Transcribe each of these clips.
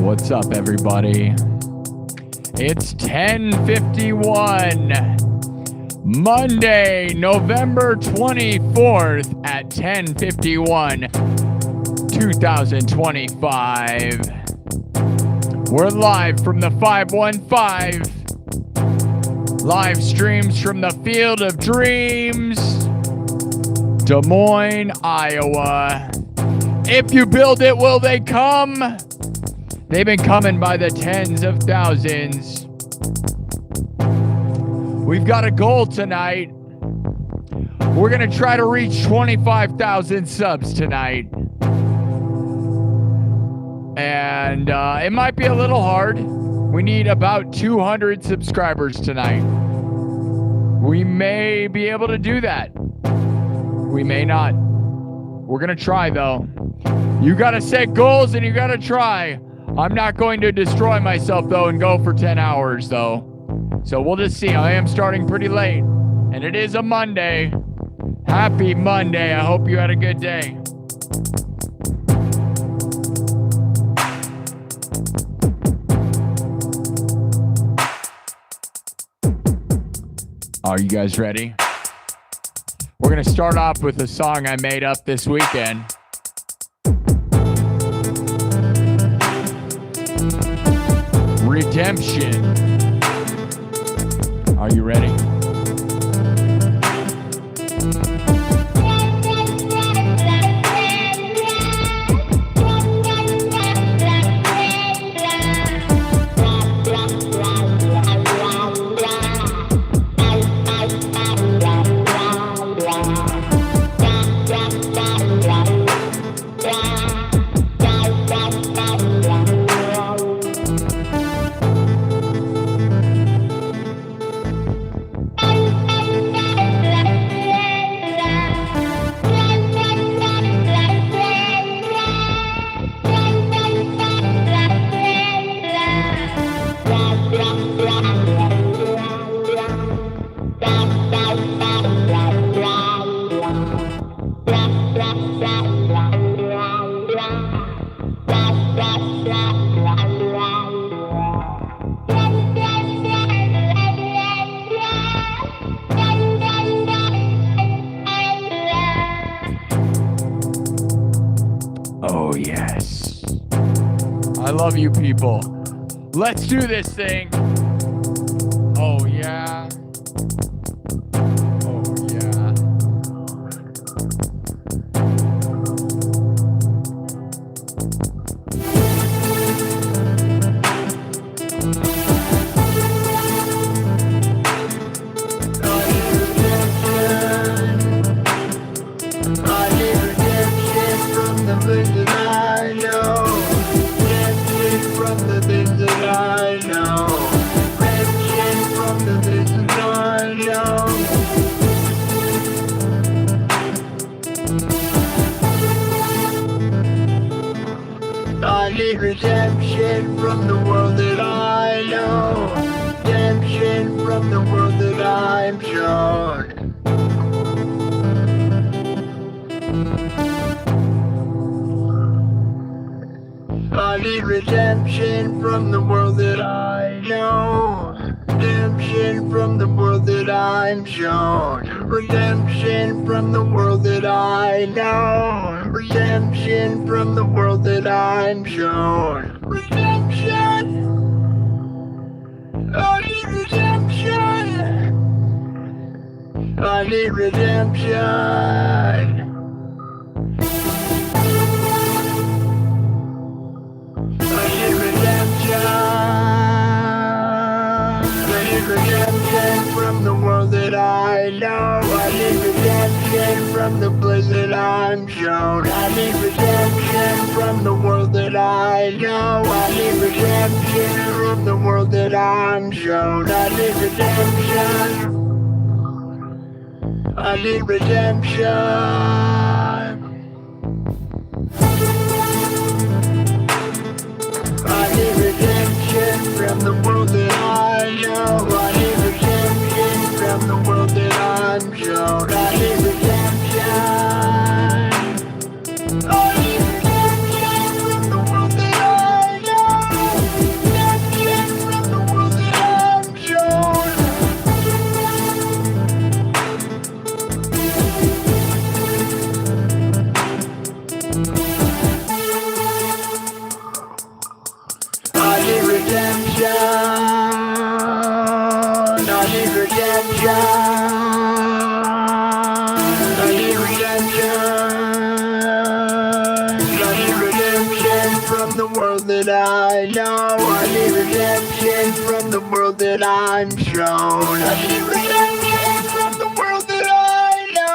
What's up, everybody? It's 10:51, Monday, November 24th at 10:51, 2025. We're live from the 515, live streams from the Field of Dreams, Des Moines, Iowa. If you build it, will they come? They've been coming by the tens of thousands. We've got a goal tonight. We're going to try to reach 25,000 subs tonight. And it might be a little hard. We need about 200 subscribers tonight. We may be able to do that. We may not. We're going to try, though. You got to set goals and you got to try. I'm not going to destroy myself, though, and go for 10 hours, though. So we'll just see. I am starting pretty late, and it is a Monday. Happy Monday. I hope you had a good day. Are you guys ready? We're going to start off with a song I made up this weekend. Redemption. Are you ready? Oh, yes. I love you people. Let's do this thing. Oh, yeah. Oh, yeah. Redemption from the world that I know. Redemption from the world that I'm shown. I need redemption from the world that I know. Redemption from the world that I'm shown. Redemption from the world that I know. Redemption from the world that I'm shown. Redemption. I need redemption. I need redemption. From the world that I know. I need redemption from the place that I'm shown. I need redemption from the world that I know. I need redemption from the world that I'm shown. I need redemption. I need redemption. I need redemption from the world that I know. I need redemption from the world that I'm shown. I need redemption. I need redemption from the world that I know. the world that I know. I need redemption from the world that I'm shown. I need redemption from the world that I know.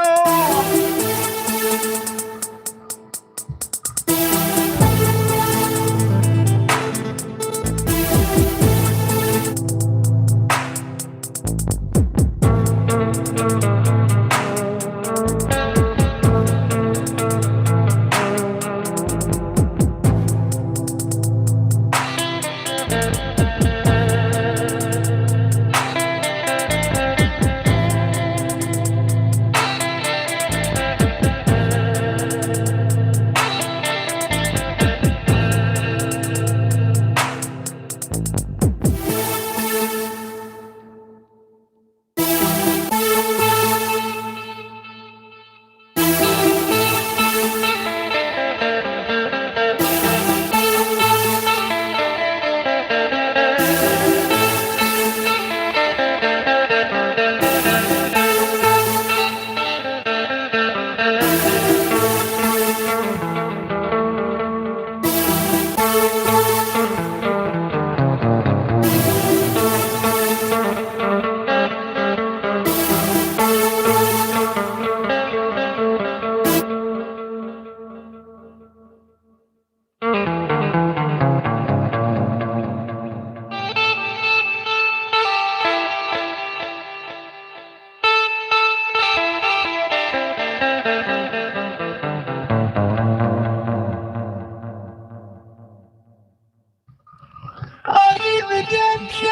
I need redemption.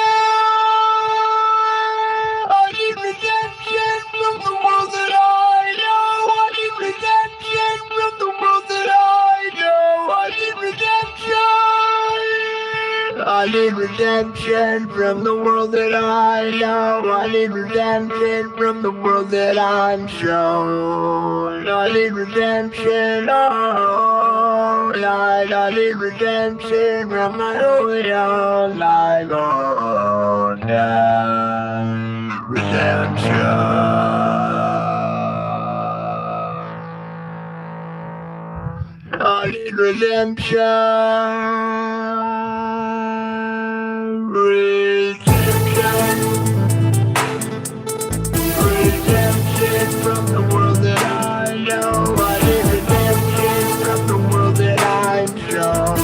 I need redemption from the world that I know. I need redemption from the world that I know. I need redemption. I need redemption from the world that I know. I need redemption from the world that I'm shown. I need redemption. Oh, I need redemption from my own life. Oh, yeah. Redemption. I need redemption. Redemption from the world that I know. I need redemption from the world that I'm shown.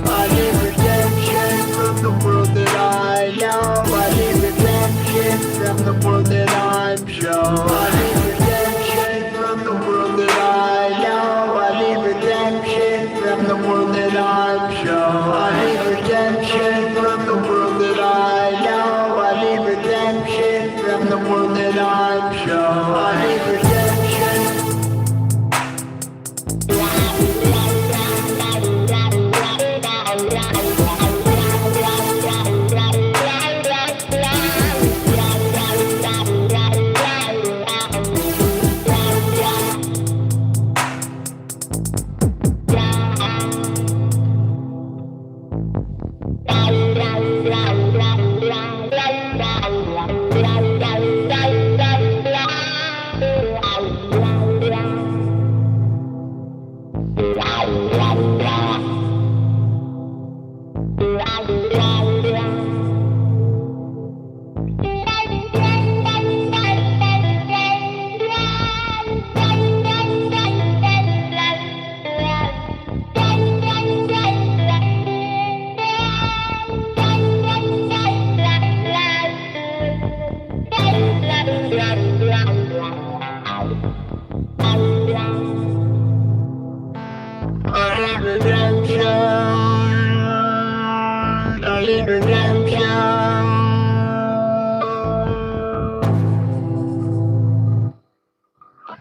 I need redemption from the world that I know. I need redemption from the world that I'm shown. I need redemption from the world that I know. I need redemption from the world that I'm shown. I need redemption from the world that I know. I need redemption from the world that I'm shown. I need redemption.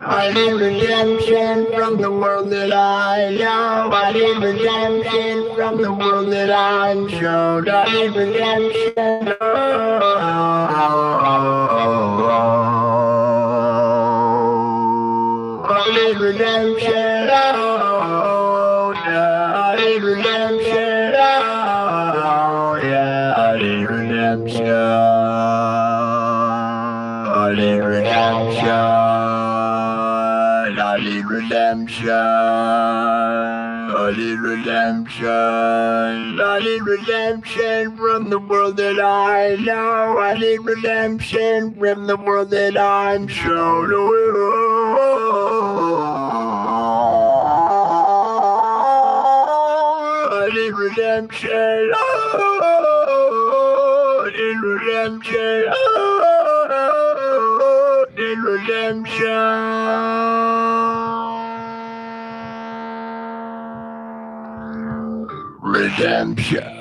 I need redemption from the world that I know. I need redemption from the world that I'm shown. I need redemption. I need redemption. Oh, yeah. I need redemption. Oh, yeah. I need redemption. I need redemption. I need redemption. redemption. I need redemption. I need redemption from the world that I know. I need redemption from the world that I'm shown. I need redemption. I need redemption. I need redemption. Redemption.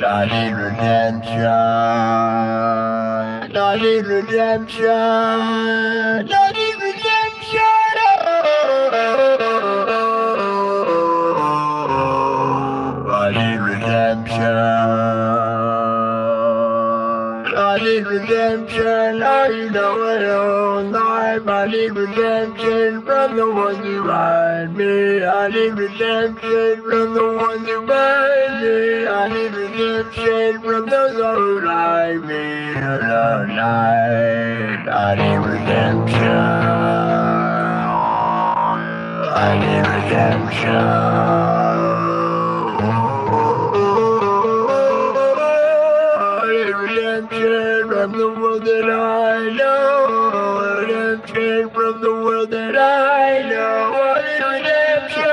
I need redemption. I need redemption. I need redemption. I need redemption. I need redemption. I know my own life. I need redemption from the ones who hide me. I need redemption from the ones who burn me. I need redemption from those who like me. Tonight, I need redemption. I need redemption. Redemption from the world that I know. Redemption from the world that I know. I need redemption.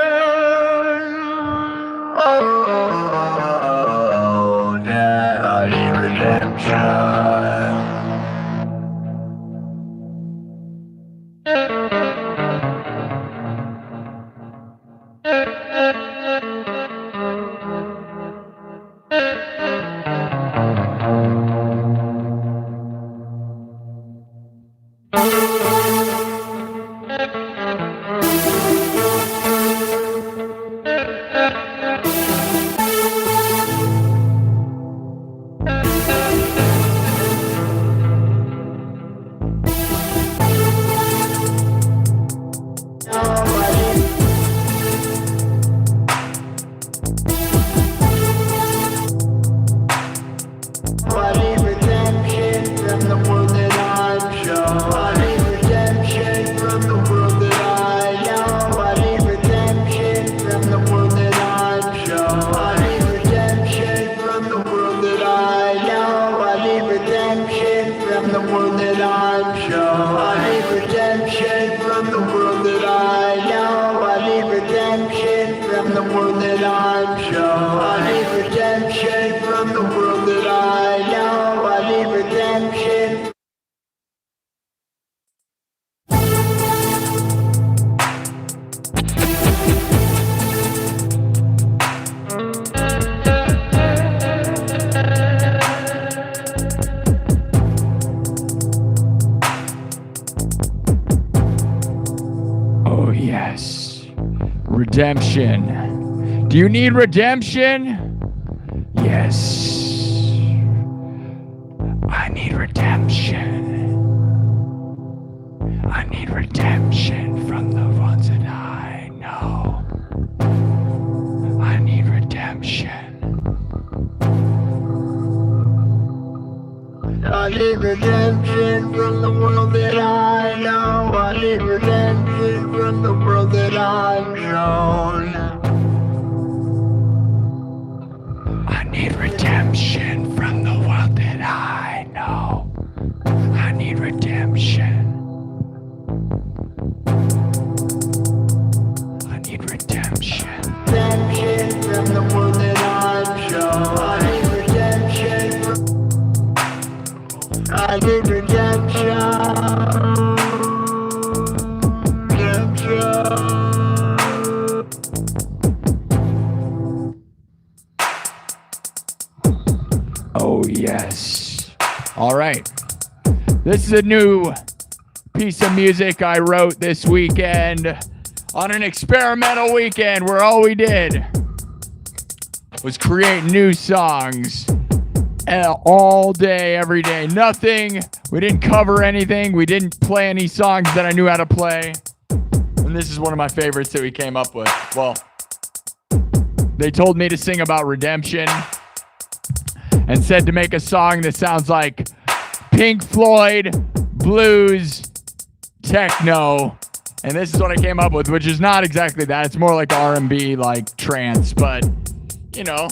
Oh, yeah, I need redemption. Oh, yes. Redemption. Do you need redemption? Yes. I need redemption. I need redemption from the ones that I know. I need redemption. I need redemption from the world that I know. I need redemption from the world that I'm shown. I need redemption from the world that I know. I need redemption. I need redemption. Redemption from the world that I'm shown. I need redemption from I need redemption. Redemption. Oh, yes. All right. This is a new piece of music I wrote this weekend on an experimental weekend where all we did was create new songs all day, every day. Nothing. We didn't cover anything. We didn't play any songs that I knew how to play. And this is one of my favorites that we came up with. Well, they told me to sing about redemption and said to make a song that sounds like Pink Floyd, blues, techno. And this is what I came up with, which is not exactly that. It's more like R&B, like trance, but, you know.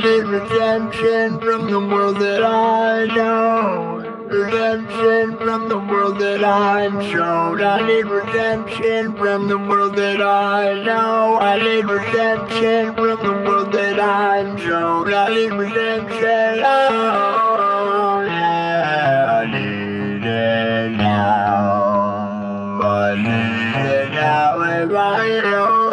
need redemption from the world that I know. Redemption from the world that I'm shown. I need redemption from the world that I know. I need redemption from the world that I'm shown. I need redemption. Oh, yeah. I need it now. I need it now if I know.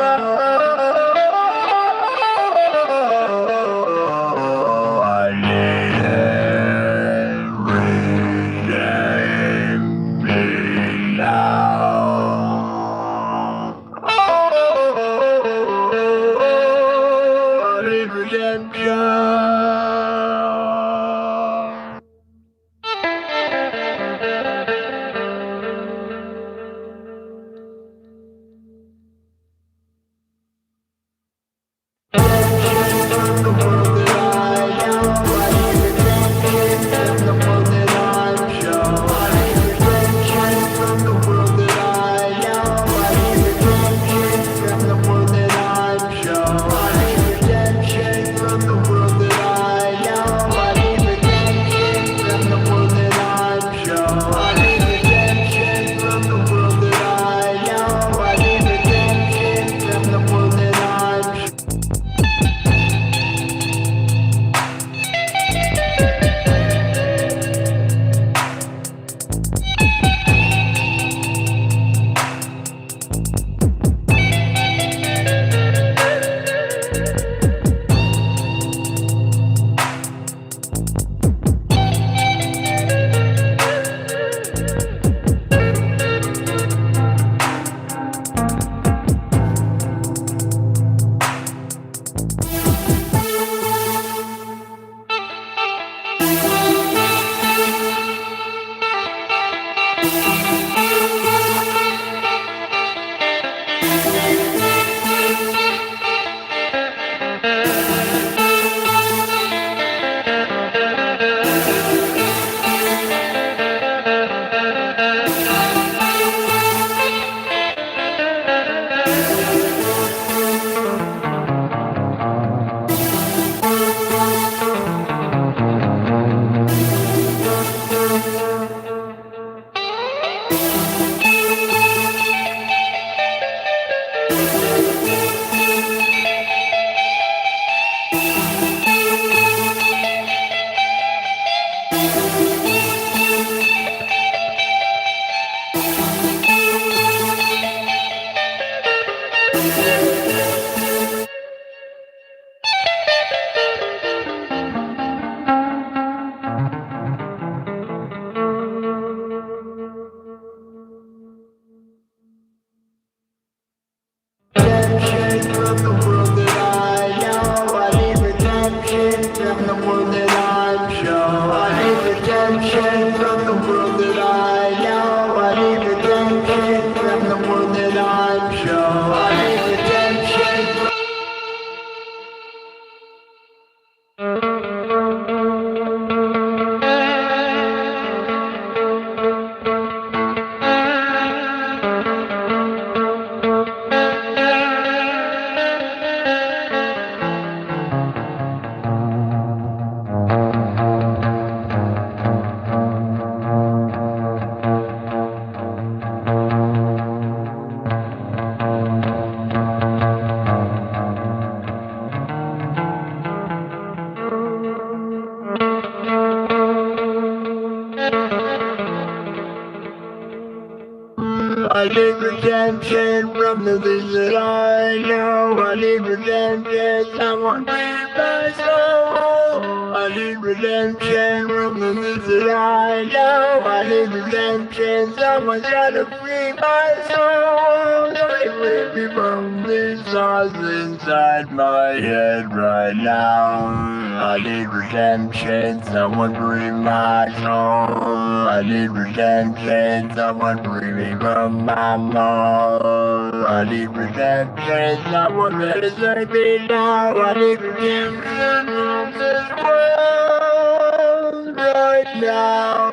I need redemption from the things that I know. I need redemption, someone free my soul. I need redemption from the things that I know. I need redemption, someone's gotta free my soul. Somebody free me from these thoughts inside my head right now. I need redemption, someone free my soul. I need redemption, someone free me from my mom. I need redemption, someone better save me now. I need redemption from this world right now.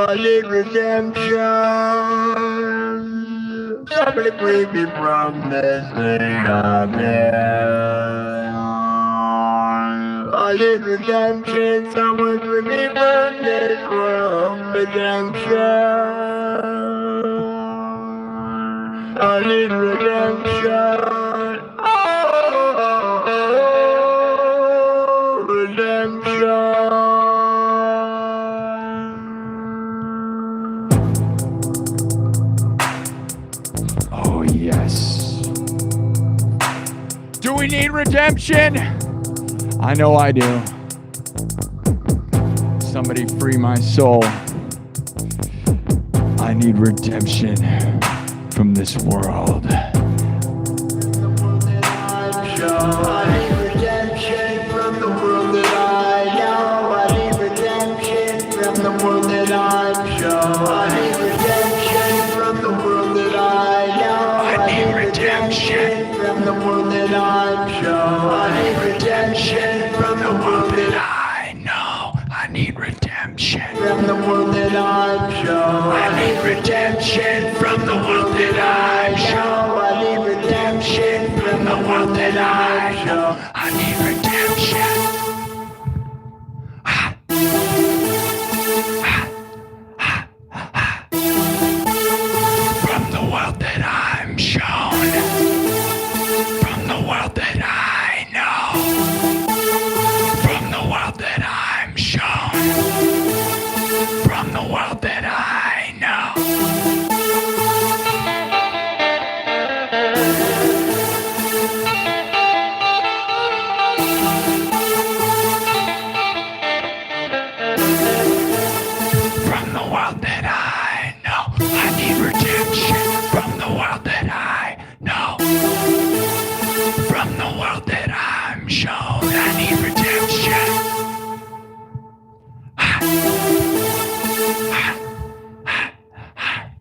I need redemption. Somebody free me from this thing I'm in. I I need redemption, someone free me from this world. Redemption, I need redemption. Oh, redemption. Oh, yes. Do we need redemption? I know I do. Somebody free my soul. I need redemption from this world. I need redemption from the world that I know. I need redemption from the world that I'm shown. I need redemption from the world that I know. I need redemption from the world that I'm shown. I need redemption from the world that I know. I need redemption. from the world that I'm shown. I need redemption from the world that I'm shown. I need redemption From the world that I know. I need redemption. From the world that I'm shown. From the world that I know. From the world that I'm shown. From the world that I know. From the world that I know, I need redemption. From the world that I know, from the world that I'm shown, I need redemption.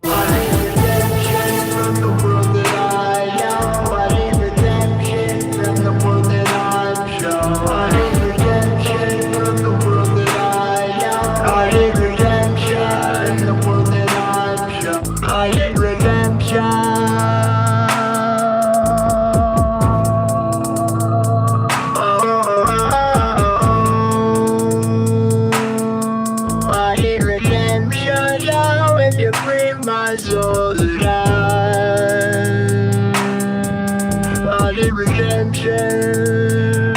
I need redemption from the world that I know. I need redemption from the world that I'm shown. I need redemption from the world that I know. I need redemption from the world that I'm shown. I need redemption. I need redemption now if you free my soul tonight. I need redemption.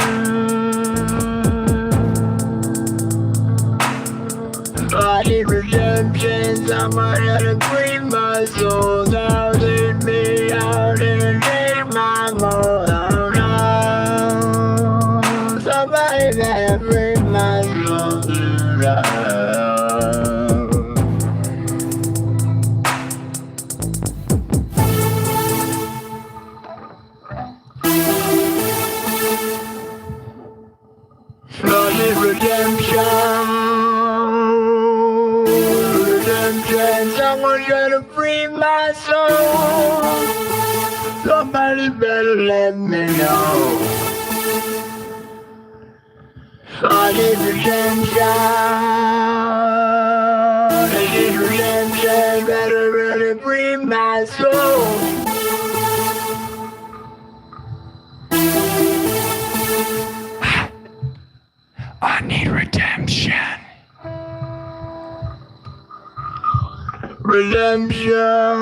I need redemption, someone to free my soul now. Lead me out and take my mold. Oh no, somebody that free my soul tonight. I need redemption. Redemption, someone gonna free my soul. Somebody better let me know. I need redemption. I need redemption, better really free my soul. I need redemption. Redemption.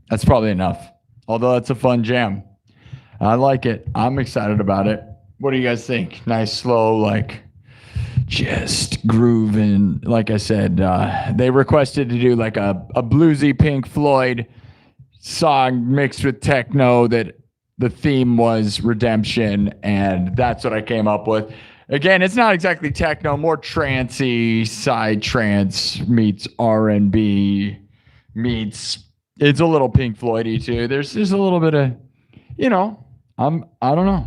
That's probably enough. Although that's a fun jam. I like it. I'm excited about it. What do you guys think? Nice, slow, like just grooving. Like I said, they requested to do like a bluesy Pink Floyd song mixed with techno that the theme was redemption. And that's what I came up with. Again, it's not exactly techno, more trancey, side trance meets R&B meets... It's a little Pink Floyd-y too. There's a little bit of, I don't know.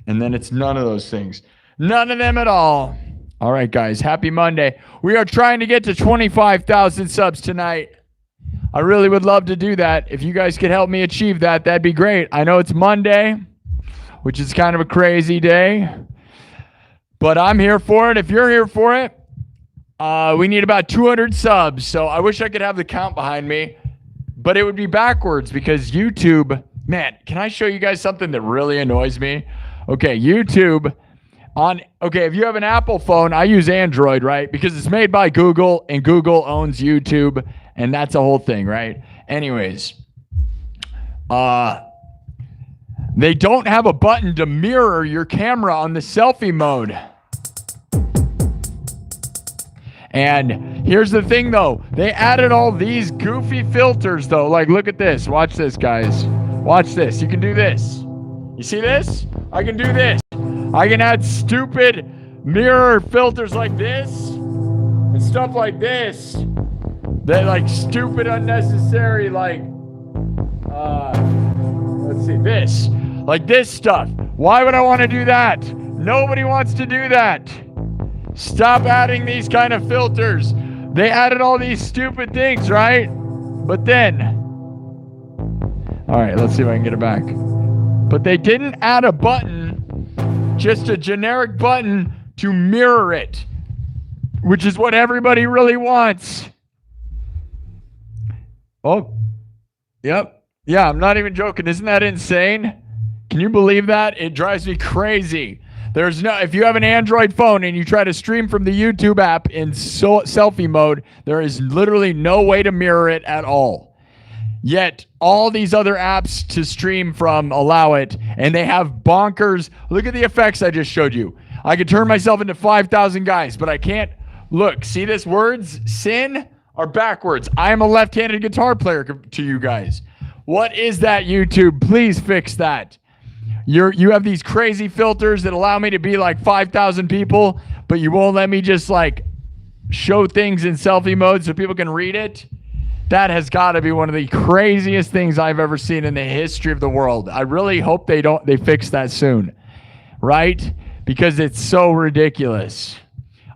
And then it's none of those things. None of them at all. All right, guys. Happy Monday. We are trying to get to 25,000 subs tonight. I really would love to do that. If you guys could help me achieve that, that'd be great. I know it's Monday, which is kind of a crazy day, but I'm here for it. If you're here for it, we need about 200 subs. So I wish I could have the count behind me. But it would be backwards because YouTube, man, can I show you guys something that really annoys me? Okay, YouTube if you have an Apple phone, I use Android, right? Because it's made by Google and Google owns YouTube and that's a whole thing, right? Anyways, they don't have a button to mirror your camera on the selfie mode. And here's the thing, though. They added all these goofy filters, though. Like, look at this. Watch this, guys. Watch this. You can do this. You see this? I can do this. I can add stupid mirror filters like this and stuff like this. They're like stupid, unnecessary, like, let's see, this. Like this stuff. Why would I want to do that? Nobody wants to do that. Stop adding these kind of filters. They added all these stupid things, right? But then, all right, let's see if I can get it back. But they didn't add a button, just a generic button to mirror it, which is what everybody really wants. Oh, yep. Yeah, I'm not even joking. Isn't that insane? Can you believe that? It drives me crazy. There's no, if you have an Android phone and you try to stream from the YouTube app in selfie mode, there is literally no way to mirror it at all. Yet all these other apps to stream from allow it, and they have bonkers. Look at the effects I just showed you. I could turn myself into 5,000 guys, but I can't. Look, see this words? Sin are backwards. I am a left-handed guitar player to you guys. What is that, YouTube? Please fix that. You have these crazy filters that allow me to be like 5,000 people, but you won't let me just like show things in selfie mode so people can read it. That has got to be one of the craziest things I've ever seen in the history of the world. I really hope they fix that soon, right? Because it's so ridiculous.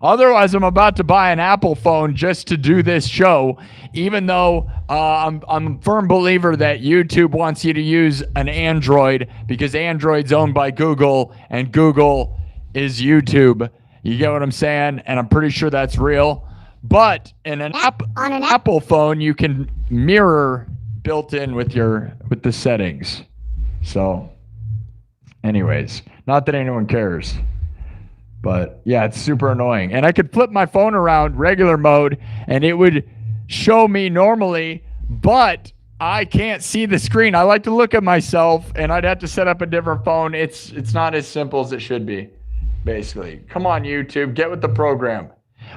Otherwise, I'm about to buy an Apple phone just to do this show, even though I'm a firm believer that YouTube wants you to use an Android because Android's owned by Google and Google is YouTube. You get what I'm saying? And I'm pretty sure that's real. But in an Apple phone, you can mirror built in with the settings. So, anyways, not that anyone cares. But yeah, it's super annoying. And I could flip my phone around regular mode and it would show me normally, but I can't see the screen. I like to look at myself and I'd have to set up a different phone. It's not as simple as it should be, basically. Come on, YouTube, get with the program.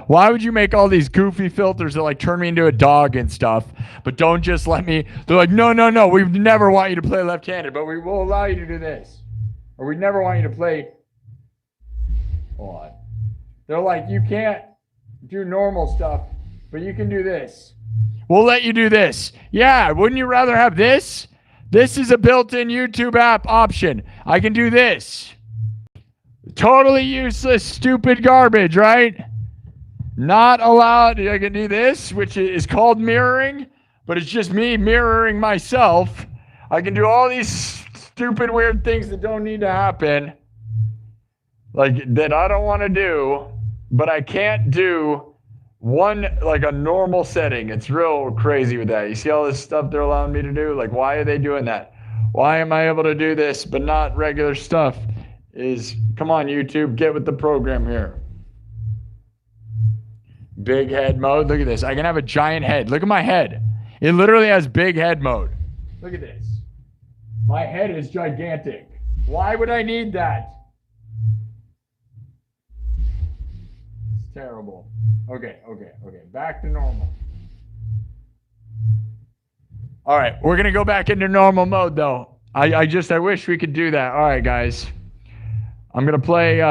Why would you make all these goofy filters that like turn me into a dog and stuff, but don't just let me, they're like, no, we never want you to play left-handed, but we will allow you to do this. Or we never want you to play. Hold on. They're like, you can't do normal stuff, but you can do this. We'll let you do this. Yeah, wouldn't you rather have this? This is a built-in YouTube app option. I can do this. totally useless, stupid garbage, right? Not allowed. I can do this, which is called mirroring, but it's just me mirroring myself. I can do all these stupid, weird things that don't need to happen, like that I don't want to do, but I can't do one, like a normal setting. It's real crazy with that. You see all this stuff they're allowing me to do? Like, why are they doing that? Why am I able to do this, but not regular stuff? Come on, YouTube, get with the program here. Big head mode. Look at this. I can have a giant head. Look at my head. It literally has big head mode. Look at this. My head is gigantic. Why would I need that? It's terrible. Okay. Back to normal. All right, we're going to go back into normal mode, though. I wish we could do that. All right, guys. I'm going to play...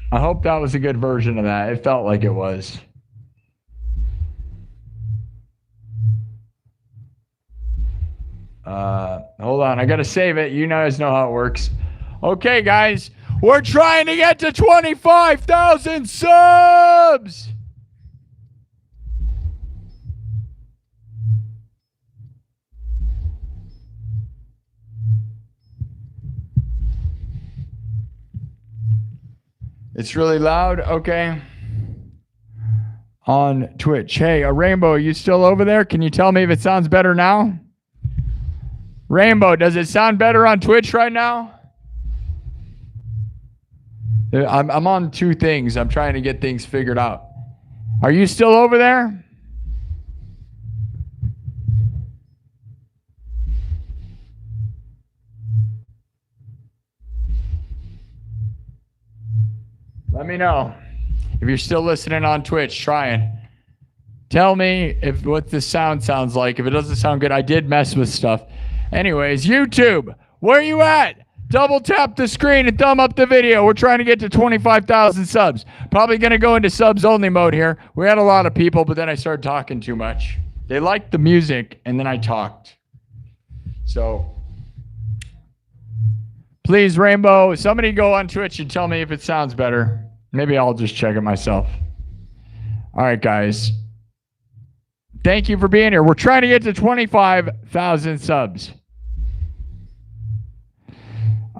I hope that was a good version of that. It felt like it was. Hold on. I got to save it. You guys know how it works. Okay, guys. We're trying to get to 25,000 subs. It's really loud. Okay. On Twitch. Hey, Rainbow, are you still over there? Can you tell me if it sounds better now? Rainbow, does it sound better on Twitch right now? I'm on two things. I'm trying to get things figured out. Are you still over there? Let me know if you're still listening on Twitch. Trying. Tell me what the sound sounds like. If it doesn't sound good, I did mess with stuff. Anyways, YouTube, where you at? Double tap the screen and thumb up the video. We're trying to get to 25,000 subs. Probably going to go into subs only mode here. We had a lot of people, but then I started talking too much. They liked the music, and then I talked. So... please, Rainbow, somebody go on Twitch and tell me if it sounds better. Maybe I'll just check it myself. All right, guys. Thank you for being here. We're trying to get to 25,000 subs.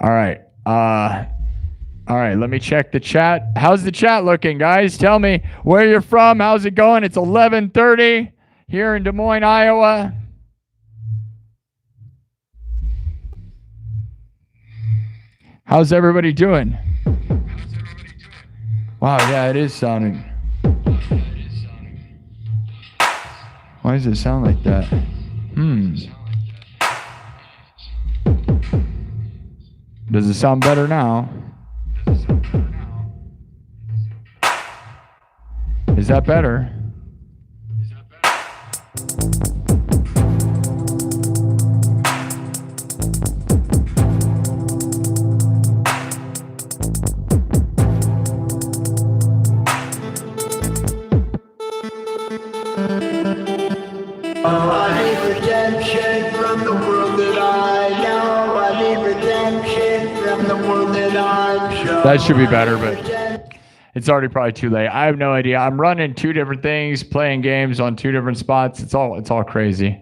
All right. All right, let me check the chat. How's the chat looking, guys? Tell me where you're from. How's it going? It's 11:30 here in Des Moines, Iowa. How's everybody doing? Wow, yeah, it is sounding. Why does it sound like that? Does it sound better now? Is that better? I need redemption from the world that I know. I need redemption from the world that I'm shown. That should be better, but it's already probably too late. I have no idea. I'm running two different things, playing games on two different spots. It's all crazy.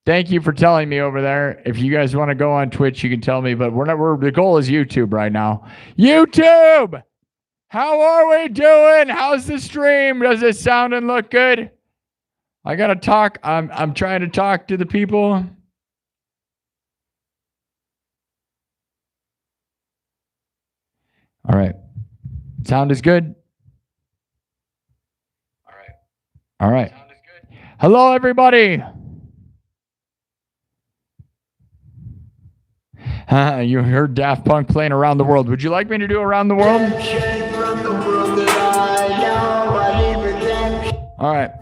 Thank you for telling me over there. If you guys want to go on Twitch, you can tell me, but the goal is YouTube right now. YouTube! How are we doing? How's the stream? Does it sound and look good? I gotta talk. I'm trying to talk to the people. All right. Sound is good. All right. Sound is good. Hello, everybody. You heard Daft Punk playing Around the World. Would you like me to do Around the World? All right.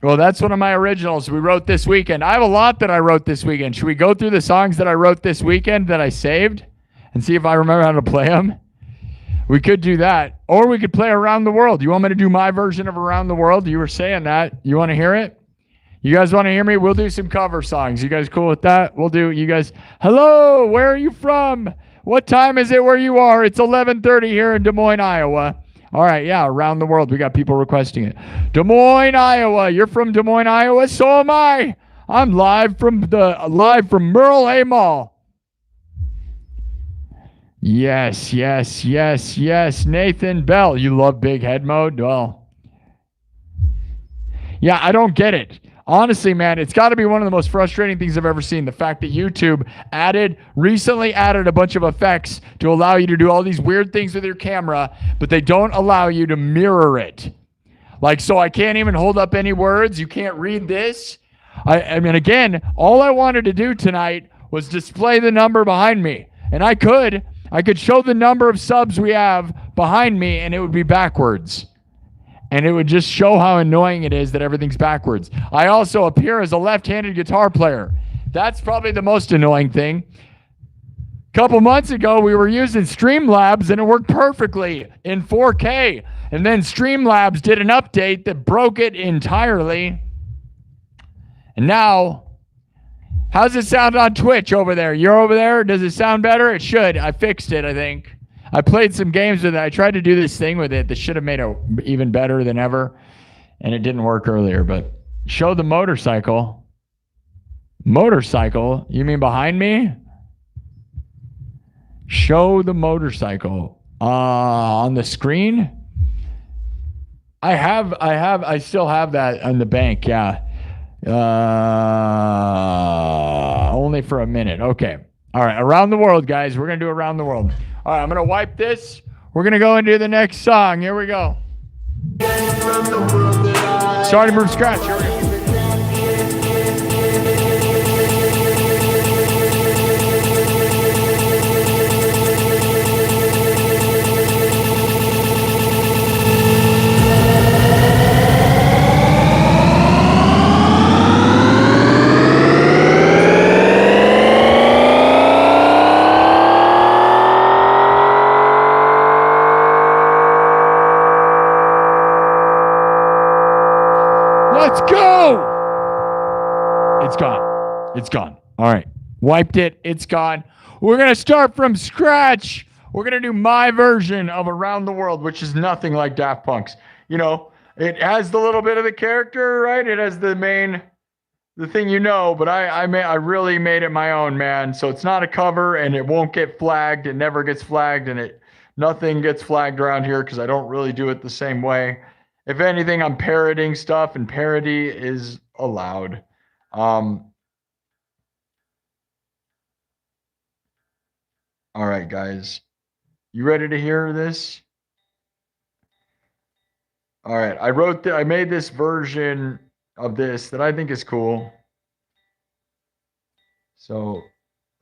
Well, that's one of my originals we wrote this weekend. I have a lot that I wrote this weekend. Should we go through the songs that I wrote this weekend that I saved and see if I remember how to play them? We could do that. Or we could play Around the World. You want me to do my version of Around the World? You were saying that. You want to hear it? You guys want to hear me? We'll do some cover songs. You guys cool with that? We'll do, you guys, hello, where are you from? What time is it where you are? It's 11:30 here in Des Moines, Iowa. All right, yeah, around the world. We got people requesting it. Des Moines, Iowa. You're from Des Moines, Iowa? So am I. I'm live from Merle Hay Mall. Yes. Nathan Bell, you love big head mode? Well, yeah, I don't get it. Honestly, man, it's got to be one of the most frustrating things I've ever seen. The fact that YouTube recently added a bunch of effects to allow you to do all these weird things with your camera, but they don't allow you to mirror it. Like, so I can't even hold up any words. You can't read this. I mean, again, all I wanted to do tonight was display the number behind me. And I could show the number of subs we have behind me, and it would be backwards. And it would just show how annoying it is that everything's backwards. I also appear as a left-handed guitar player. That's probably the most annoying thing. A couple months ago, we were using Streamlabs, and it worked perfectly in 4K. And then Streamlabs did an update that broke it entirely. And now, how's it sound on Twitch over there? You're over there? Does it sound better? It should. I fixed it, I think. I played some games with it. I tried to do this thing with it that should have made it even better than ever. And it didn't work earlier. But show the motorcycle. Motorcycle? You mean behind me? Show the motorcycle. On the screen? I still have that on the bank, yeah. Only for a minute. Okay. All right. Around the world, guys. We're going to do around the world. All right. I'm going to wipe this. We're going to go into the next song. Here we go. Starting from scratch. Here we go. Let's go! It's gone. It's gone. All right. Wiped it. It's gone. We're going to start from scratch. We're going to do my version of Around the World, which is nothing like Daft Punk's. You know, it has the little bit of the character, right? It has the thing you know, but I really made it my own, man. So it's not a cover, and it won't get flagged. It never gets flagged, and nothing gets flagged around here because I don't really do it the same way. If anything, I'm parroting stuff, and parody is allowed. All right, guys. You ready to hear this? All right. I made this version of this that I think is cool. So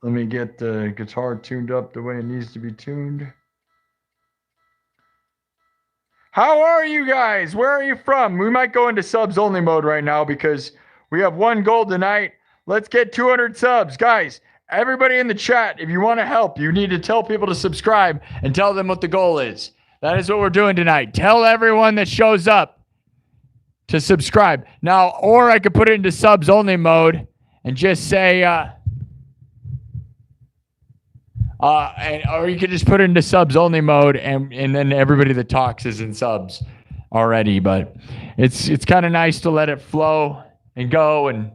let me get the guitar tuned up the way it needs to be tuned. How are you guys? Where are you from? We might go into subs only mode right now because we have one goal tonight. Let's get 200 subs. Guys, everybody in the chat, if you want to help, you need to tell people to subscribe and tell them what the goal is. That is what we're doing tonight. Tell everyone that shows up to subscribe. Now, or I could put it into subs only mode and just say, or you could just put it into subs only mode and then everybody that talks is in subs already. But it's kind of nice to let it flow and go. And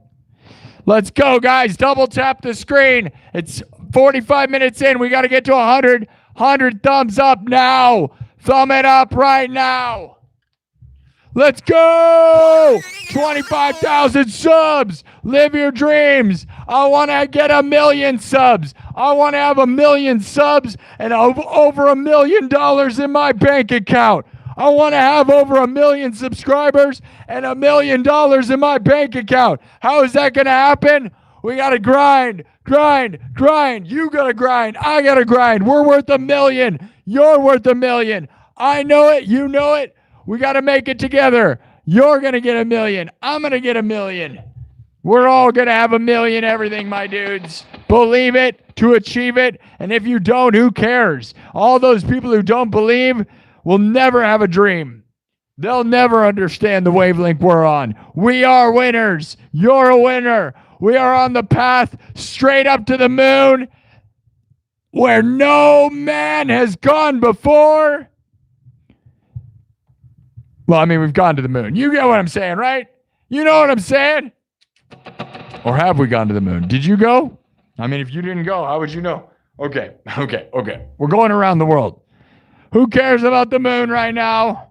let's go, guys. Double tap the screen. It's 45 minutes in. We got to get to 100 thumbs up now. Thumb it up right now. Let's go! 25,000 subs. Live your dreams. I want to get 1 million subs. I want to have 1 million subs and over $1 million in my bank account. I want to have over 1 million subscribers and $1 million in my bank account. How is that going to happen? We got to grind. You got to grind. I got to grind. We're worth 1 million. You're worth 1 million. I know it. You know it. We got to make it together. You're going to get 1 million. I'm going to get 1 million. We're all going to have 1 million everything, my dudes. Believe it to achieve it. And if you don't, who cares? All those people who don't believe will never have a dream. They'll never understand the wavelength we're on. We are winners. You're a winner. We are on the path straight up to the moon. where no man has gone before. Well, I mean, we've gone to the moon. You get what I'm saying, right? You know what I'm saying? Or have we gone to the moon? Did you go? I mean, if you didn't go, how would you know? Okay. We're going around the world. Who cares about the moon right now?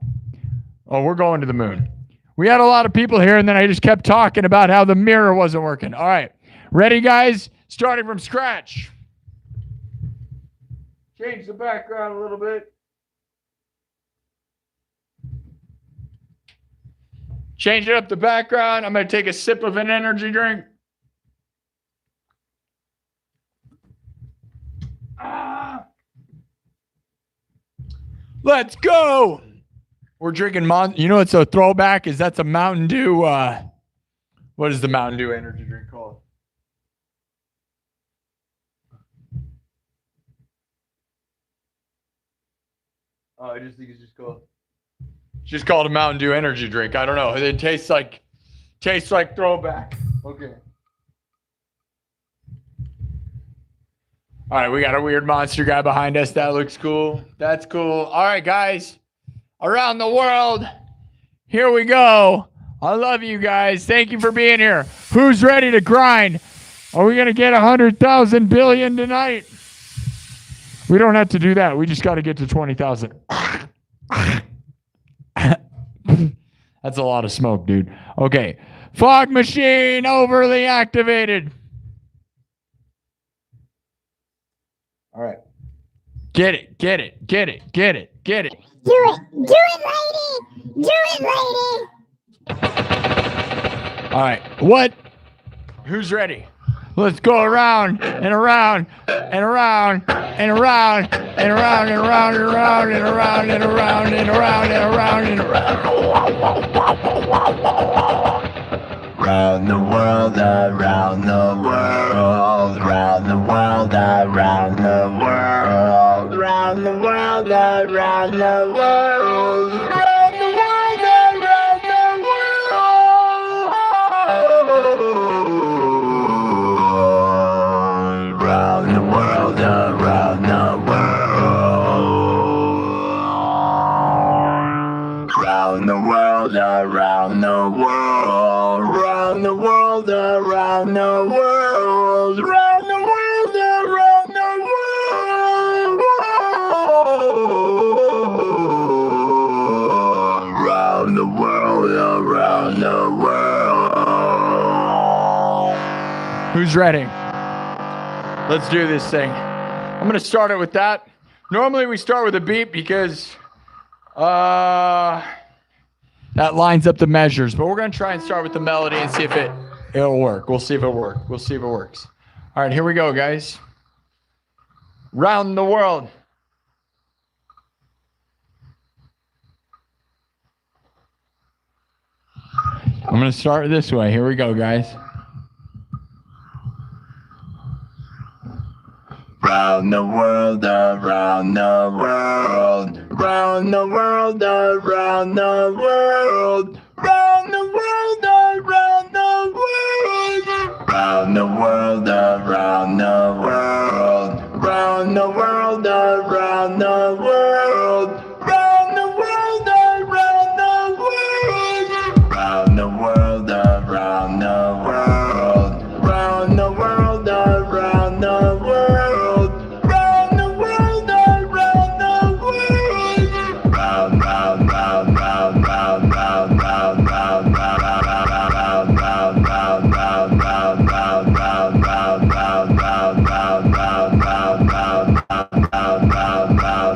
Oh, we're going to the moon. We had a lot of people here, and then I just kept talking about how the mirror wasn't working. All right. Ready, guys? Starting from scratch. Change the background a little bit. Change it up the background. I'm going to take a sip of an energy drink. Let's go. We're drinking you know what's a throwback is that's a Mountain Dew. What is the Mountain Dew energy drink called? Oh, I just think it's just called a Mountain Dew energy drink. I don't know. It tastes like throwback. Okay. All right, we got a weird monster guy behind us. That looks cool. That's cool. All right, guys. Around the world. Here we go. I love you guys. Thank you for being here. Who's ready to grind? Are we going to get 100,000 billion tonight? We don't have to do that. We just got to get to 20,000. That's a lot of smoke, dude. Okay. Fog machine overly activated. All right. Get it. Do it, lady. All right. What? Who's ready? Let's go around and around and around and around and around and around and around and around and around and around and around and around. Round the world, around the world, round the world, around the world, round the world, around the world, round the world, around the world, round the world, around the world, round the world, around the world. Around the world, around the world, around the world, around the world, around the world, around the world. Who's ready? Let's do this thing. I'm going to start it with that. Normally we start with a beat because that lines up the measures, but we're going to try and start with the melody and see if it'll work. We'll see if it works. All right, here we go, guys. Round the world. I'm going to start this way. Here we go, guys. Round the world, around the world, round the world, around the world, round the world, around the world, round the world, around the world, round the world, around the world, round the world, around the world, round the world, around the world, round the world, around the world.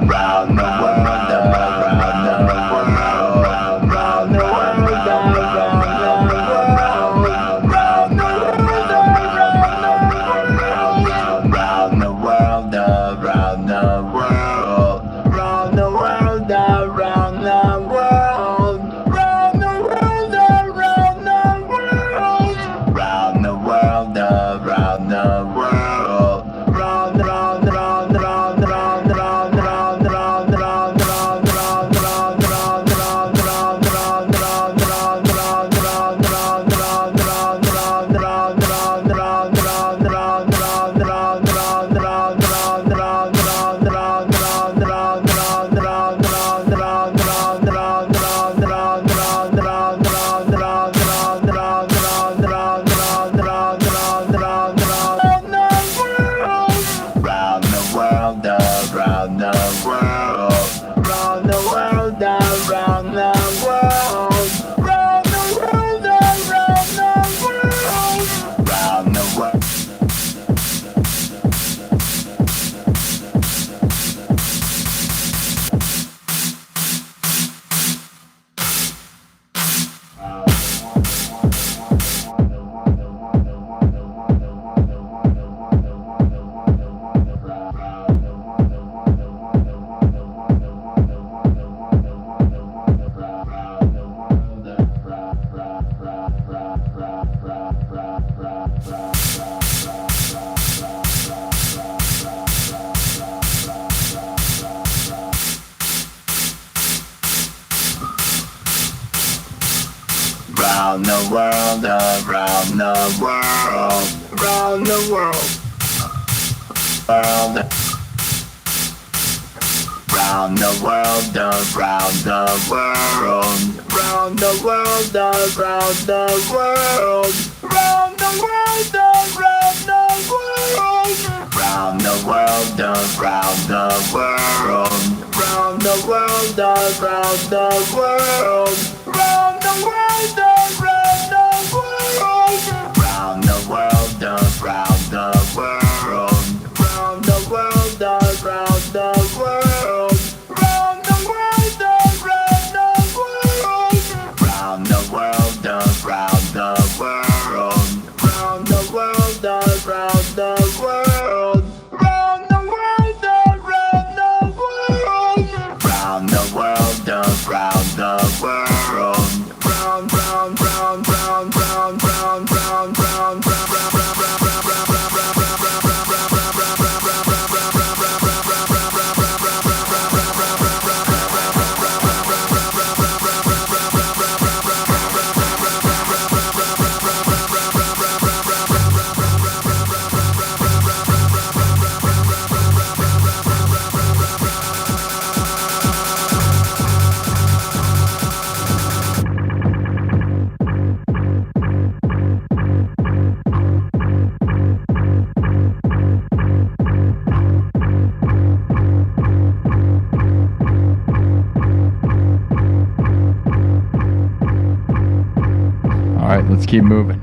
Round the world, Round the world, around the world, round the world, world. Round the world, around the world, round the world, around the world, round the world, around the world, round the world, around the world, round the world, around the world, round the world, around the world, round the world, around the world, round the world, around the world. All right, let's keep moving.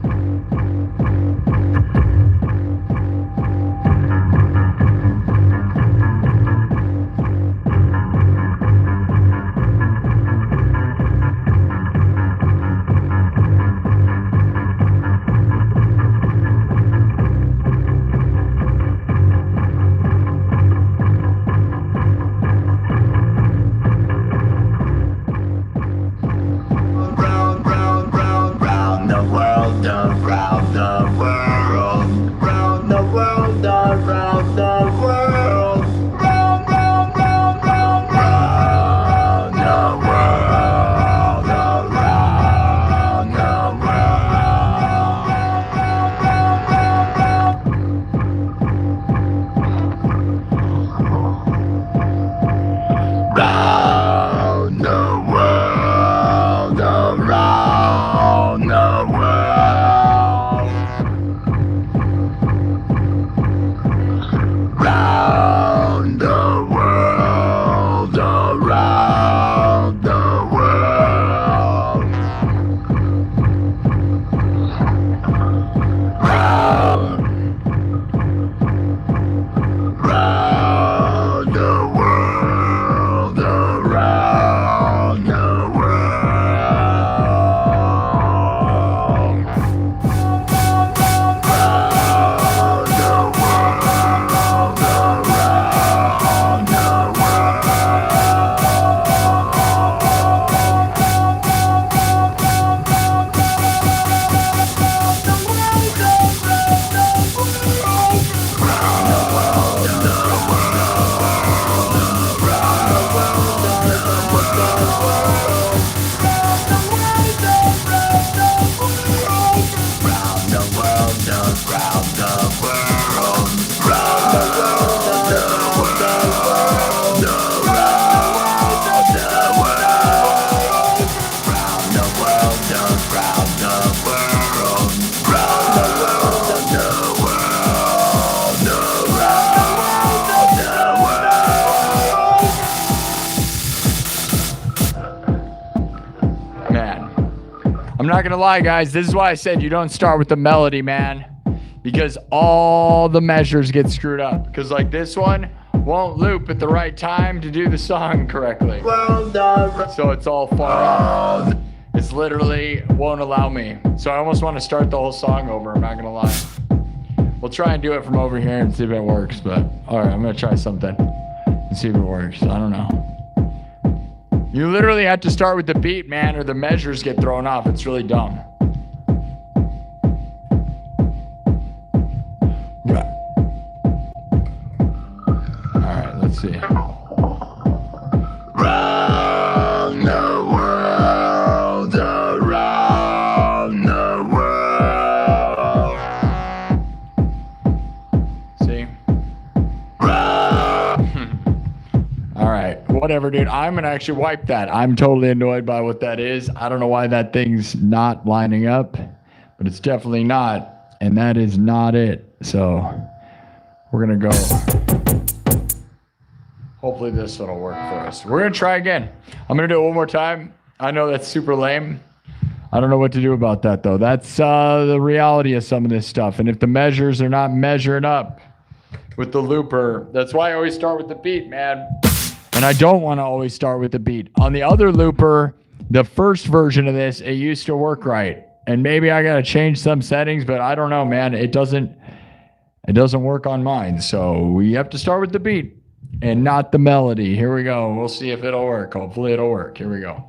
I'm not gonna lie, guys, this is why I said you don't start with the melody, man, because all the measures get screwed up, because like this one won't loop at the right time to do the song correctly, so it's all far off. It's literally won't allow me, so I almost want to start the whole song over. I'm not gonna lie. We'll try and do it from over here and see if it works, but all right, I'm gonna try something and see if it works. I don't know. You literally have to start with the beat, man, or the measures get thrown off. It's really dumb. Yeah. All right, let's see. Round the world, around Whatever, dude. I'm gonna actually wipe that. I'm totally annoyed by what that is. I don't know why that thing's not lining up, but it's definitely not, and that is not it. So we're gonna go. Hopefully this one will work for us. We're gonna try again. I'm gonna do it one more time. I know that's super lame. I don't know what to do about that though. That's the reality of some of this stuff. And if the measures are not measuring up with the looper, that's why I always start with the beat, man. And I don't want to always start with the beat. On the other looper, the first version of this, it used to work right. And maybe I gotta change some settings, but I don't know, man. It doesn't work on mine. So we have to start with the beat and not the melody. Here we go. We'll see if it'll work. Hopefully it'll work. Here we go.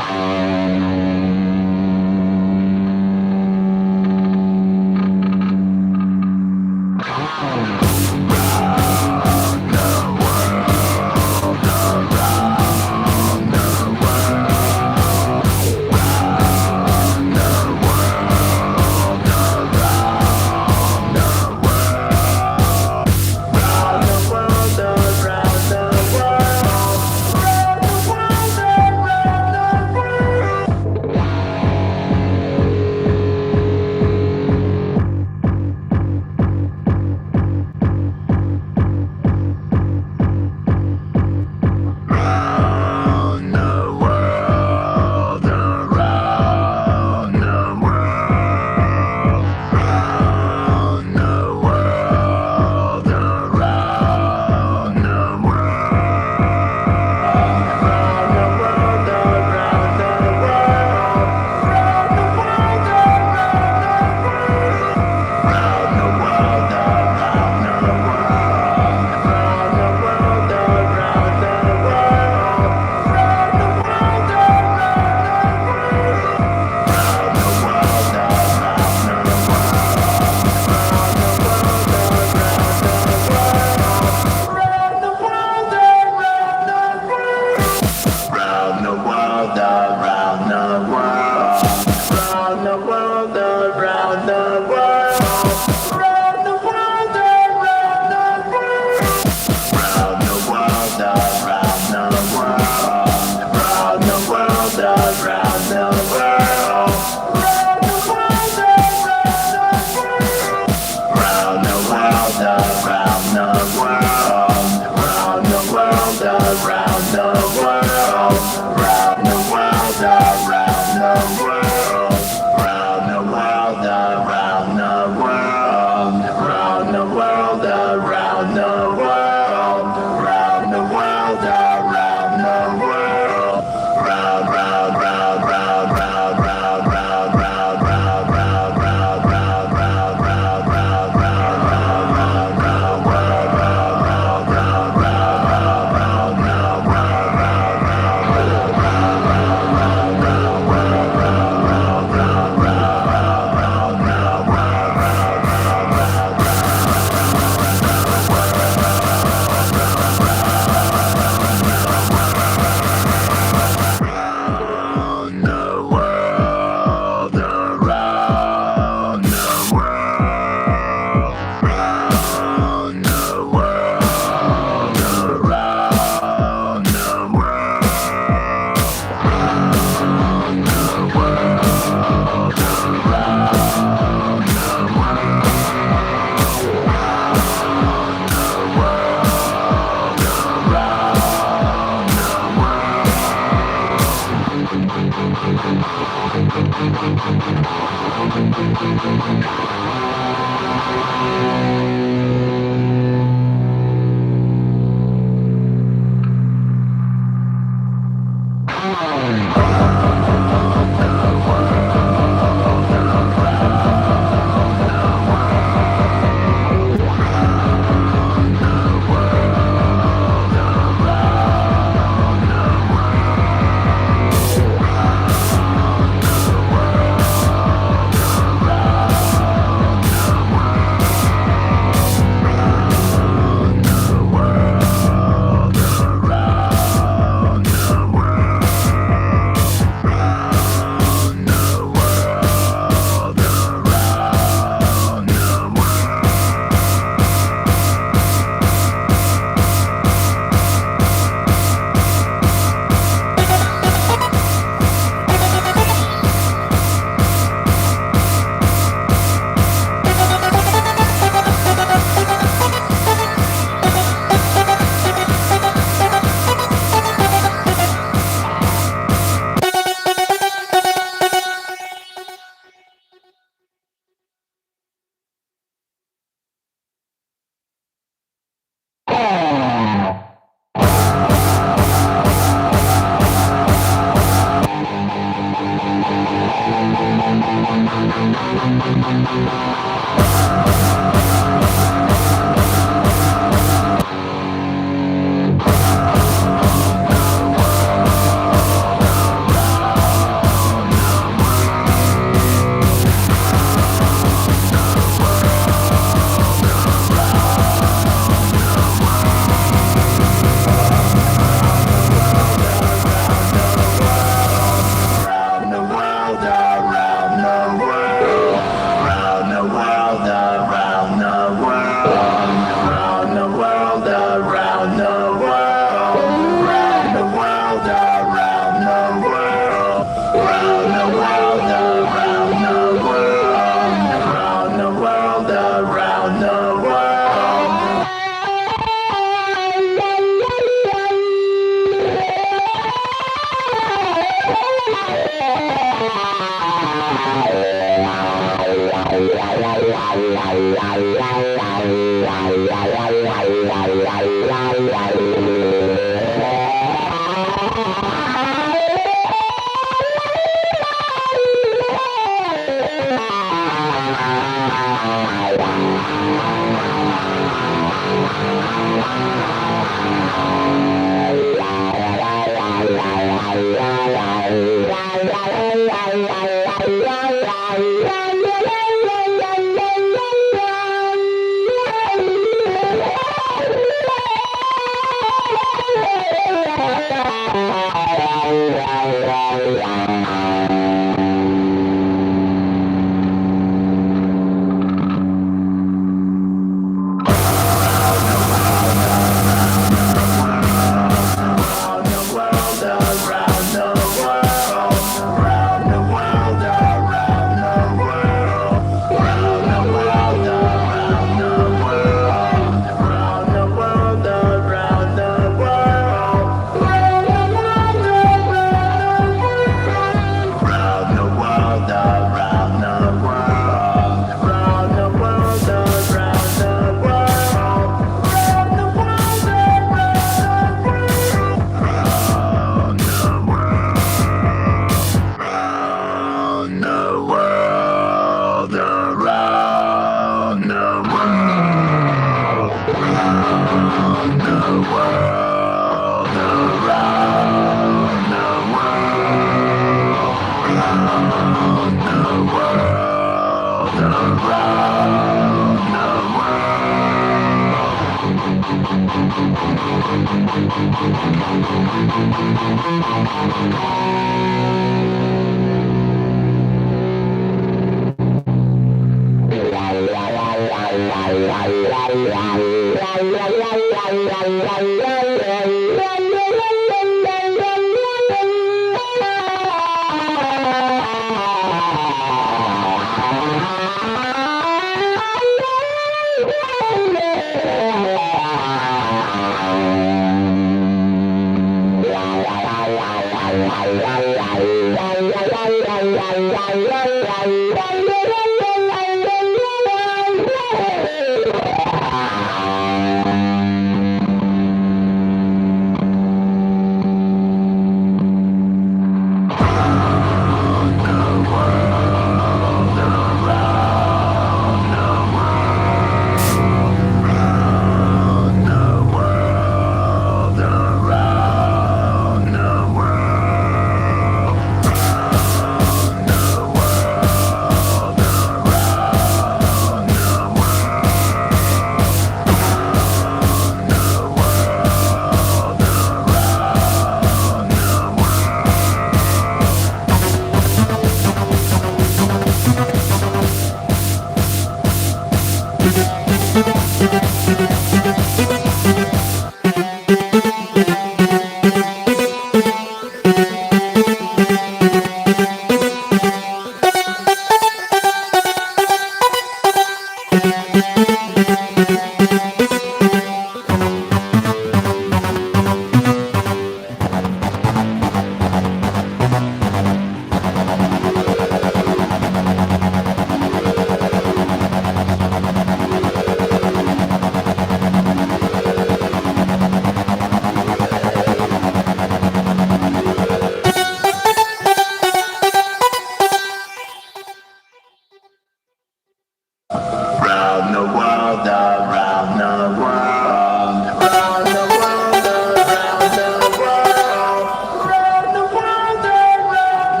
Round the world, around the world, round the world, around the world, round the world, around the world, round the world, around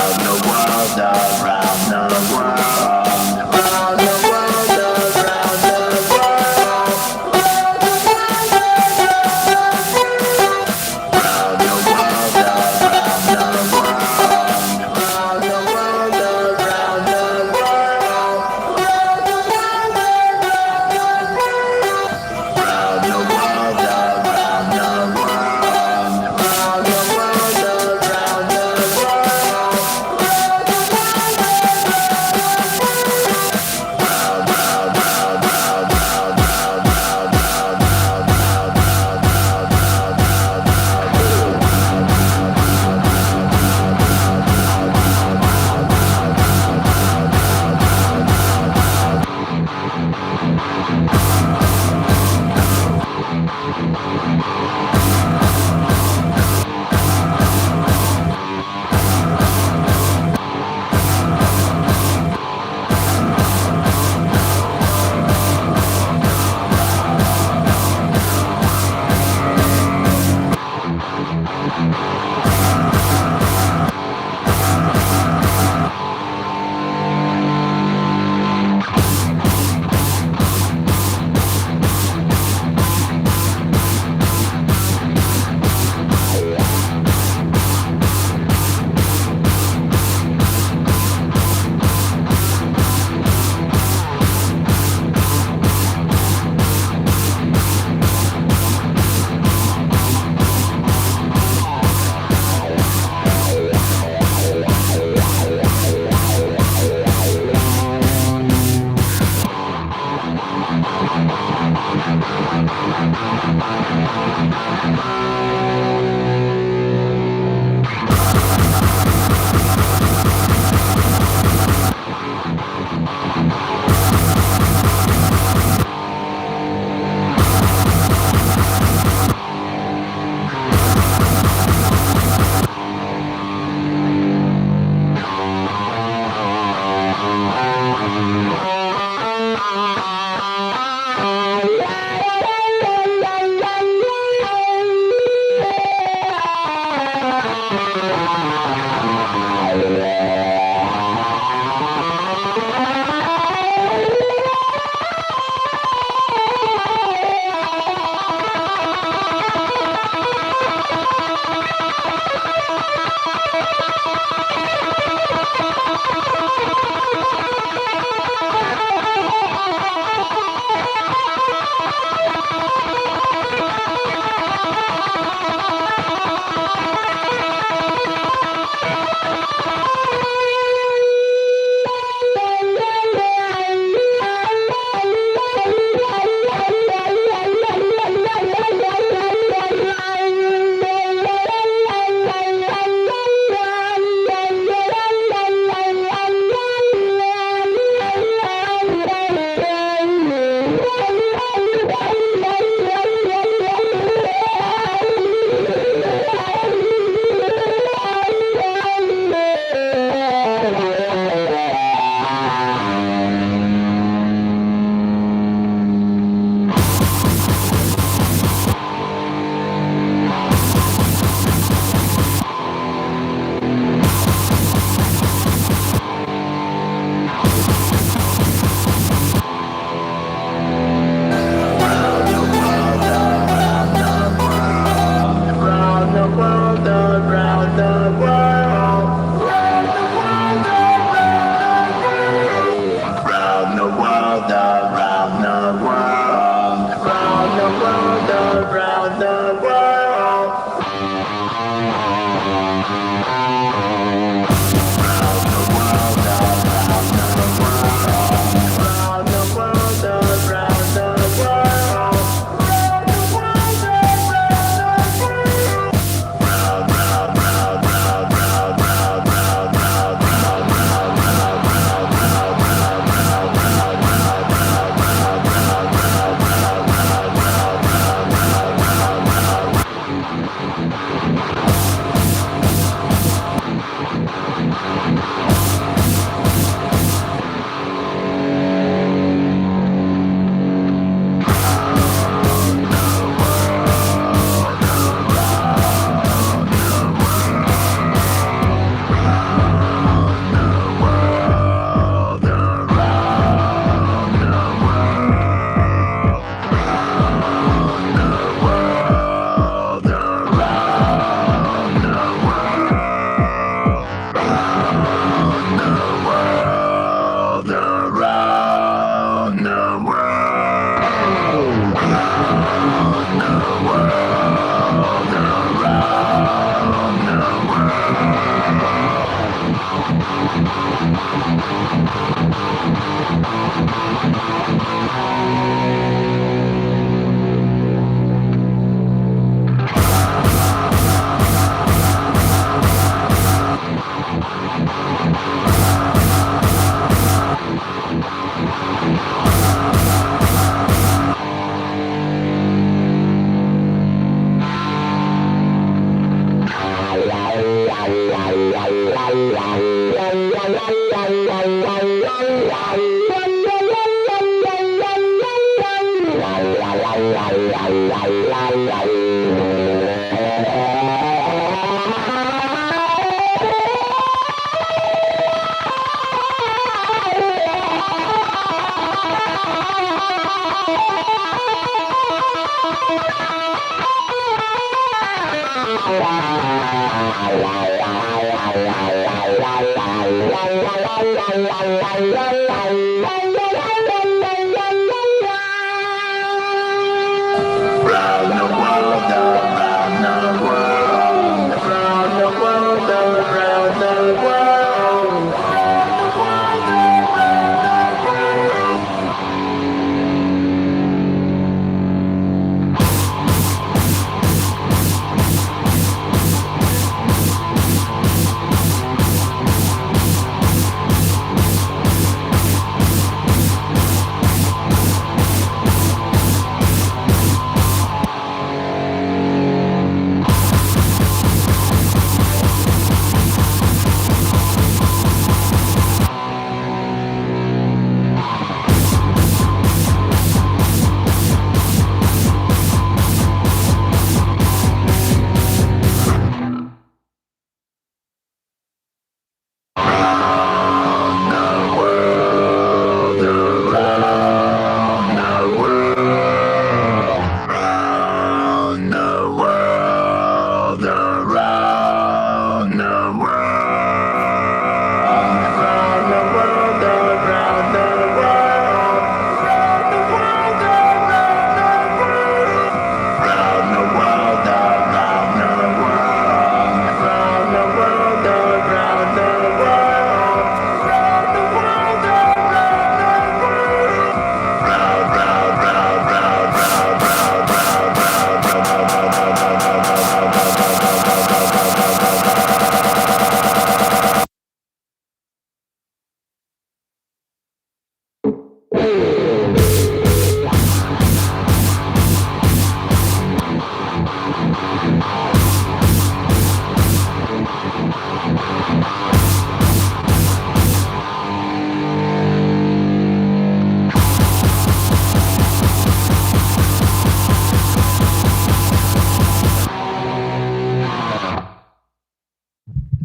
the world, round the world, around the world, round the world, around the world, round the world, around the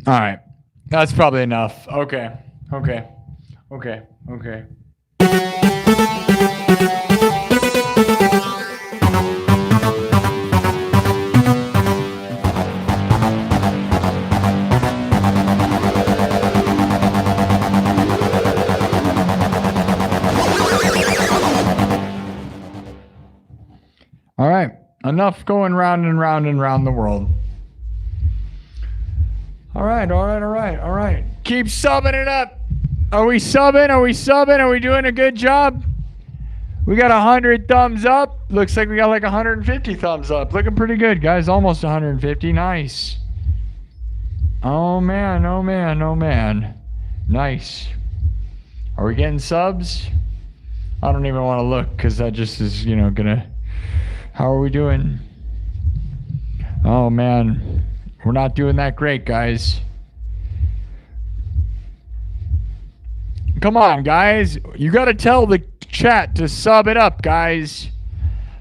All right. That's probably enough. Okay. Okay. Okay. Okay. All right. Enough going round and round and round the world. All right. All right. All right. All right. Keep subbing it up. Are we subbing? Are we subbing? Are we doing a good job? We got 100 thumbs up. Looks like we got like 150 thumbs up. Looking pretty good, guys. Almost 150. Nice. Oh, man. Oh, man. Oh, man. Nice. Are we getting subs? I don't even want to look because that just is, you know, gonna... How are we doing? Oh, man. We're not doing that great, guys. Come on, guys. You got to tell the chat to sub it up, guys.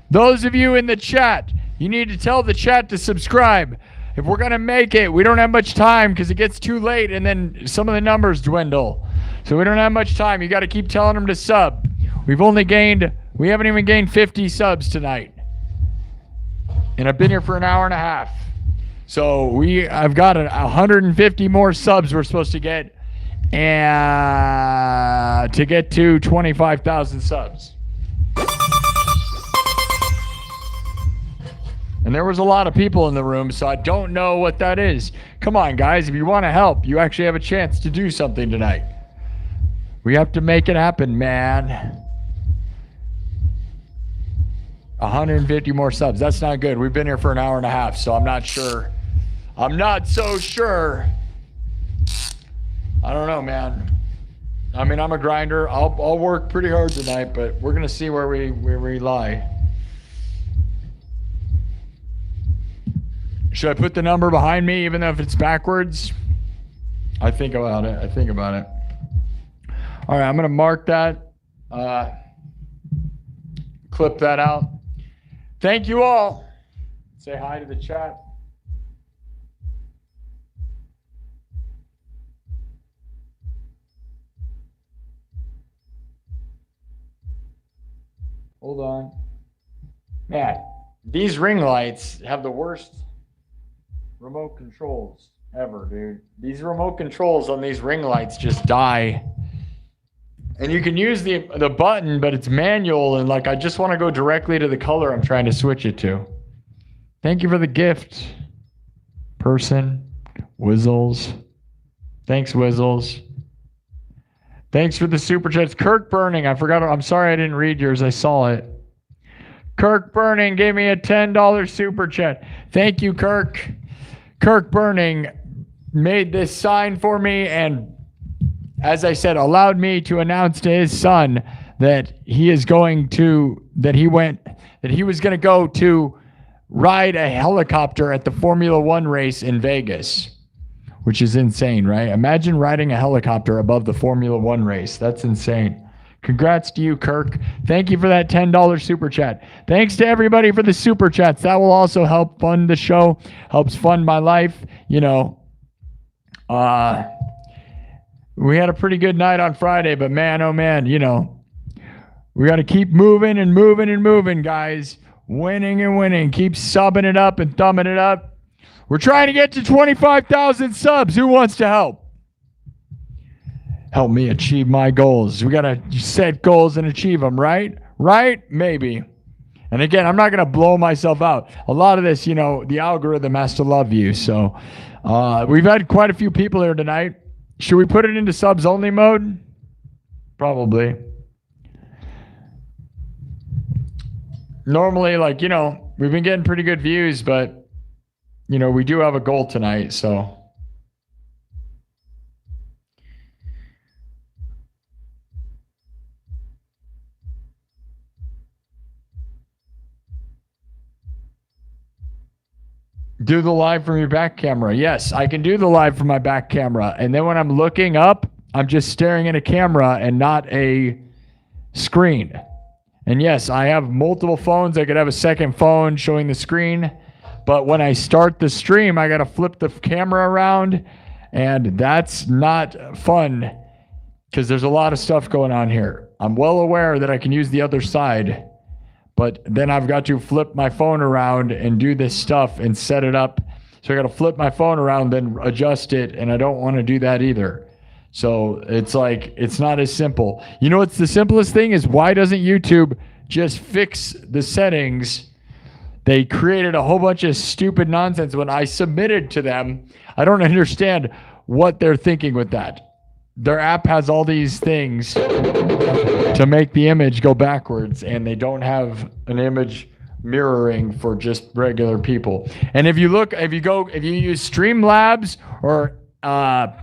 Those of you in the chat, you need to tell the chat to subscribe. If we're going to make it, we don't have much time because it gets too late and then some of the numbers dwindle. So we don't have much time. You got to keep telling them to sub. We haven't even gained 50 subs tonight. And I've been here for an hour and a half. So I've got 150 more subs we're supposed to get and to get to 25,000 subs. And there was a lot of people in the room, so I don't know what that is. Come on, guys. If you want to help, you actually have a chance to do something tonight. We have to make it happen, man. 150 more subs. That's not good. We've been here for an hour and a half, so I'm not sure. I'm not so sure. I don't know, man. I mean, I'm a grinder. I'll work pretty hard tonight, but we're gonna see where we lie. Should I put the number behind me, even though if it's backwards? I think about it. All right, I'm gonna mark that. Clip that out. Thank you all. Say hi to the chat. Hold on. Man, these ring lights have the worst remote controls ever, dude. These remote controls on these ring lights just die. And you can use the button, but it's manual, and like I just want to go directly to the color I'm trying to switch it to. Thank you for the gift, person. Whizzles. Thanks, Whizzles. Thanks for the super chats. Kirk Burning, I forgot. I'm sorry I didn't read yours. I saw it. Kirk Burning gave me a $10 super chat. Thank you, Kirk. Kirk Burning made this sign for me and, as I said, allowed me to announce to his son that he was going to go to ride a helicopter at the Formula One race in Vegas, which is insane, right? Imagine riding a helicopter above the Formula One race. That's insane. Congrats to you, Kirk. Thank you for that $10 super chat. Thanks to everybody for the super chats. That will also help fund the show, helps fund my life. You know, we had a pretty good night on Friday, but man, oh man, you know, we got to keep moving and moving and moving, guys. Winning and winning. Keep subbing it up and thumbing it up. We're trying to get to 25,000 subs. Who wants to help? Help me achieve my goals. We got to set goals and achieve them, right? Right? Maybe. And again, I'm not going to blow myself out. A lot of this, you know, the algorithm has to love you. So we've had quite a few people here tonight. Should we put it into subs only mode? Probably. Normally, like, you know, we've been getting pretty good views, but, you know, we do have a goal tonight, so. Do the live from your back camera. Yes, I can do the live from my back camera. And then when I'm looking up, I'm just staring at a camera and not a screen. And yes, I have multiple phones. I could have a second phone showing the screen. But when I start the stream, I got to flip the camera around. And that's not fun because there's a lot of stuff going on here. I'm well aware that I can use the other side. But then I've got to flip my phone around and do this stuff and set it up. So I got to flip my phone around, then adjust it. And I don't want to do that either. So it's like, it's not as simple. You know what's the simplest thing is, why doesn't YouTube just fix the settings? They created a whole bunch of stupid nonsense when I submitted to them. I don't understand what they're thinking with that. Their app has all these things to make the image go backwards, and they don't have an image mirroring for just regular people. And if you use Streamlabs or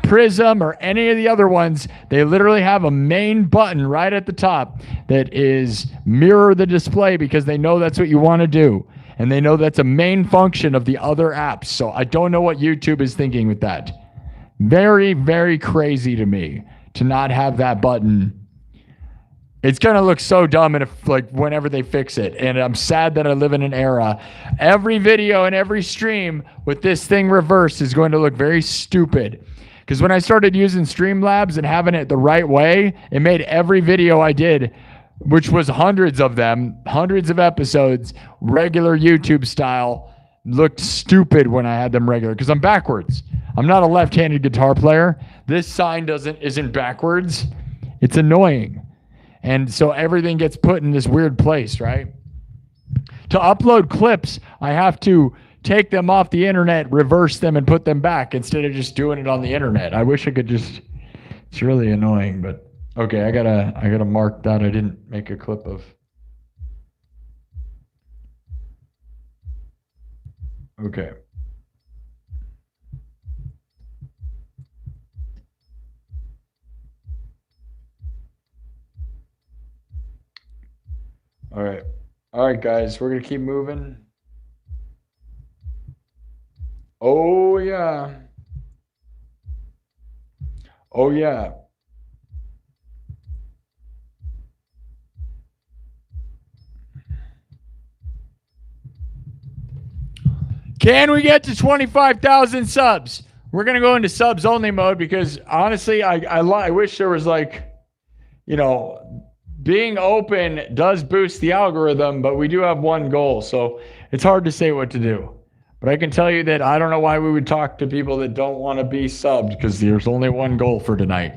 Prism or any of the other ones, they literally have a main button right at the top that is mirror the display, because they know that's what you want to do. And they know that's a main function of the other apps. So I don't know what YouTube is thinking with that. Very, very crazy to me. to not have that button. It's going to look so dumb whenever they fix it. And I'm sad that I live in an era. Every video and every stream with this thing reversed is going to look very stupid. Because when I started using Streamlabs and having it the right way, it made every video I did, which was hundreds of them, hundreds of episodes, regular YouTube style, looked stupid when I had them regular. Because I'm backwards. I'm not a left-handed guitar player. This sign isn't backwards. It's annoying. And so everything gets put in this weird place, right? To upload clips, I have to take them off the internet, reverse them, and put them back instead of just doing it on the internet. I wish I could just... It's really annoying, but... Okay, I gotta mark that I didn't make a clip of... Okay. All right, guys, we're gonna keep moving. Oh yeah. Oh yeah. Can we get to 25,000 subs? We're gonna go into subs only mode because honestly, I wish there was being open does boost the algorithm, but we do have one goal, so it's hard to say what to do. But I can tell you that I don't know why we would talk to people that don't want to be subbed because there's only one goal for tonight.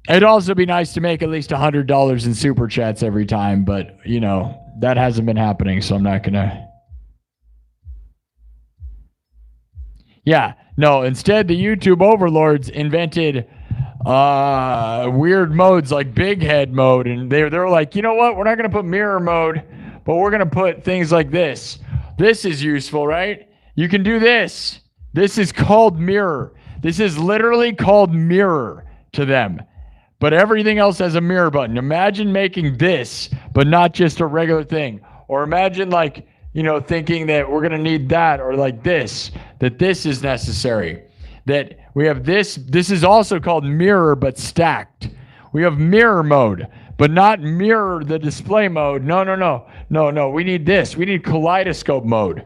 It'd also be nice to make at least $100 in super chats every time, but that hasn't been happening, so I'm not gonna. Yeah, no. Instead, the YouTube overlords invented weird modes like big head mode, and they're like, you know what? We're not gonna put mirror mode, but we're gonna put things like this. This is useful, right? You can do this. This is called mirror. This is literally called mirror to them. But everything else has a mirror button. Imagine making this, but not just a regular thing. Or imagine thinking that we're gonna need that, or like this, that this is necessary. That we have this. This is also called mirror, but stacked. We have mirror mode, but not mirror the display mode. No. We need this. We need kaleidoscope mode.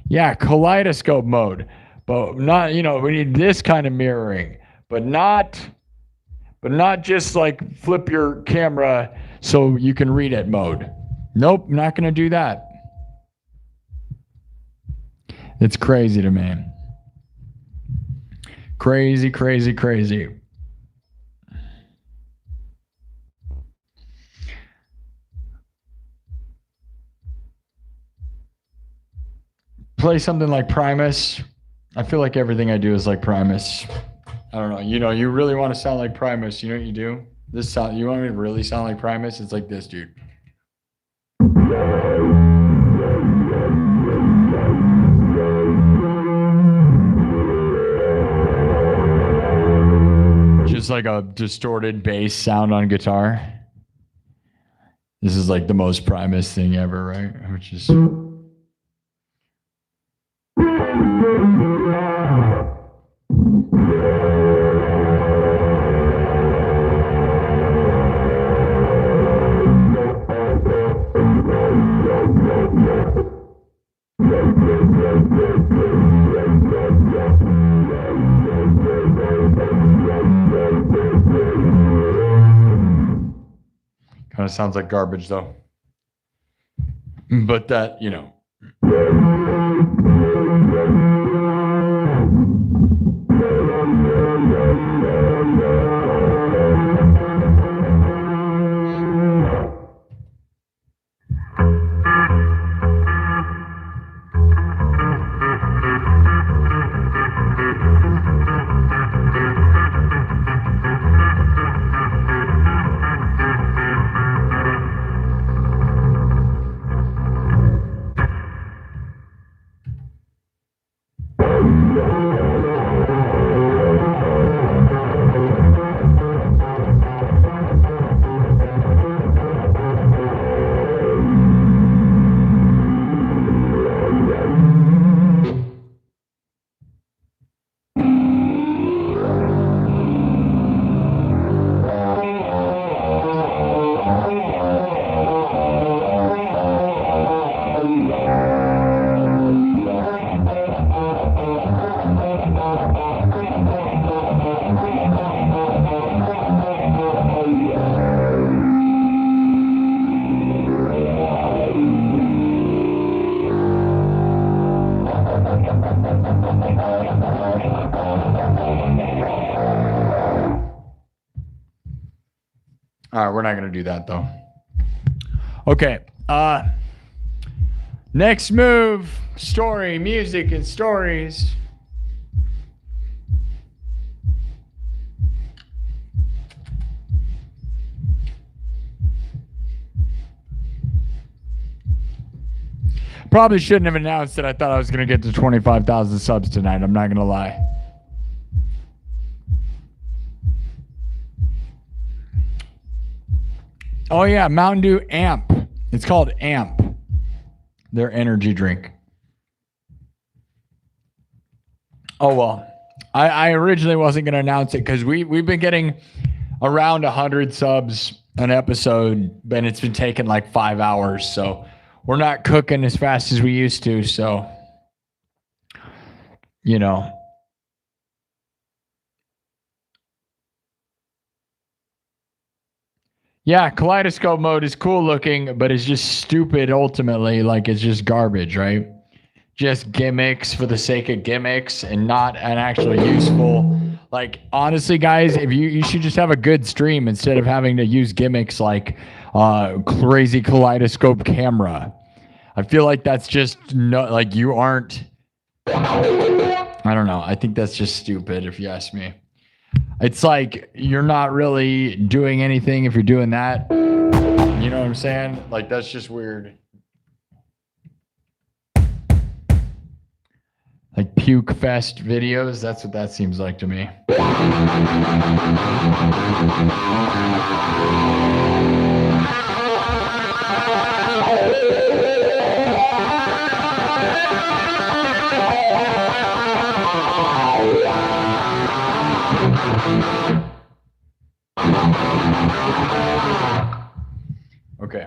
Yeah, kaleidoscope mode. But not, we need this kind of mirroring, but not just like flip your camera so you can read it mode. Nope, not going to do that. It's crazy to me. Crazy. Play something like Primus. I feel like everything I do is like Primus. I don't know. You really want to sound like Primus. You know what you do? You want me to really sound like Primus? It's like this, dude. Just like a distorted bass sound on guitar. This is like the most Primus thing ever, right? Which is... Kind of sounds like garbage though. But that, All right, we're not going to do that, though. Okay. Next move, story, music, and stories. Probably shouldn't have announced that I thought I was going to get to 25,000 subs tonight. I'm not going to lie. Oh, yeah, Mountain Dew Amp. It's called Amp. Their energy drink. Oh, well. I originally wasn't going to announce it because we've been getting around 100 subs an episode, but it's been taking like 5 hours, so we're not cooking as fast as we used to, so, you know. Yeah, kaleidoscope mode is cool looking, but it's just stupid ultimately. Like, it's just garbage, right? Just gimmicks for the sake of gimmicks and not an actual useful. Like, honestly, guys, if you should just have a good stream instead of having to use gimmicks like crazy kaleidoscope camera. I feel like that's just like you aren't. I don't know. I think that's just stupid if you ask me. It's like you're not really doing anything if you're doing that. You know what I'm saying? Like, that's just weird. Like puke fest videos. That's what that seems like to me. Okay.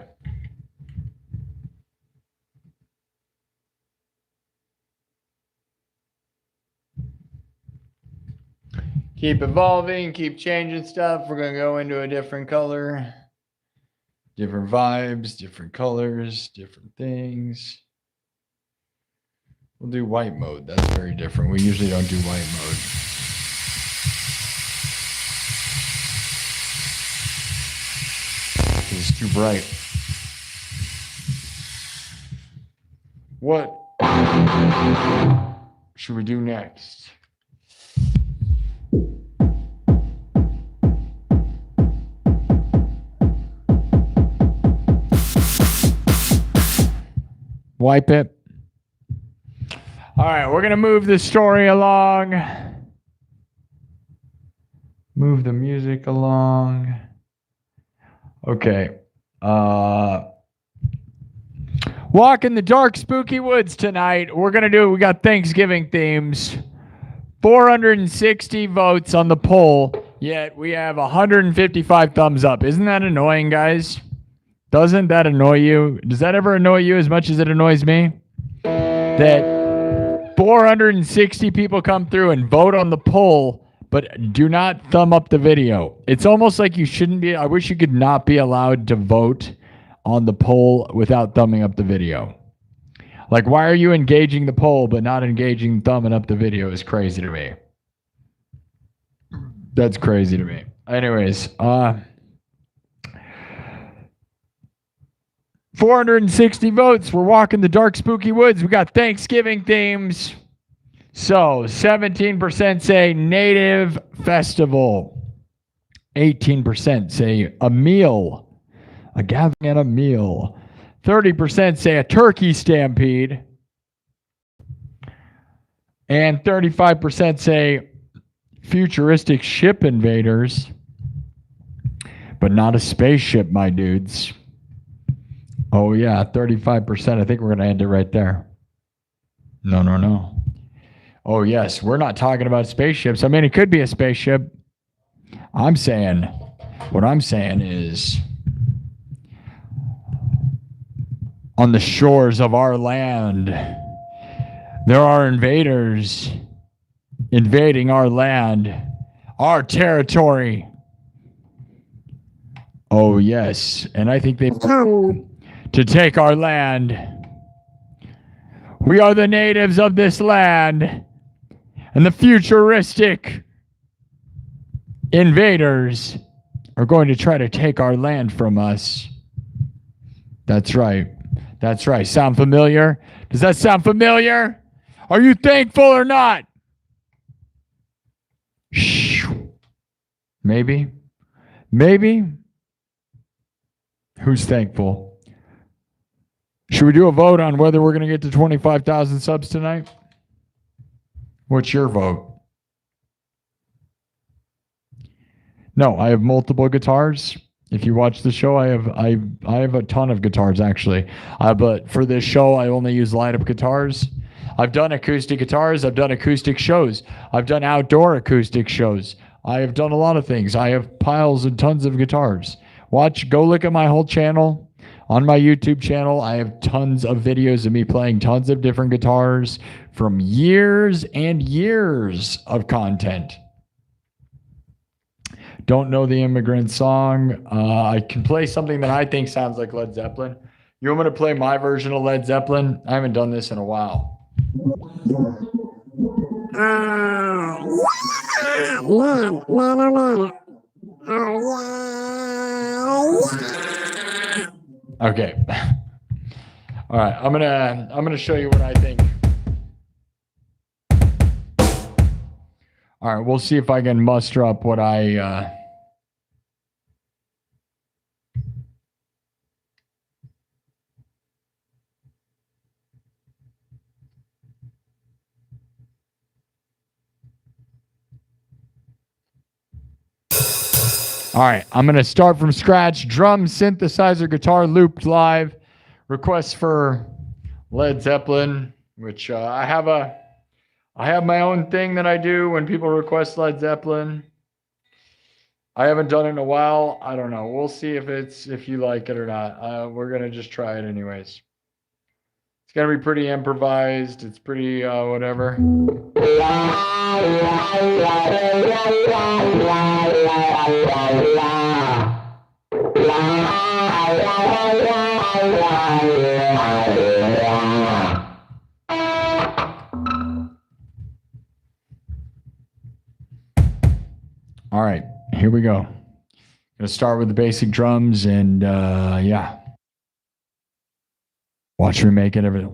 Keep evolving, keep changing stuff. We're going to go into a different color. Different vibes, different colors, different things. We'll do white mode. That's very different. We usually don't do white mode. It's too bright. What should we do next? Wipe it. All right, we're going to move the story along. Move the music along. Okay. Walk in the dark, spooky woods tonight. We got Thanksgiving themes. 460 votes on the poll, yet we have 155 thumbs up. Isn't that annoying, guys? Doesn't that annoy you? Does that ever annoy you as much as it annoys me? That 460 people come through and vote on the poll, but do not thumb up the video. It's almost like you shouldn't be. I wish you could not be allowed to vote on the poll without thumbing up the video. Like, why are you engaging the poll but not engaging thumbing up the video is crazy to me. That's crazy to me. Anyways, 460 votes. We're walking the dark, spooky woods. We got Thanksgiving themes. So 17% say native festival. 18% say a meal, a gathering and a meal. 30% say a turkey stampede. And 35% say futuristic ship invaders. But not a spaceship, my dudes. Oh, yeah, 35%. I think we're going to end it right there. No. Oh, yes, we're not talking about spaceships. I mean, it could be a spaceship. What I'm saying is, on the shores of our land, there are invaders invading our land, our territory. Oh, yes, and I think they've come to take our land. We are the natives of this land, and the futuristic invaders are going to try to take our land from us. That's right. That's right. Sound familiar? Does that sound familiar? Are you thankful or not? Shh. Maybe. Maybe. Who's thankful? Should we do a vote on whether we're going to get to 25,000 subs tonight? What's your vote? No, I have multiple guitars. If you watch the show, I have a ton of guitars actually. But for this show, I only use lineup guitars. I've done acoustic guitars. I've done acoustic shows. I've done outdoor acoustic shows. I have done a lot of things. I have piles and tons of guitars. Go look at my whole channel. On my YouTube channel, I have tons of videos of me playing tons of different guitars from years and years of content. Don't know the Immigrant song. I can play something that I think sounds like Led Zeppelin. You want me to play my version of Led Zeppelin? I haven't done this in a while. Okay. All right. I'm gonna show you what I think. All right. We'll see if I can muster up what I. All right, I'm going to start from scratch. Drum, synthesizer, guitar, looped live. Requests for Led Zeppelin, which I have my own thing that I do when people request Led Zeppelin. I haven't done it in a while. I don't know. We'll see if you like it or not. We're going to just try it anyways. It's going to be pretty improvised. It's pretty whatever. All right, here we go. Gonna start with the basic drums and yeah. Watch me make it every.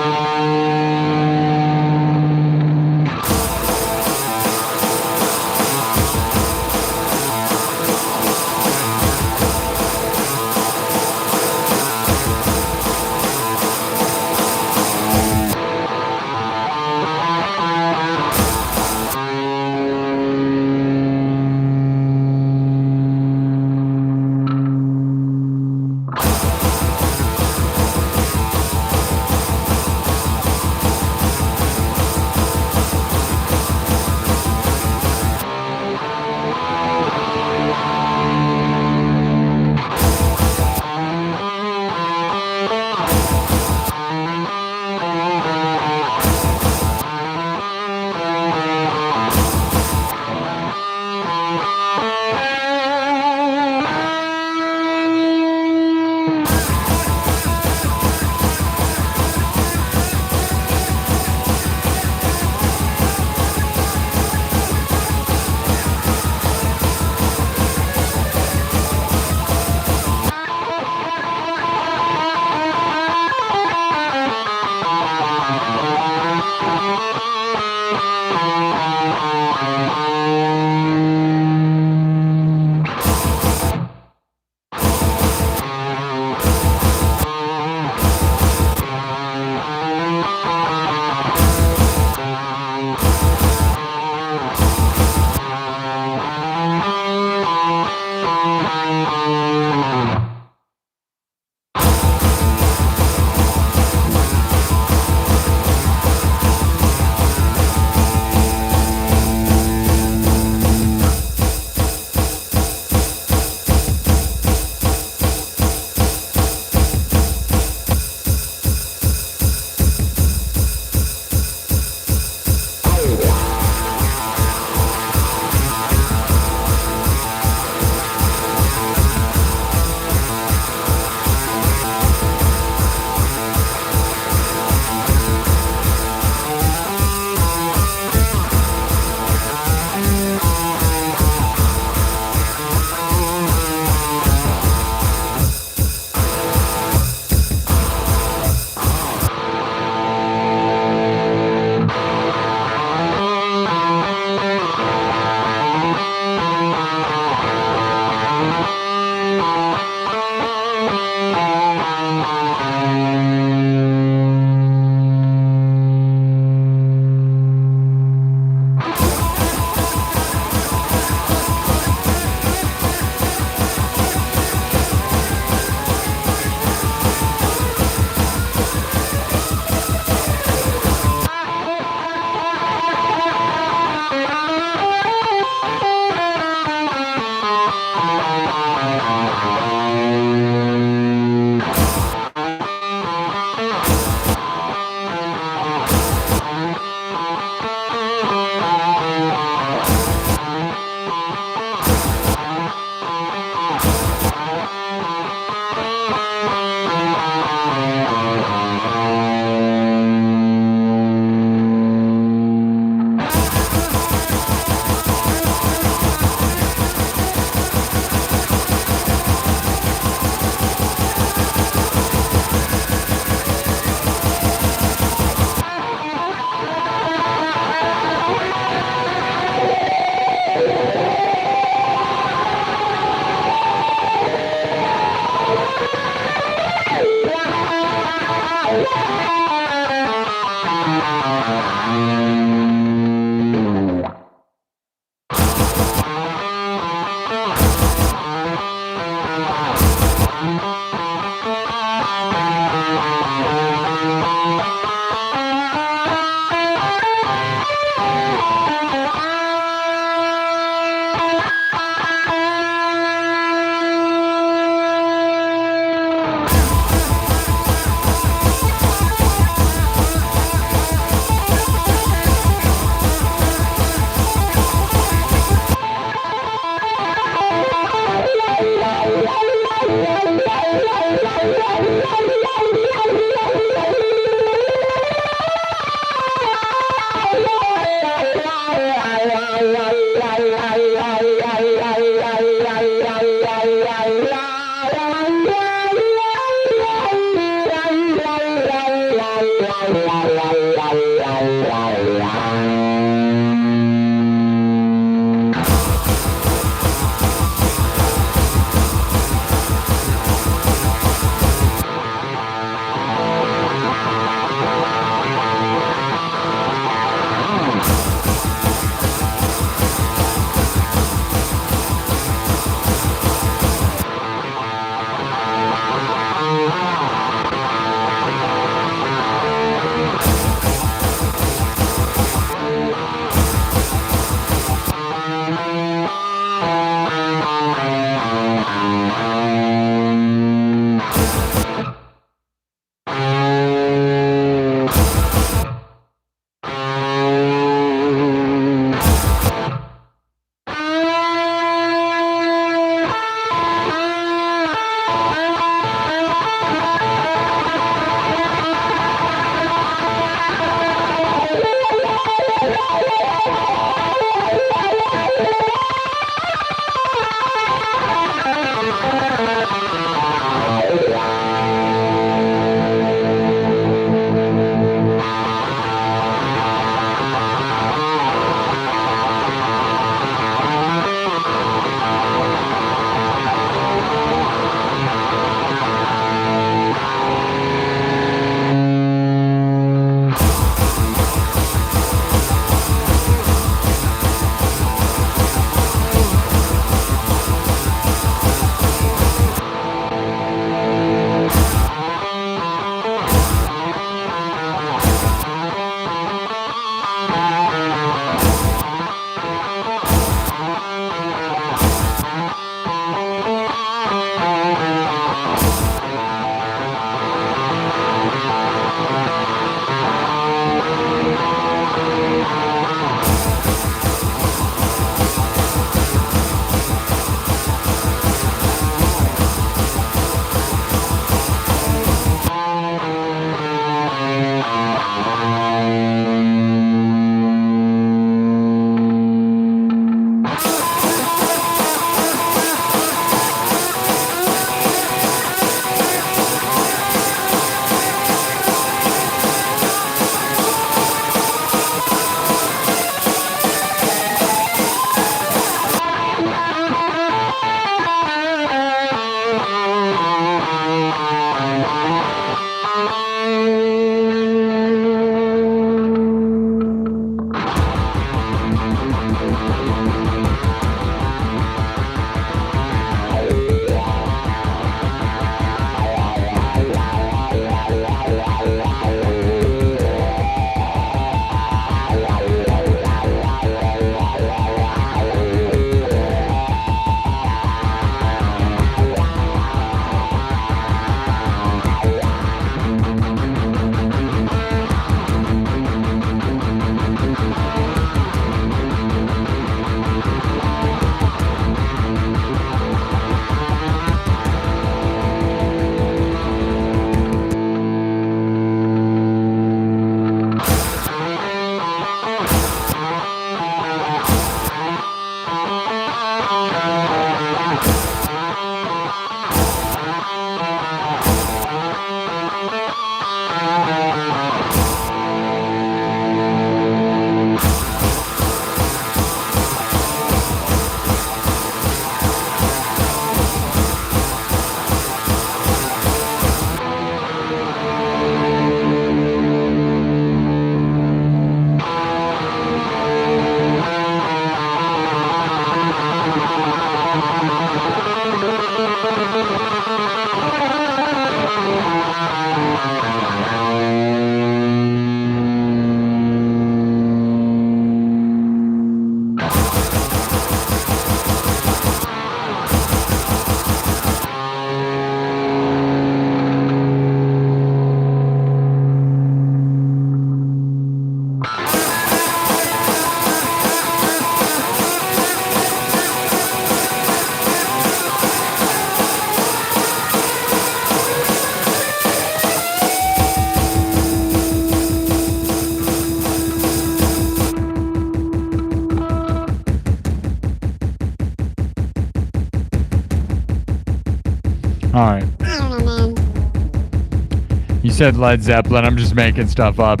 All right. I don't know, man. You said Led Zeppelin. I'm just making stuff up.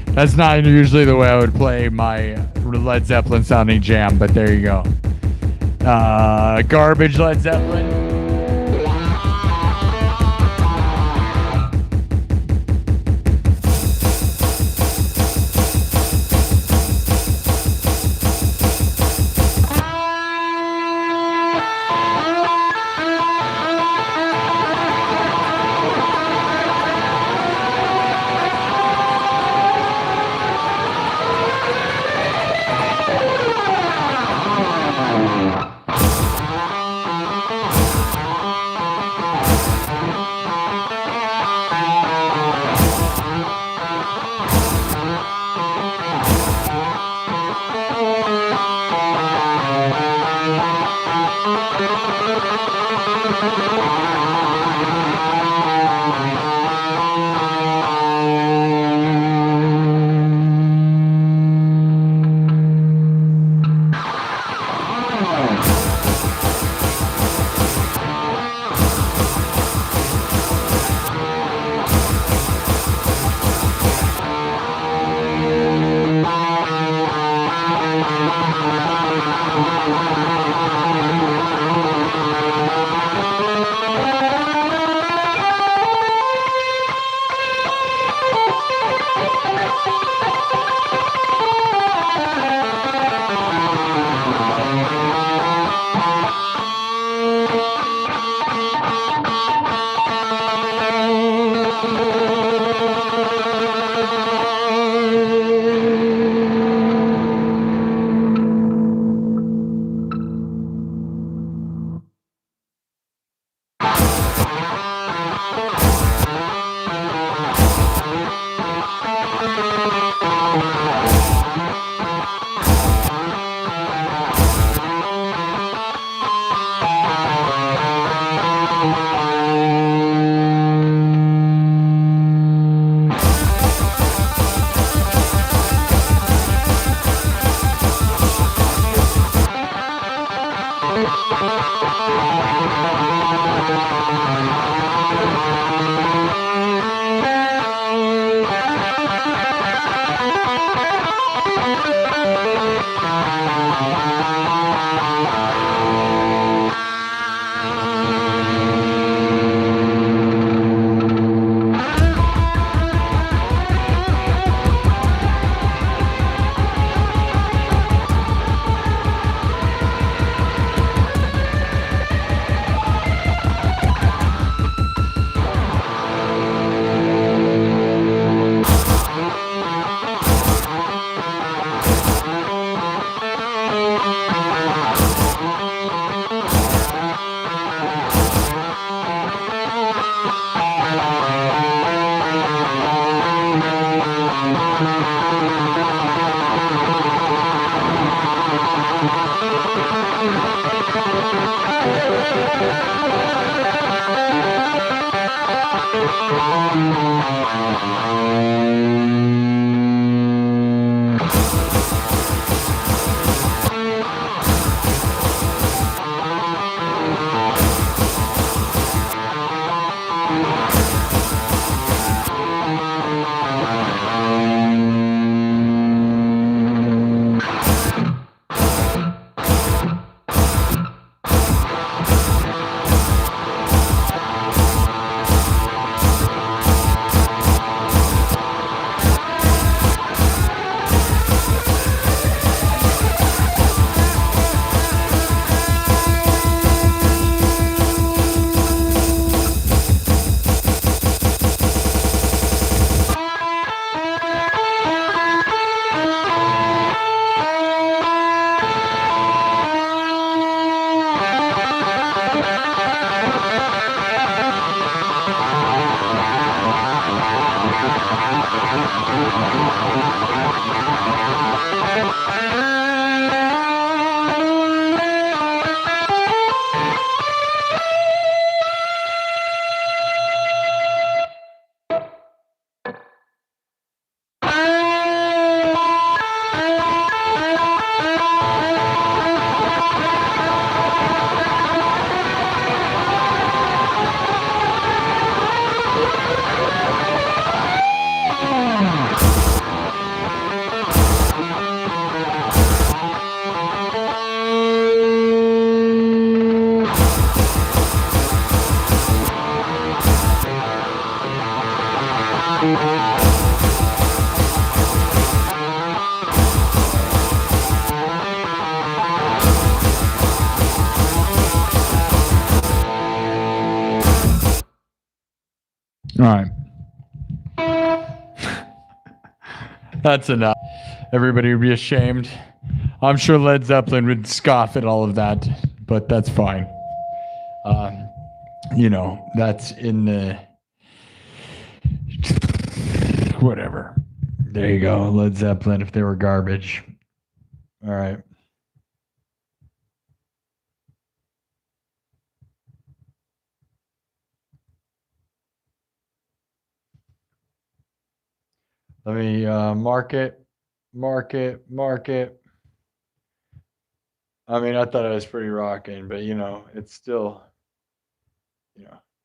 That's not usually the way I would play my Led Zeppelin sounding jam, but there you go. Garbage Led Zeppelin. All right. That's enough. Everybody would be ashamed. I'm sure Led Zeppelin would scoff at all of that, but that's fine. That's in the... Whatever. There you go. Led Zeppelin, if they were garbage. All right. Let me mark it. I mean, I thought it was pretty rocking, but it's still,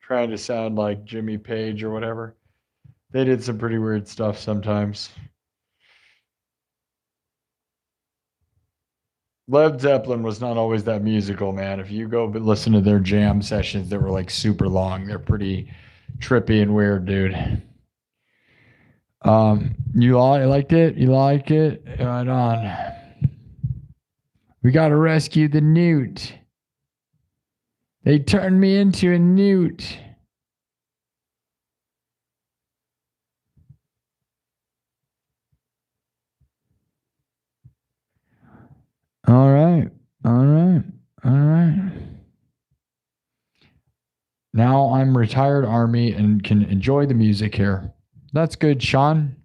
trying to sound like Jimmy Page or whatever. They did some pretty weird stuff sometimes. Led Zeppelin was not always that musical, man. If you go listen to their jam sessions that were like super long, they're pretty trippy and weird, dude. You liked it? You like it? Right on. We gotta rescue the newt. They turned me into a newt. All right. Now I'm retired Army and can enjoy the music here. That's good, Sean.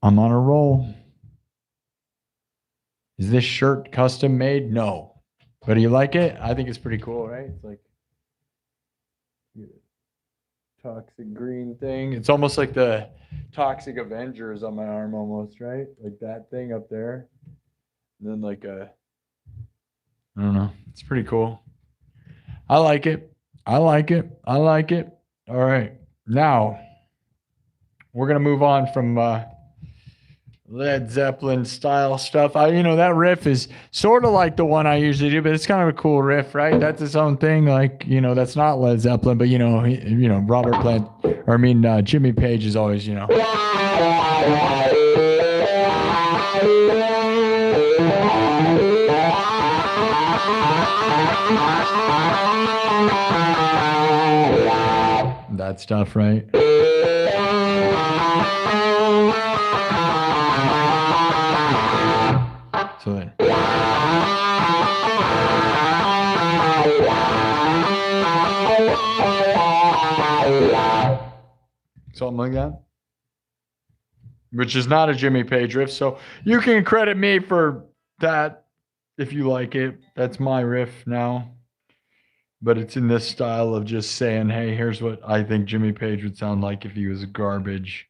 I'm on a roll. Is this shirt custom made? No. But do you like it? I think it's pretty cool, right? It's like toxic green thing. It's almost like the Toxic Avengers on my arm almost, right? Like that thing up there. And then like I don't know. It's pretty cool. I like it. All right. Now, we're going to move on from Led Zeppelin style stuff. That riff is sort of like the one I usually do, but it's kind of a cool riff, right? That's its own thing. Like, that's not Led Zeppelin, but Robert Plant, Jimmy Page is always, that stuff, right? So then. Something like that. Which is not a Jimmy Page riff. So you can credit me for that if you like it. That's my riff now. But it's in this style of just saying, hey, here's what I think Jimmy Page would sound like if he was garbage.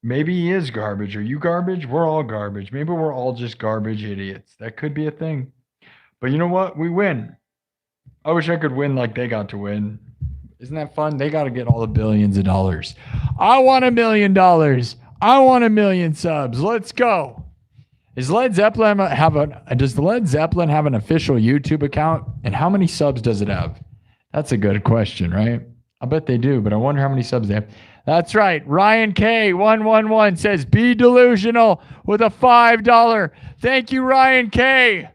Maybe he is garbage. Are you garbage? We're all garbage. Maybe we're all just garbage idiots. That could be a thing. But you know what? We win. I wish I could win like they got to win. Isn't that fun? They got to get all the billions of dollars. I want $1 million. I want 1 million subs. Let's go. Does the Led Zeppelin have an official YouTube account? And how many subs does it have? That's a good question, right? I bet they do, but I wonder how many subs they have. That's right. Ryan K111 says, be delusional with a $5. Thank you, Ryan K.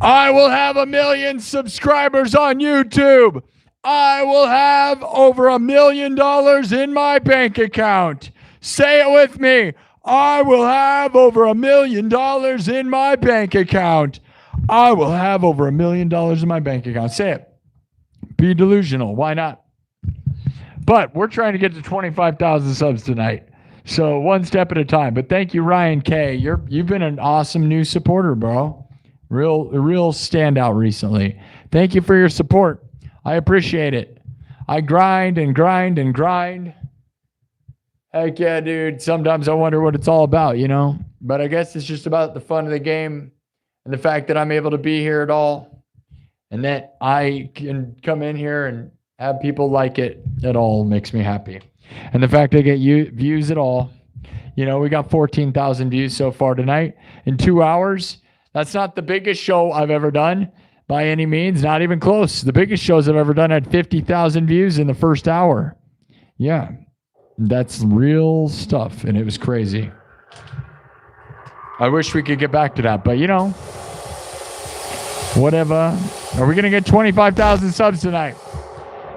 I will have 1 million subscribers on YouTube. I will have over $1 million in my bank account. Say it with me. I will have over $1 million in my bank account. I will have over $1 million in my bank account. Say it. Be delusional. Why not? But we're trying to get to 25,000 subs tonight. So one step at a time. But thank you, Ryan K. You've been an awesome new supporter, bro. Real standout recently. Thank you for your support. I appreciate it. I grind and grind and grind. Heck yeah, dude. Sometimes I wonder what it's all about, But I guess it's just about the fun of the game and the fact that I'm able to be here at all and that I can come in here and have people like it at all makes me happy. And the fact I get views at all. We got 14,000 views so far tonight in 2 hours. That's not the biggest show I've ever done by any means. Not even close. The biggest shows I've ever done had 50,000 views in the first hour. Yeah. That's real stuff, and it was crazy. I wish we could get back to that, but Whatever. Are we going to get 25,000 subs tonight?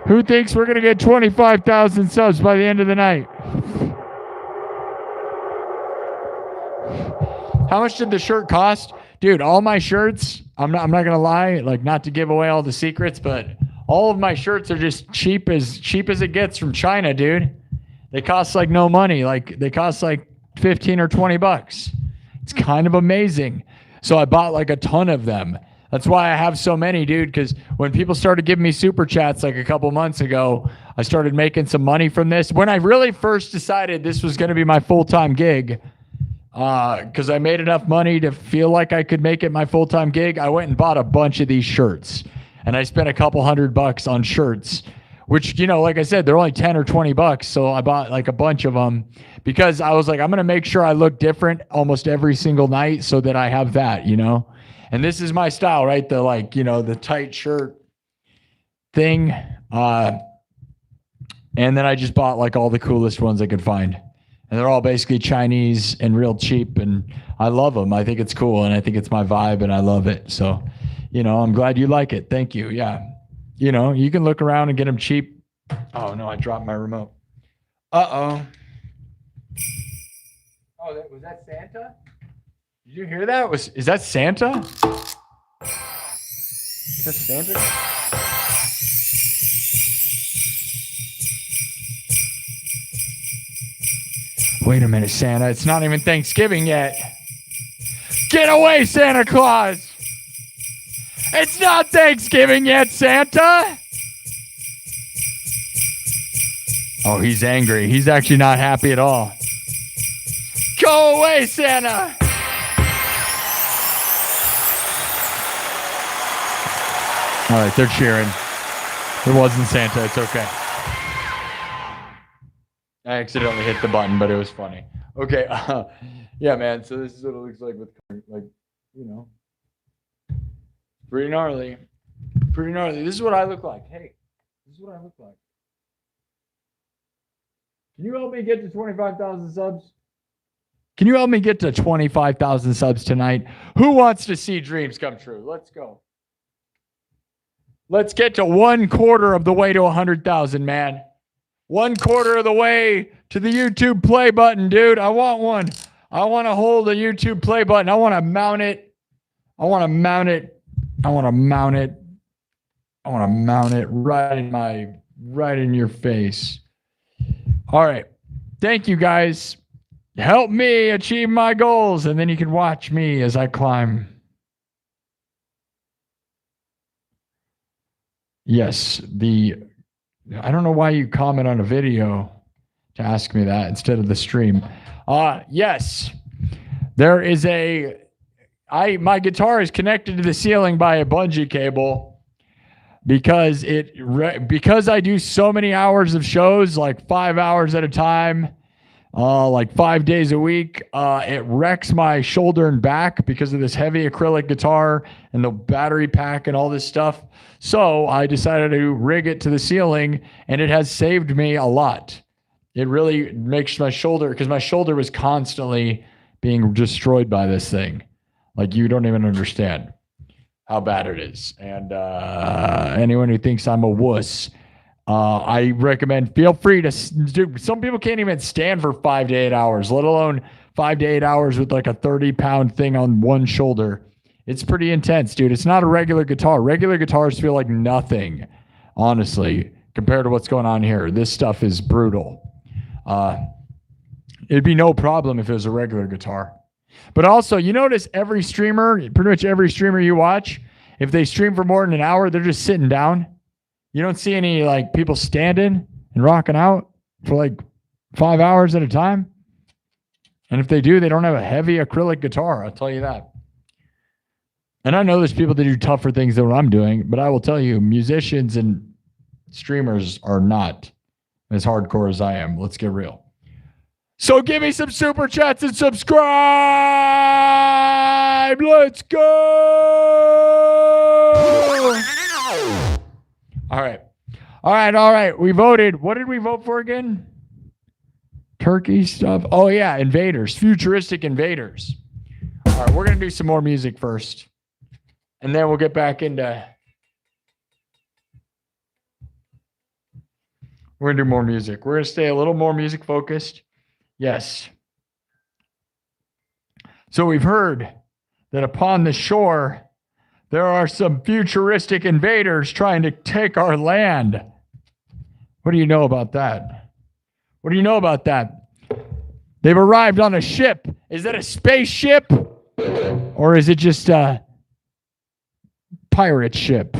Who thinks we're going to get 25,000 subs by the end of the night? How much did the shirt cost? Dude, all my shirts, I'm not going to lie, like not to give away all the secrets, but all of my shirts are just cheap as it gets from China, dude. They cost like no money. Like they cost like 15 or 20 bucks. It's kind of amazing. So I bought like a ton of them. That's why I have so many, dude, because when people started giving me super chats like a couple months ago, I started making some money from this. When I really first decided this was going to be my full-time gig, because I made enough money to feel like I could make it my full-time gig, I went and bought a bunch of these shirts. And I spent a couple $100 on shirts, which, you know, like I said, they're only 10 or 20 bucks. So I bought like a bunch of them because I was like, I'm going to make sure I look different almost every single night so that I have that, you know? And this is my style, right? The like, you know, the tight shirt thing. And then I just bought like all the coolest ones I could find. And they're all basically Chinese and real cheap. And I love them. I think it's cool. And I think it's my vibe and I love it. So, you know, I'm glad you like it. Thank you. Yeah. You know, you can look around and get them cheap. Oh no, I dropped my remote. Uh-oh. Oh, was that Santa? Did you hear that? Is that Santa? Is that Santa? Wait a minute, Santa. It's not even Thanksgiving yet. Get away, Santa Claus! It's not Thanksgiving yet, Santa! Oh, he's angry. He's actually not happy at all. Go away, Santa! All right, they're cheering. It wasn't Santa. It's okay. I accidentally hit the button, but it was funny. Okay. Yeah, man. So this is what it looks like with, like, you know, pretty gnarly. Pretty gnarly. This is what I look like. Hey, this is what I look like. Can you help me get to 25,000 subs? Can you help me get to 25,000 subs tonight? Who wants to see dreams come true? Let's go. Let's get to 1/4 of the way to 100,000, man. 1/4 of the way to the YouTube play button, dude. I want one. I want to hold a YouTube play button. I want to mount it. I want to mount it. I want to mount it. I want to mount it right in your face. All right. Thank you, guys. Help me achieve my goals, and then you can watch me as I climb. Yes, I don't know why you comment on a video to ask me that instead of the stream. Yes, there is my guitar is connected to the ceiling by a bungee cable because I do so many hours of shows, like 5 hours at a time, like 5 days a week. It wrecks my shoulder and back because of this heavy acrylic guitar and the battery pack and all this stuff. So I decided to rig it to the ceiling, and it has saved me a lot. It really makes my shoulder, because my shoulder was constantly being destroyed by this thing. Like, you don't even understand how bad it is. And anyone who thinks I'm a wuss, I recommend, feel free to do. Some people can't even stand for 5 to 8 hours, let alone 5 to 8 hours with like a 30-pound thing on one shoulder. It's pretty intense, dude. It's not a regular guitar. Regular guitars feel like nothing, honestly, compared to what's going on here. This stuff is brutal. It'd be no problem if it was a regular guitar. But also, you notice every streamer, pretty much every streamer you watch, if they stream for more than an hour, they're just sitting down. You don't see any like people standing and rocking out for like 5 hours at a time. And if they do, they don't have a heavy acrylic guitar. I'll tell you that. And I know there's people that do tougher things than what I'm doing, but I will tell you, musicians and streamers are not as hardcore as I am. Let's get real. So give me some super chats and subscribe. Let's go. All right. All right. We voted. What did we vote for again? Turkey stuff. Oh, yeah. Invaders. Futuristic Invaders. All right. We're going to do some more music first. And then we'll get back into... We're going to do more music. We're going to stay a little more music focused. Yes. So we've heard that upon the shore, there are some futuristic invaders trying to take our land. What do you know about that? What do you know about that? They've arrived on a ship. Is it a spaceship? Or is it just a pirate ship?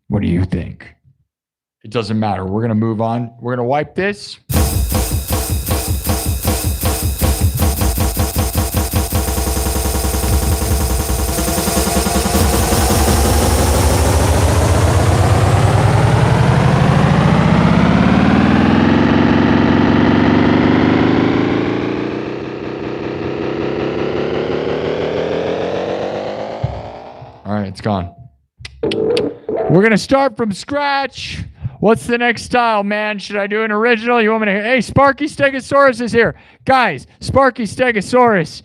What do you think? It doesn't matter. We're going to move on. We're going to wipe this. All right, it's gone. We're going to start from scratch. What's the next style, man? Should I do an original? You want me to... Hey, Sparky Stegosaurus is here. Guys, Sparky Stegosaurus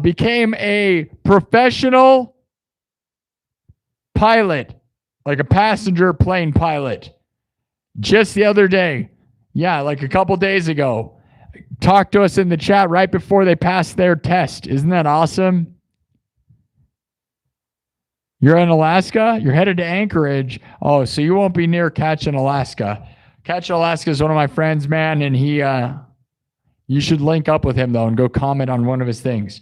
became a professional pilot, like a passenger plane pilot, just the other day. Yeah, like a couple days ago. Talked to us in the chat right before they passed their test. Isn't that awesome? You're in Alaska? You're headed to Anchorage. Oh, so you won't be near Ketchikan, Alaska. Ketchikan, Alaska is one of my friends, man, and you should link up with him, though, and go comment on one of his things.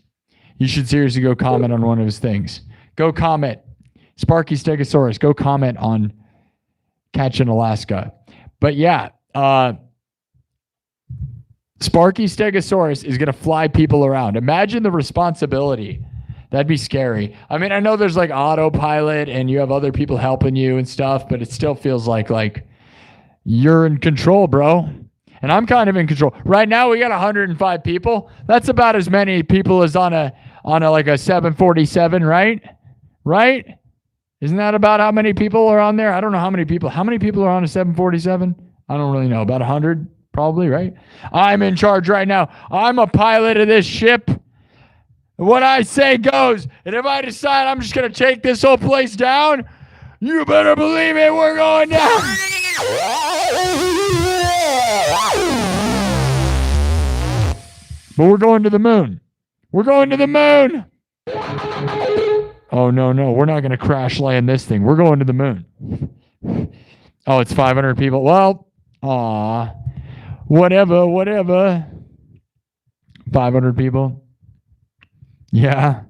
You should seriously go comment on one of his things. Go comment. Sparky Stegosaurus, go comment on Ketchikan, Alaska. But yeah, Sparky Stegosaurus is going to fly people around. Imagine the responsibility. That'd be scary. I mean, I know there's like autopilot and you have other people helping you and stuff, but it still feels like you're in control, bro. And I'm kind of in control. Right now we got 105 people. That's about as many people as on a like a 747, right? Right? Isn't that about how many people are on there? I don't know how many people. How many people are on a 747? I don't really know. About 100 probably, right? I'm in charge right now. I'm a pilot of this ship. What I say goes. And if I decide I'm just going to take this whole place down, you better believe it, we're going down. But we're going to the moon. We're going to the moon. Oh, no. We're not going to crash land this thing. We're going to the moon. Oh, it's 500 people. Well, whatever. 500 people. Yeah.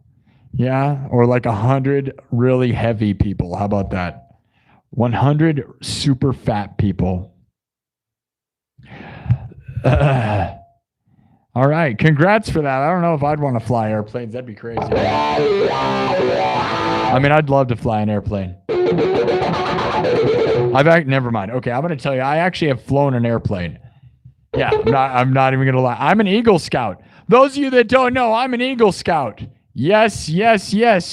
Or like 100 really heavy people. How about that? 100 super fat people. All right. Congrats for that. I don't know if I'd want to fly airplanes. That'd be crazy. I mean, I'd love to fly an airplane. Never mind. Okay, I'm going to tell you, I actually have flown an airplane. Yeah, I'm not even going to lie. I'm an Eagle Scout. Those of you that don't know, I'm an Eagle Scout. Yes.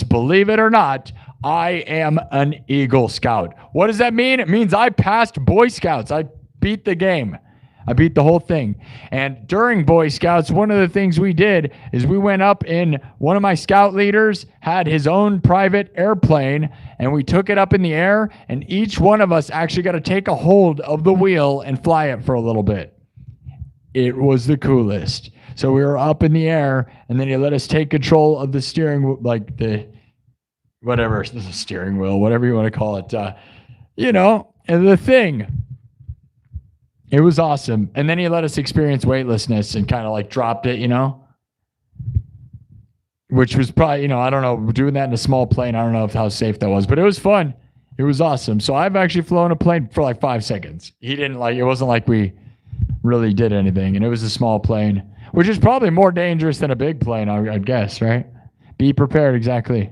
Believe it or not, I am an Eagle Scout. What does that mean? It means I passed Boy Scouts. I beat the game. I beat the whole thing. And during Boy Scouts, one of the things we did is we went up in, one of my scout leaders had his own private airplane, and we took it up in the air, and each one of us actually got to take a hold of the wheel and fly it for a little bit. It was the coolest. So we were up in the air, and then he let us take control of the steering, like the steering wheel, whatever you want to call it, and the thing. It was awesome. And then he let us experience weightlessness and kind of like dropped it, which was probably, I don't know, doing that in a small plane. I don't know how safe that was, but it was fun. It was awesome. So I've actually flown a plane for like 5 seconds. It wasn't like we really did anything. And it was a small plane, which is probably more dangerous than a big plane, I'd guess, right? Be prepared. Exactly.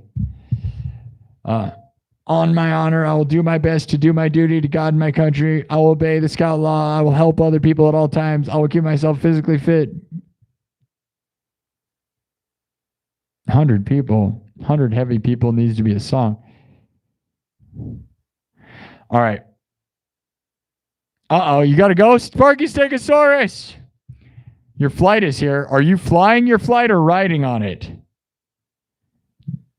On my honor, I will do my best to do my duty to God and my country. I will obey the scout law. I will help other people at all times. I will keep myself physically fit. 100 people, 100 heavy people needs to be a song. All right. You got to go, Sparky Stegosaurus. Your flight is here. Are you flying your flight or riding on it?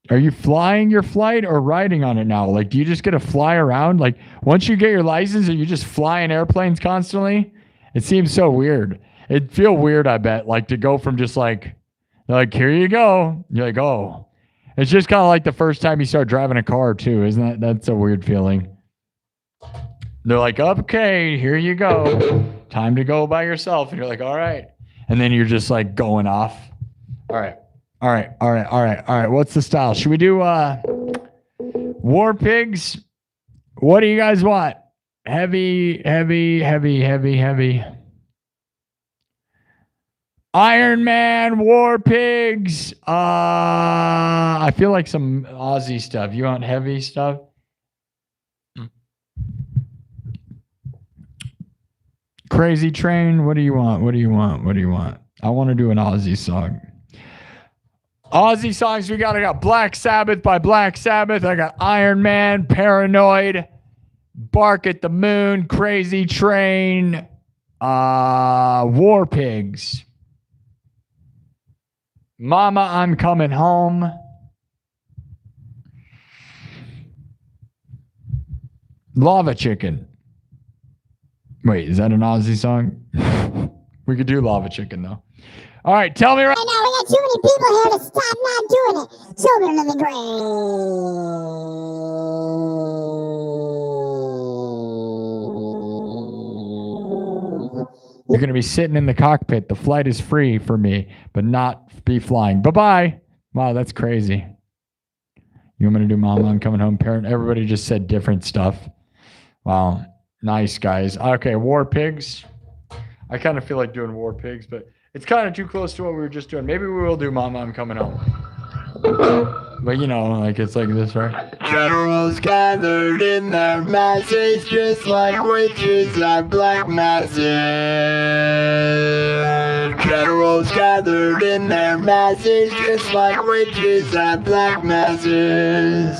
Are you flying your flight or riding on it now? Like, do you just get to fly around? Like, once you get your license, are you just flying airplanes constantly? It seems so weird. It'd feel weird, I bet, like to go from just like here you go. You're like, oh. It's just kind of like the first time you start driving a car too, isn't that? That's a weird feeling. They're like, okay, here you go. Time to go by yourself. And you're like, all right. And then you're just like going off. All right. What's the style? Should we do War Pigs? What do you guys want? Heavy. Iron Man, War Pigs. I feel like some Aussie stuff. You want heavy stuff? Crazy Train. What do you want? I want to do an Aussie song. Aussie songs, I got Black Sabbath by Black Sabbath. I got Iron Man, Paranoid, Bark at the Moon, Crazy Train, War Pigs. Mama, I'm Coming Home. Lava Chicken. Wait, is that an Aussie song? We could do Lava Chicken, though. All right, tell me right now. We got too many people here to stop not doing it. Children of the grave. You're going to be sitting in the cockpit. The flight is free for me, but not be flying. Bye-bye. Wow, that's crazy. You want me to do Mama, I'm Coming Home, Parent? Everybody just said different stuff. Wow. Nice, guys. Okay, War Pigs. I kind of feel like doing War Pigs, but it's kind of too close to what we were just doing. Maybe we will do Mama, I'm Coming Home. But you know, like it's like this, right? Generals gathered in their masses, just like witches at black masses. Generals gathered in their masses, just like witches at black masses.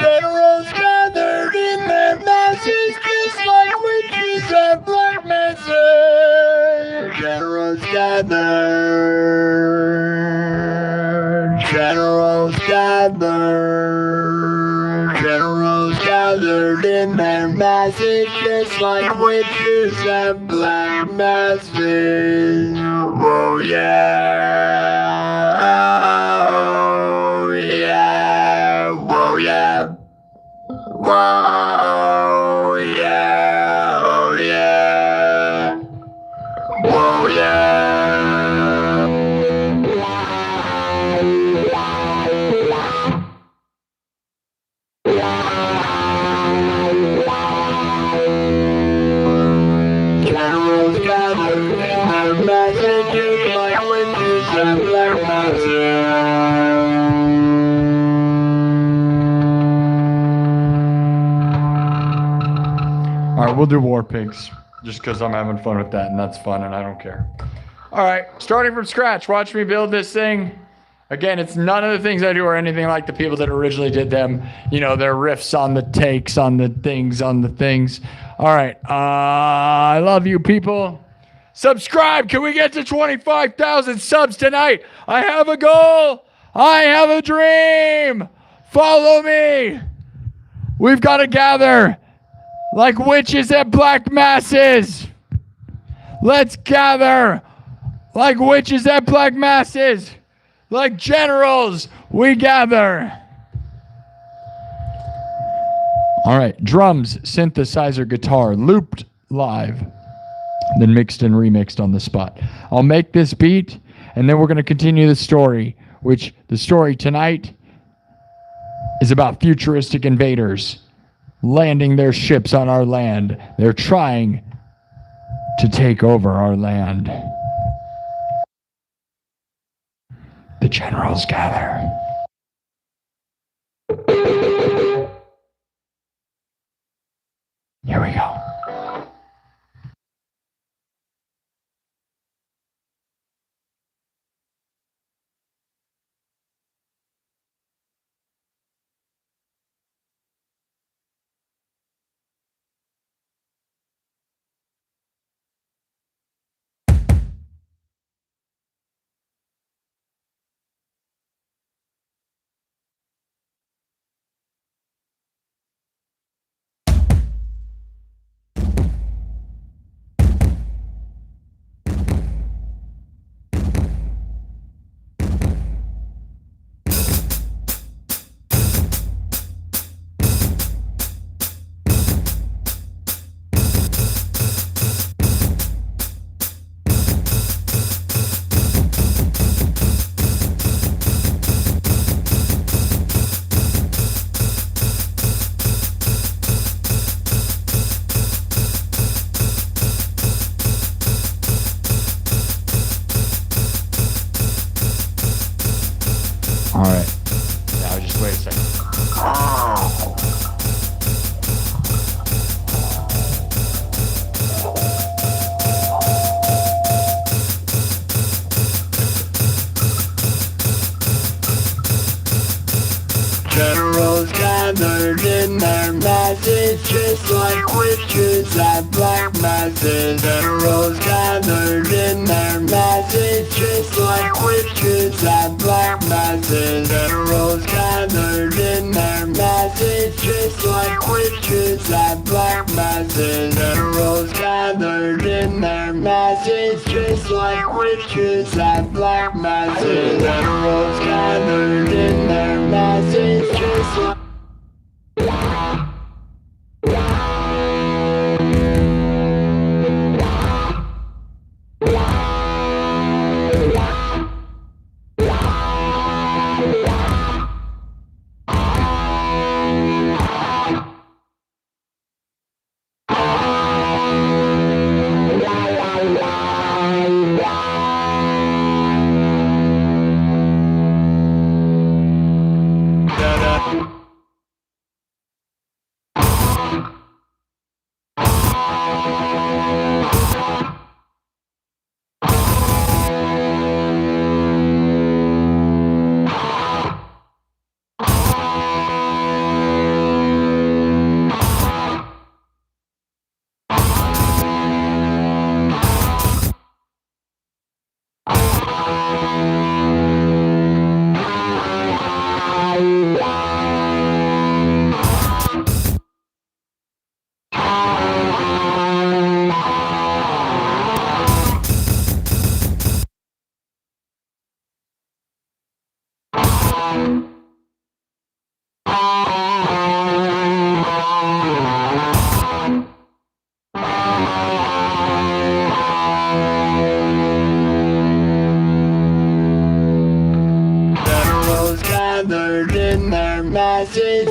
Generals gathered in their masses, just like witches at black masses. Generals gathered. Generals gathered in their masses, just like witches at black masses. Oh yeah, oh yeah, oh yeah, whoa yeah, oh yeah, oh yeah. All right, we'll do War Pigs just because I'm having fun with that, and that's fun, and I don't care. All right, starting from scratch. Watch me build this thing. Again, it's none of the things I do are anything like the people that originally did them. You know, their riffs on the takes, on the things. All right, I love you, people. Subscribe. Can we get to 25,000 subs tonight? I have a goal. I have a dream. Follow me. We've got to gather like witches at black masses. Let's gather like witches at black masses. Like generals, we gather. All right, drums, synthesizer, guitar, looped live, then mixed and remixed on the spot. I'll make this beat, and then we're going to continue the story, which the story tonight is about futuristic invaders landing their ships on our land. They're trying to take over our land. The generals gather. Here we go. masses, just like witches at black masses. Heteros gathered in their masses, just like witches at black masses. Heteros gathered in their masses, just like witches at black masses. Heteros gathered in their masses, just like witches at black masses. Heteros gathered in their masses, just like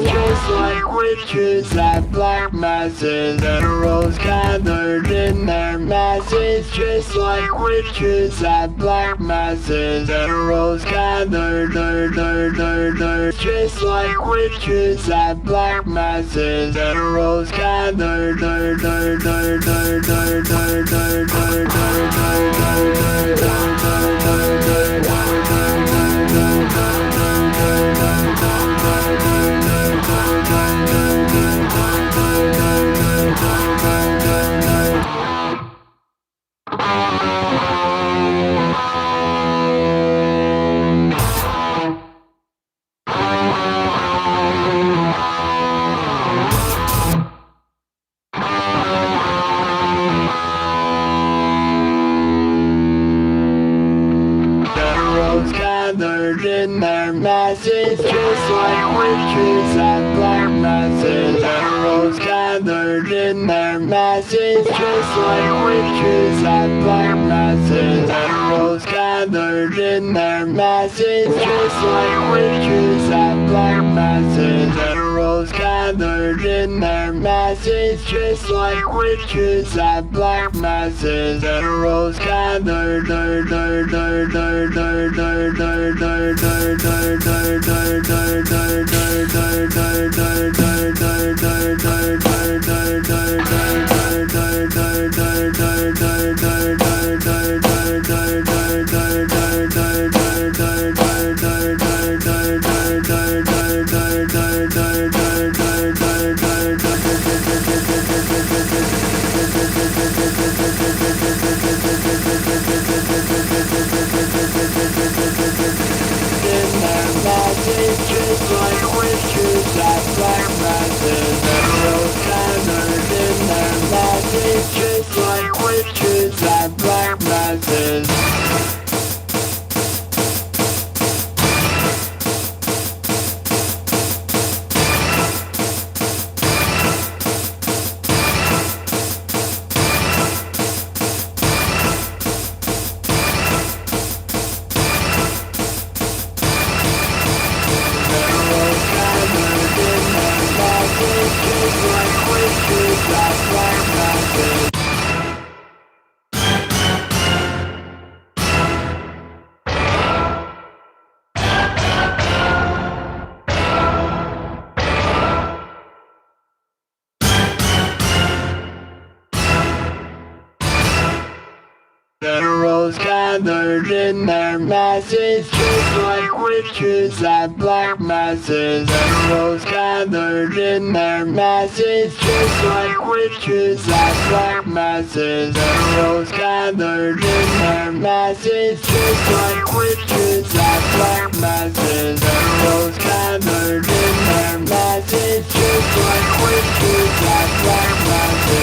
just like witches at black masses. Heteros gathered in their masses, just like witches at black masses. Heteros gathered, just like witches at black masses. Heteros gathered, in their masses, just like witches at black masses. Heteros gathered in their masses, just like witches at black masses. Heteros gathered in their masses, just like witches at black masses. Heteros gathered in their masses, just like witches at black masses. Heteros gathered, just like witches at black masses. Heteros Generals gathered in their masses, just like witches at black masses. Generals gathered in their masses, just like witches at black masses. Generals gathered in their masses, just like witches at black masses. Generals gathered in their masses, just like witches at black masses.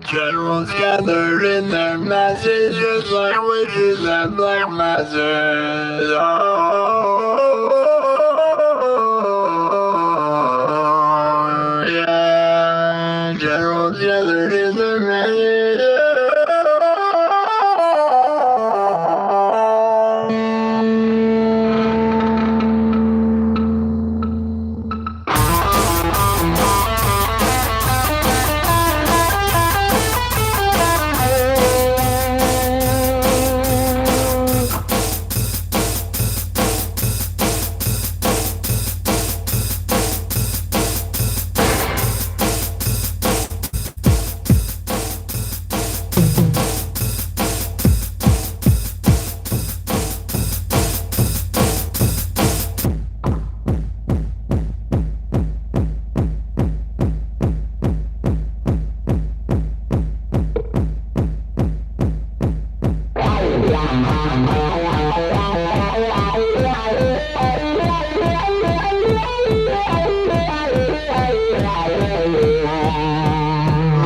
Generals gathered in their masses, just like witches at black masses. Oh, yeah. Generals gathered in their masses.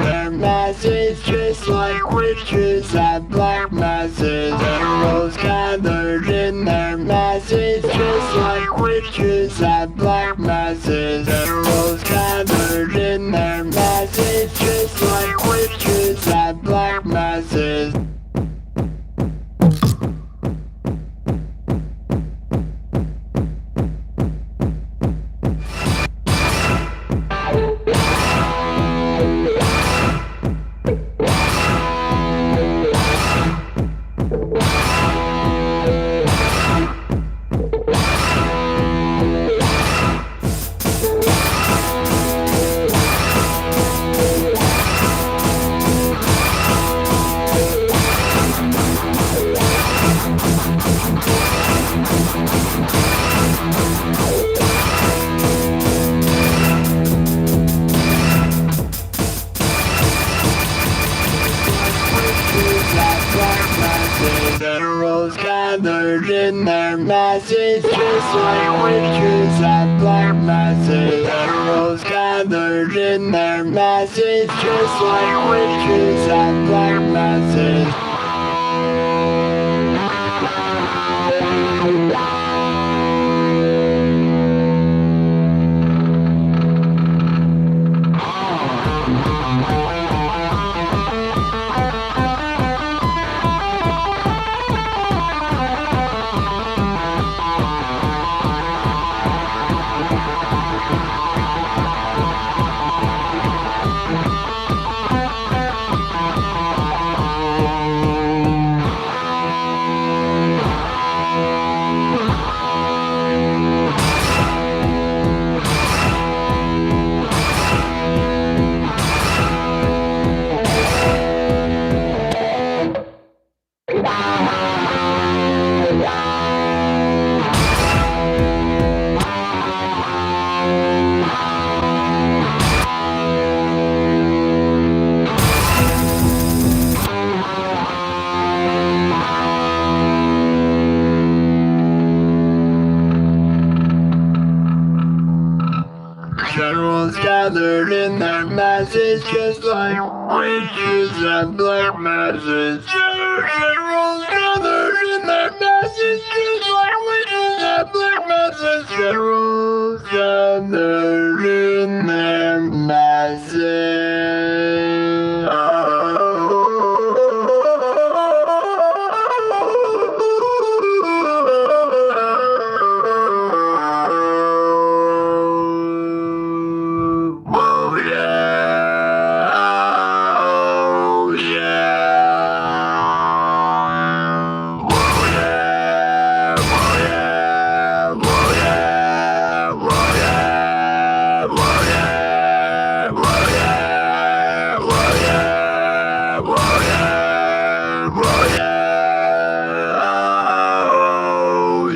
Their masses, just like witches at black masses. Generals gathered in their masses, just like witches at black masses. Generals gathered in their masses, just like witches at black masses. Generals gathered in their masses, just like witches at black masses. Generals gathered in their masses, just like witches at black masses. Generals gathered in their masses, just like witches at black masses. Generals gathered in their masses, just like witches at black masses. Generals gathered in their masses. Whoa, yeah. Oh, yeah. Whoa, yeah. Whoa, yeah. Whoa, yeah. Whoa, yeah. Whoa, yeah. Whoa, yeah. Whoa, yeah. Whoa, yeah. Whoa, yeah. Oh,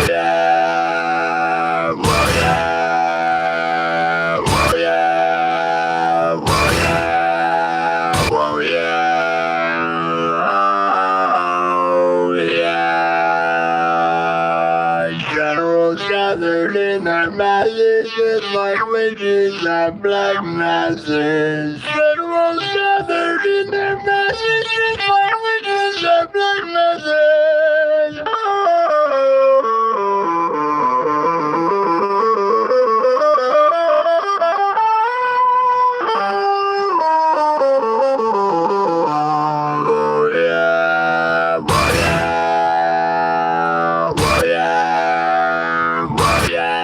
yeah. Whoa, yeah. Whoa, yeah. Whoa, yeah. Whoa, yeah. Whoa, yeah. Oh, yeah. Generals gathered in their masses, just like witches at black masses. Generals gathered in their masses, just like witches at black masses. Oh, yeah. Whoa, yeah. Whoa, yeah. Whoa, yeah. Whoa, yeah.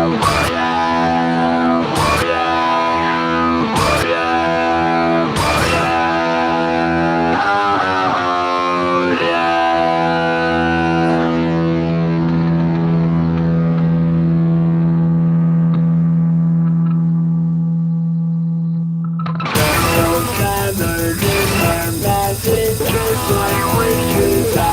Whoa, yeah. Whoa, yeah. Whoa, yeah. Oh, yeah. Generals gathered in their masses, just like witches at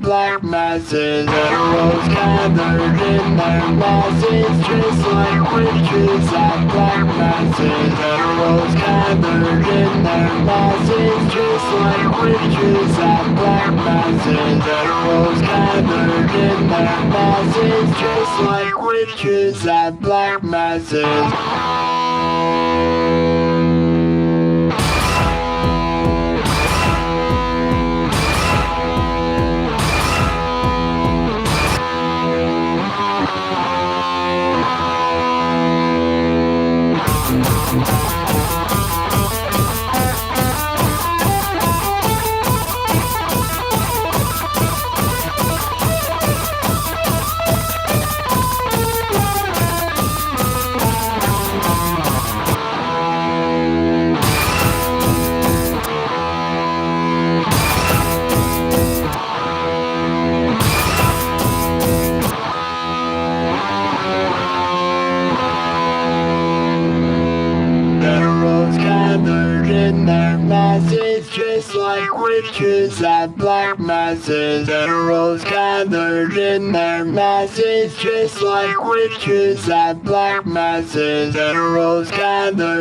black masses. Generals gathered in their masses, just like witches at black masses. Generals gathered in their masses, just like witches at black masses. Generals gathered in their masses, just like witches at black masses. Generals gathered in their masses, just like witches at black masses. Generals gathered in their masses, just like witches at black masses. Witches at black masses. Generals gathered in their masses, just like witches at black masses. Generals gathered.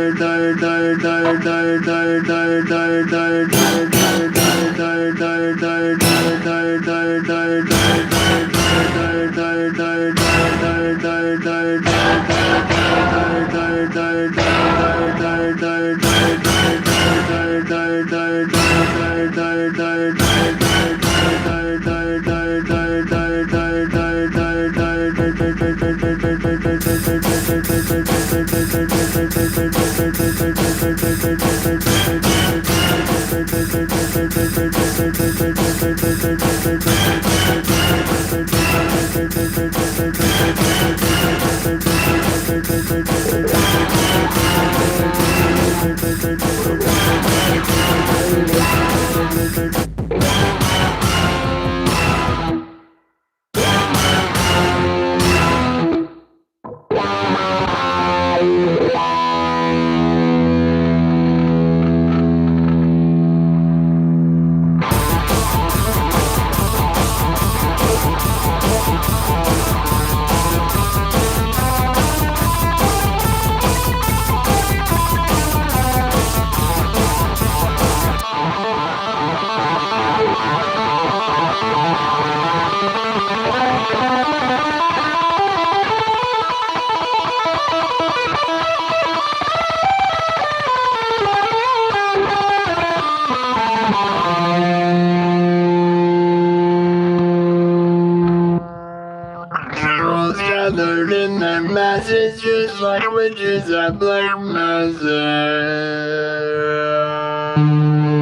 Gathered in their masses, just like witches at black masses.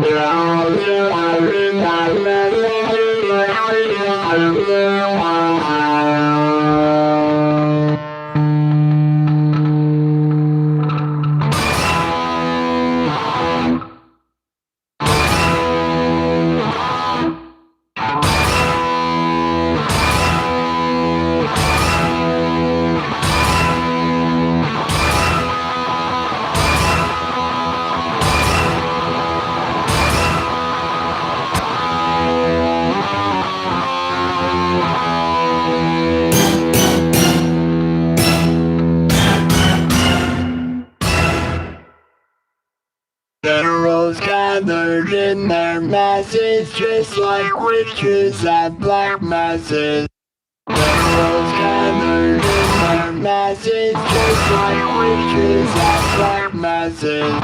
They're all gathered in their masses, just like witches at black masses. Generals gathered in their masses, just like witches at black masses. Generals gathered in their masses, just like witches at black masses.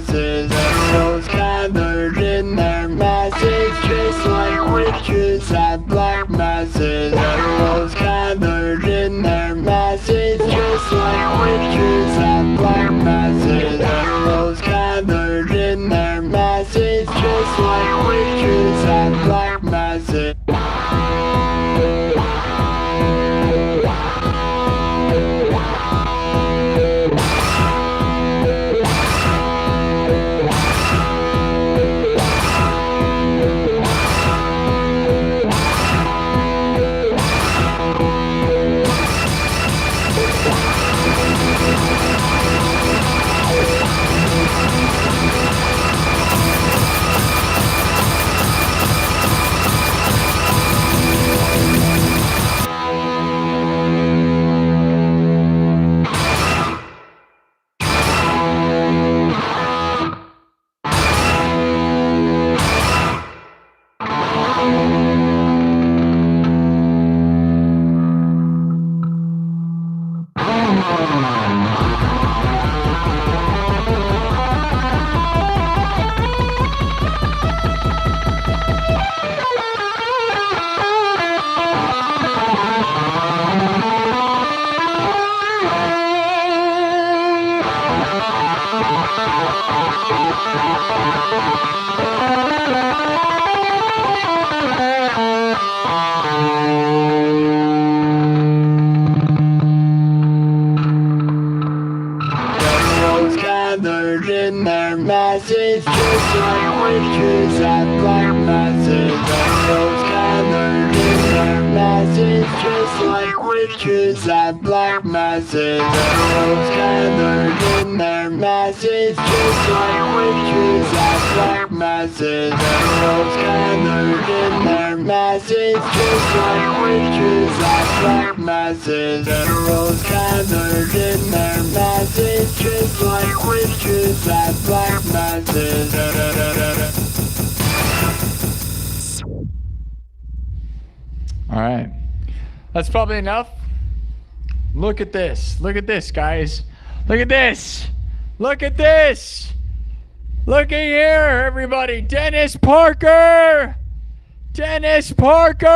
Generals gathered in their masses, just like witches at black masses. Generals gathered in their masses, just like witches at black masses. Generals gathered in their masses, just like witches at black masses. Gathered in their masses, just like witches at black masses. Animals gathered in their masses, just like witches at black masses. Animals gathered in their masses, just like witches at black masses. Animals gathered in their masses, just like witches at black masses. Animals gathered in their masses, just like witches at black masses. All right. That's probably enough. Look at this. Look at this, guys. Look at this. Look at this. Look at here, everybody. Dennis Parker. Dennis Parker.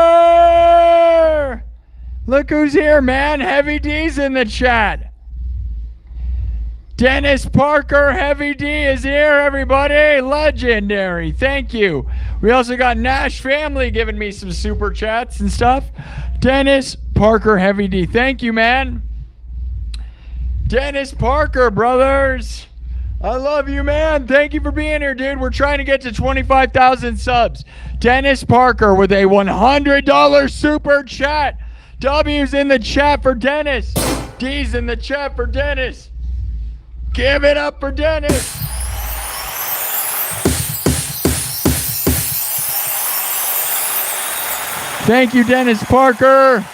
Look who's here, man. Heavy D's in the chat. Dennis Parker, Heavy D is here, everybody. Legendary. Thank you. We also got Nash Family giving me some super chats and stuff. Dennis Parker, Heavy D. Thank you, man. Dennis Parker, brothers. I love you, man. Thank you for being here, dude. We're trying to get to 25,000 subs. Dennis Parker with a $100 super chat. W's in the chat for Dennis. D's in the chat for Dennis. Give it up for Dennis. Thank you, Dennis Parker.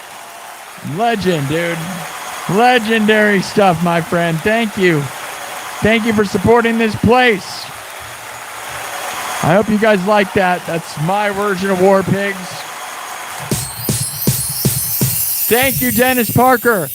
Legend, dude. Legendary stuff, my friend. Thank you. Thank you for supporting this place. I hope you guys like that. That's my version of War Pigs. Thank you, Dennis Parker.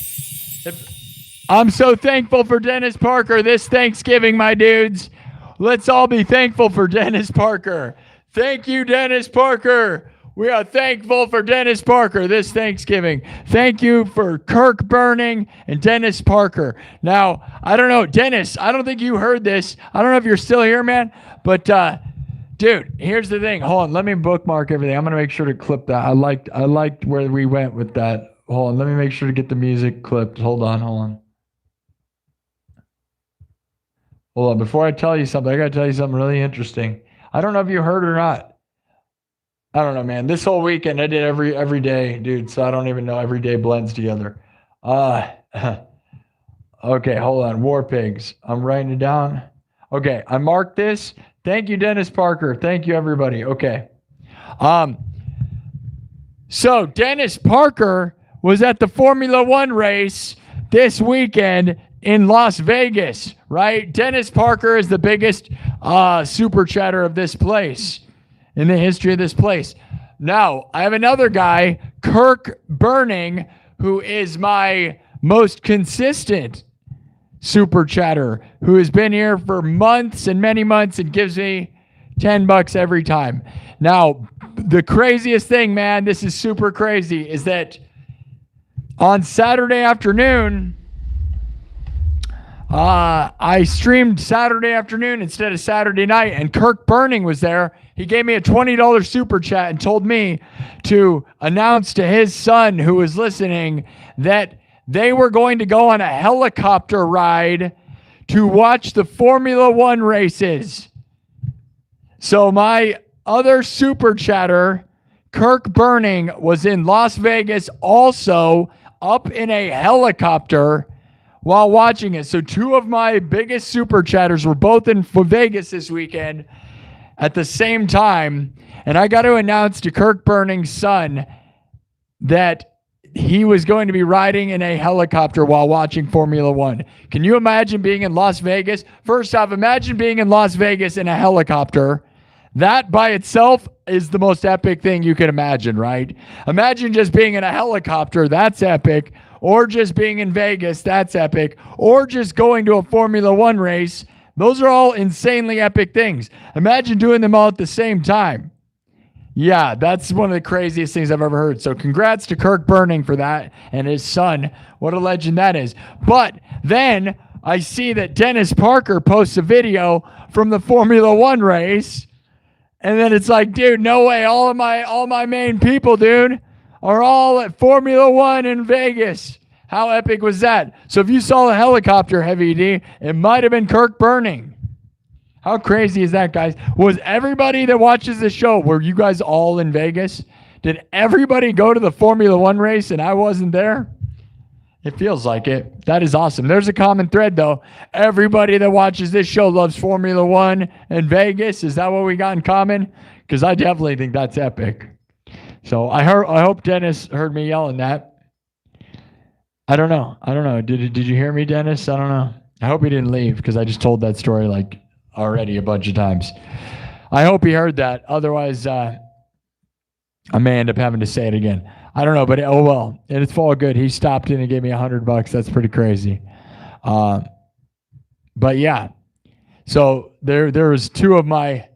I'm so thankful for Dennis Parker this Thanksgiving, my dudes. Let's all be thankful for Dennis Parker. Thank you, Dennis Parker. We are thankful for Dennis Parker this Thanksgiving. Thank you for Kirk Burning and Dennis Parker. Now, I don't know, Dennis, I don't think you heard this. I don't know if you're still here, man, but dude, here's the thing. Hold on, let me bookmark everything. I'm gonna make sure to clip that. I liked where we went with that. Hold on, let me make sure to get the music clipped. Hold on. Hold on, before I tell you something, I gotta tell you something really interesting. I don't know if you heard or not. I don't know, man. This whole weekend I did every day, dude, so I don't even know. Every day blends together. Okay, hold on. War Pigs. I'm writing it down. Okay, I marked this. Thank you, Dennis Parker. Thank you, everybody. Okay. So Dennis Parker was at the Formula One race this weekend in Las Vegas, right? Dennis Parker is the biggest super chatter of this place, in the history of this place. Now, I have another guy, Kirk Burning, who is my most consistent super chatter, who has been here for months and many months and gives me $10 every time. Now, the craziest thing, man, this is super crazy, is that on Saturday afternoon, I streamed Saturday afternoon instead of Saturday night, and Kirk Burning was there. He gave me a $20 super chat and told me to announce to his son who was listening that they were going to go on a helicopter ride to watch the Formula One races. So my other super chatter, Kirk Burning, was in Las Vegas also up in a helicopter while watching it. So two of my biggest super chatters were both in Vegas this weekend at the same time. And I got to announce to Kirk Burning's son that he was going to be riding in a helicopter while watching Formula One. Can you imagine being in Las Vegas? First off, imagine being in Las Vegas in a helicopter. That by itself is the most epic thing you can imagine, right? Imagine just being in a helicopter. That's epic. Or just being in Vegas, that's epic. Or just going to a Formula One race. Those are all insanely epic things. Imagine doing them all at the same time. Yeah, that's one of the craziest things I've ever heard. So congrats to Kirk Burning for that and his son. What a legend that is. But then I see that Dennis Parker posts a video from the Formula One race. And then it's like, dude, no way. All my main people, dude, are all at Formula One in Vegas. How epic was that? So if you saw the helicopter, Heavy D, it might have been Kirk Burning. How crazy is that, guys? Was everybody that watches the show, were you guys all in Vegas? Did everybody go to the Formula One race and I wasn't there? It feels like it. That is awesome. There's a common thread, though. Everybody that watches this show loves Formula One and Vegas. Is that what we got in common? Because I definitely think that's epic. So I hope Dennis heard me yelling that. I don't know. Did you hear me, Dennis? I don't know. I hope he didn't leave because I just told that story like already a bunch of times. I hope he heard that. Otherwise, I may end up having to say it again. I don't know, but oh well. It's all good. He stopped in and gave me $100. That's pretty crazy. But yeah. So there was two of my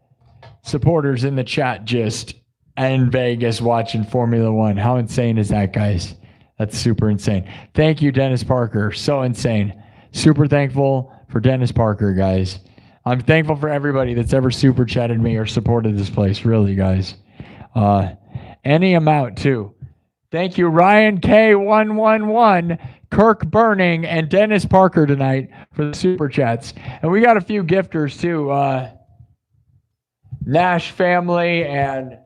supporters in the chat just in Vegas watching Formula One. How insane is that, guys? That's super insane. Thank you, Dennis Parker. So insane. Super thankful for Dennis Parker, guys. I'm thankful for everybody that's ever super chatted me or supported this place. Really, guys. Any amount too. Thank you, Ryan K111, Kirk Burning, and Dennis Parker tonight for the super chats. And we got a few gifters too. Nash Family and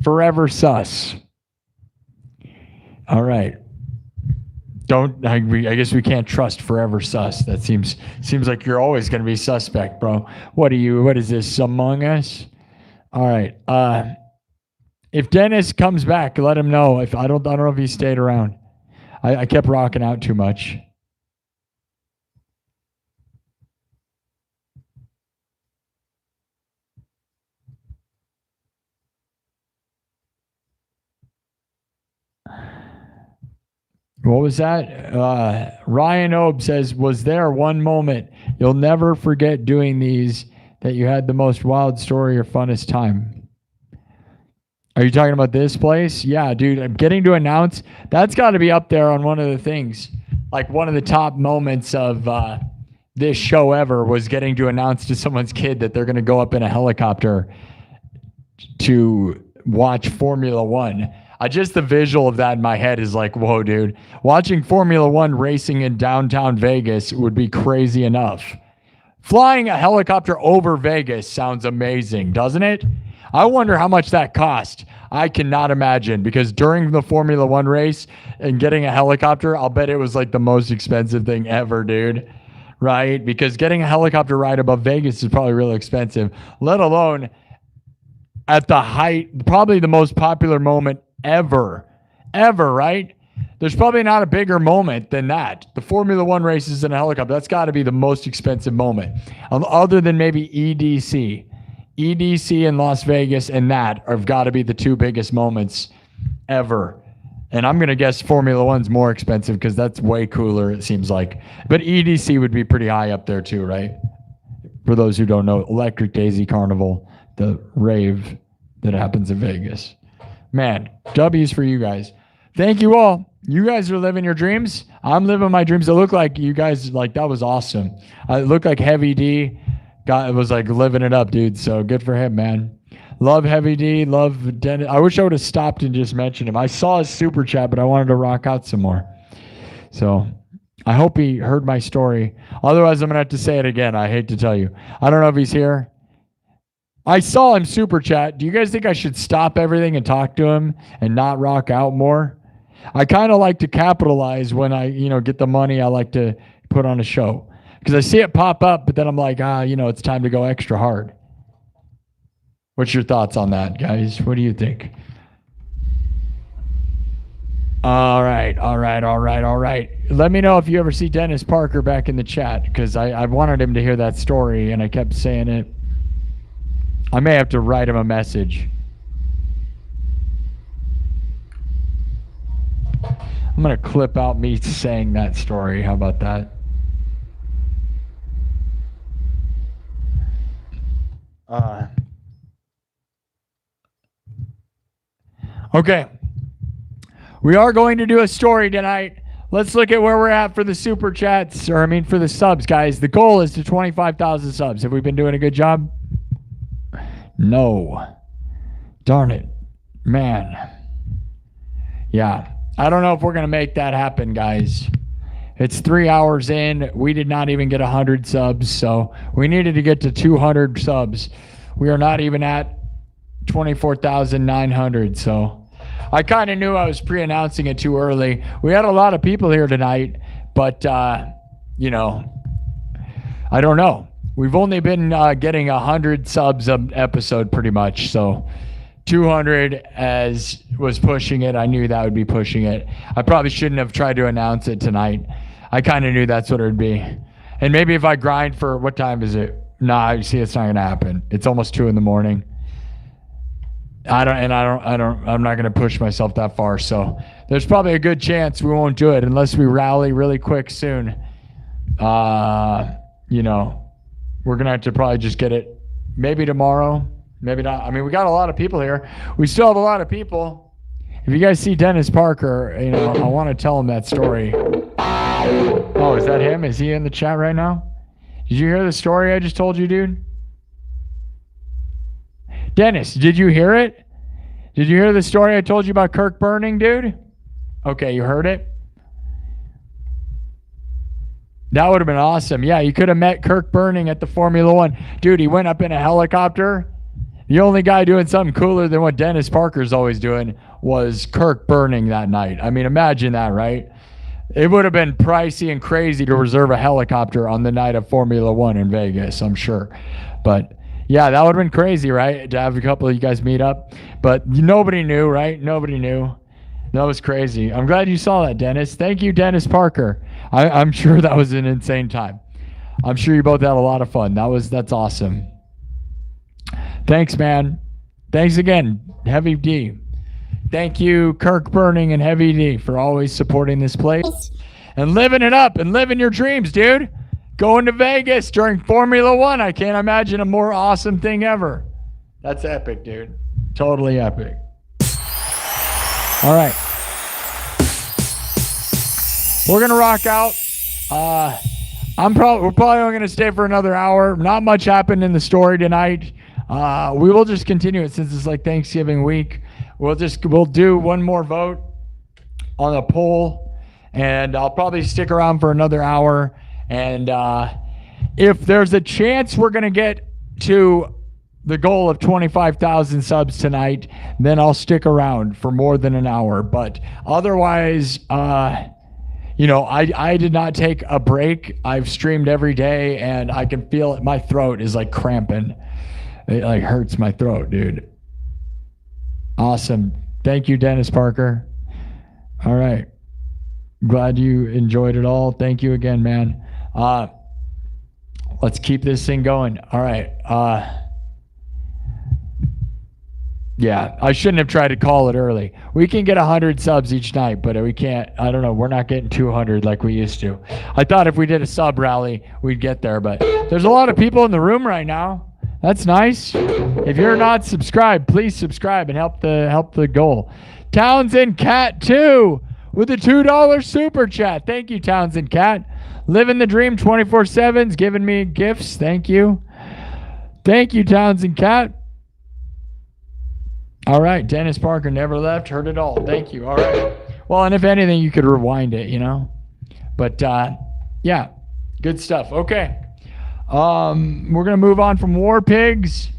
Forever Sus. All right. I guess we can't trust Forever Sus. That seems like you're always going to be suspect, bro. What is this, Among Us? All right. If Dennis comes back, let him know. If I don't know if he stayed around. I kept rocking out too much. What was that? Ryan Obe says, was there one moment you'll never forget doing these that you had the most wild story or funnest time? Are you talking about this place? Yeah, dude, I'm getting to announce. That's got to be up there on one of the things. Like one of the top moments of this show ever was getting to announce to someone's kid that they're going to go up in a helicopter to watch Formula One. Just the visual of that in my head is like, whoa, dude. Watching Formula One racing in downtown Vegas would be crazy enough. Flying a helicopter over Vegas sounds amazing, doesn't it? I wonder how much that cost. I cannot imagine, because during the Formula One race and getting a helicopter, I'll bet it was like the most expensive thing ever, dude. Right? Because getting a helicopter ride above Vegas is probably really expensive, let alone at the height, probably the most popular moment ever, right? There's probably not a bigger moment than that. The Formula One races in a helicopter, that's got to be the most expensive moment. Other than maybe EDC. EDC in Las Vegas and that have got to be the two biggest moments ever. And I'm going to guess Formula One's more expensive because that's way cooler, it seems like. But EDC would be pretty high up there too, right? For those who don't know, Electric Daisy Carnival, the rave that happens in Vegas. Man, W's for you guys. Thank you all. You guys are living your dreams. I'm living my dreams. It looked like you guys, like, that was awesome. It looked like Heavy D was like living it up, dude. So good for him, man. Love Heavy D. Love Dennis. I wish I would have stopped and just mentioned him. I saw his super chat, but I wanted to rock out some more. So I hope he heard my story. Otherwise, I'm going to have to say it again. I hate to tell you. I don't know if he's here. I saw him super chat. Do you guys think I should stop everything and talk to him and not rock out more? I kind of like to capitalize when I, get the money I like to put on a show. Because I see it pop up, but then I'm like, it's time to go extra hard. What's your thoughts on that, guys? What do you think? All right. Let me know if you ever see Dennis Parker back in the chat, because I wanted him to hear that story, and I kept saying it. I may have to write him a message. I'm going to clip out me saying that story. How about that? Okay. We are going to do a story tonight let's look at where we're at for the super chats, or I mean for the subs, guys. The goal is to 25,000 subs. Have we been doing a good job? No. Darn it. Man. Yeah. I don't know if we're going to make that happen, guys. It's 3 hours in. We did not even get 100 subs, so we needed to get to 200 subs. We are not even at 24,900, so I kind of knew I was pre-announcing it too early. We had a lot of people here tonight, but, you know, I don't know. We've only been getting 100 subs an episode pretty much, so 200 as was pushing it. I knew that would be pushing it. I probably shouldn't have tried to announce it tonight. I kind of knew that's what it would be. And maybe if I grind for, what time is it? Nah, you see, it's not going to happen. It's almost 2 a.m. I'm not going to push myself that far. So there's probably a good chance we won't do it unless we rally really quick soon. You know, we're going to have to probably just get it maybe tomorrow. Maybe not. I mean, we got a lot of people here. We still have a lot of people. If you guys see Dennis Parker, you know, I want to tell him that story. Oh, is that him? Is he in the chat right now? Did you hear the story I just told you, dude? Dennis, did you hear it? Did you hear the story I told you about Kirk burning, dude? Okay, you heard it? That would have been awesome. Yeah, you could have met Kirk burning at the Formula One. Dude, he went up in a helicopter. The only guy doing something cooler than what Dennis Parker's always doing was Kirk burning that night. I mean, imagine that, right? It would have been pricey and crazy to reserve a helicopter on the night of Formula One in Vegas, I'm sure. But yeah, that would have been crazy, right? To have a couple of you guys meet up. But nobody knew, right? Nobody knew. That was crazy. I'm glad you saw that, Dennis. Thank you, Dennis Parker. I'm sure that was an insane time. I'm sure you both had a lot of fun. That's awesome. Thanks, man. Thanks again, Heavy D. Thank you, Kirk Burning and Heavy D, for always supporting this place and living it up and living your dreams, dude. Going to Vegas during Formula One. I can't imagine a more awesome thing ever. That's epic, dude. Totally epic. All right. We're going to rock out. We're probably only going to stay for another hour. Not much happened in the story tonight. We will just continue it since it's like Thanksgiving week. We'll do one more vote on a poll, and I'll probably stick around for another hour. And if there's a chance we're going to get to the goal of 25,000 subs tonight, then I'll stick around for more than an hour. But otherwise, you know, I did not take a break. I've streamed every day, and I can feel it. My throat is like cramping. It like hurts my throat, dude. Awesome. Thank you, Dennis Parker. All right. Glad you enjoyed it all. Thank you again, man. Let's keep this thing going. All right. Yeah, I shouldn't have tried to call it early. We can get 100 subs each night, but we can't. I don't know. We're not getting 200 like we used to. I thought if we did a sub rally, we'd get there, but there's a lot of people in the room right now. That's nice. If you're not subscribed, please subscribe and help the goal. Townsend Cat 2 with a $2 super chat. Thank you, Townsend Cat. Living the dream 24/7's giving me gifts. Thank you. Thank you, Townsend Cat. All right, Dennis Parker never left, heard it all. Thank you. All right. Well, and if anything, you could rewind it, you know. But yeah, good stuff. Okay. We're gonna move on from War Pigs.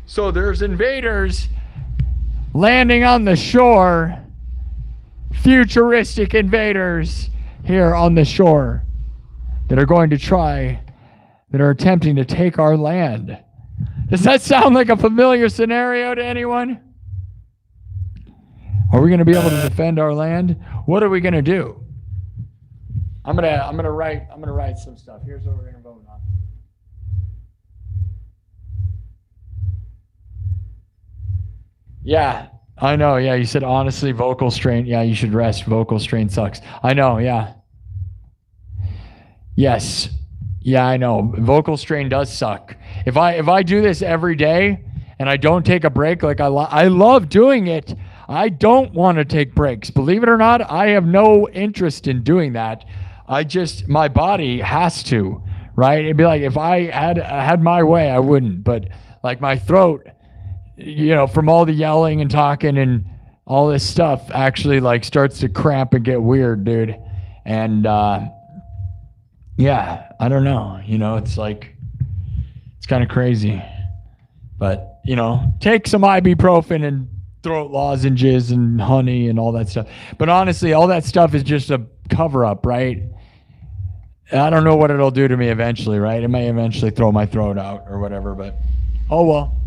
So there's invaders landing on the shore. Futuristic invaders here on the shore that are attempting to take our land. Does that sound like a familiar scenario to anyone? Are we going to be able to defend our land? What are we going to do? I'm gonna write some stuff. Here's what we're going to vote on. Yeah, I know. Yeah, you said honestly, vocal strain. Yeah, you should rest. Vocal strain sucks. I know. Yeah. Yes. Yeah, I know. Vocal strain does suck. If I do this every day and I don't take a break, like I love doing it. I don't want to take breaks. Believe it or not, I have no interest in doing that. My body has to, right? It'd be like if I had my way, I wouldn't. But like my throat, from all the yelling and talking and all this stuff actually like starts to cramp and get weird, dude. And yeah, I don't know. It's like, it's kind of crazy. But, take some ibuprofen and throat lozenges and honey and all that stuff. But honestly, all that stuff is just a cover up, right? I don't know what it'll do to me eventually, right? It may eventually throw my throat out or whatever, but oh well.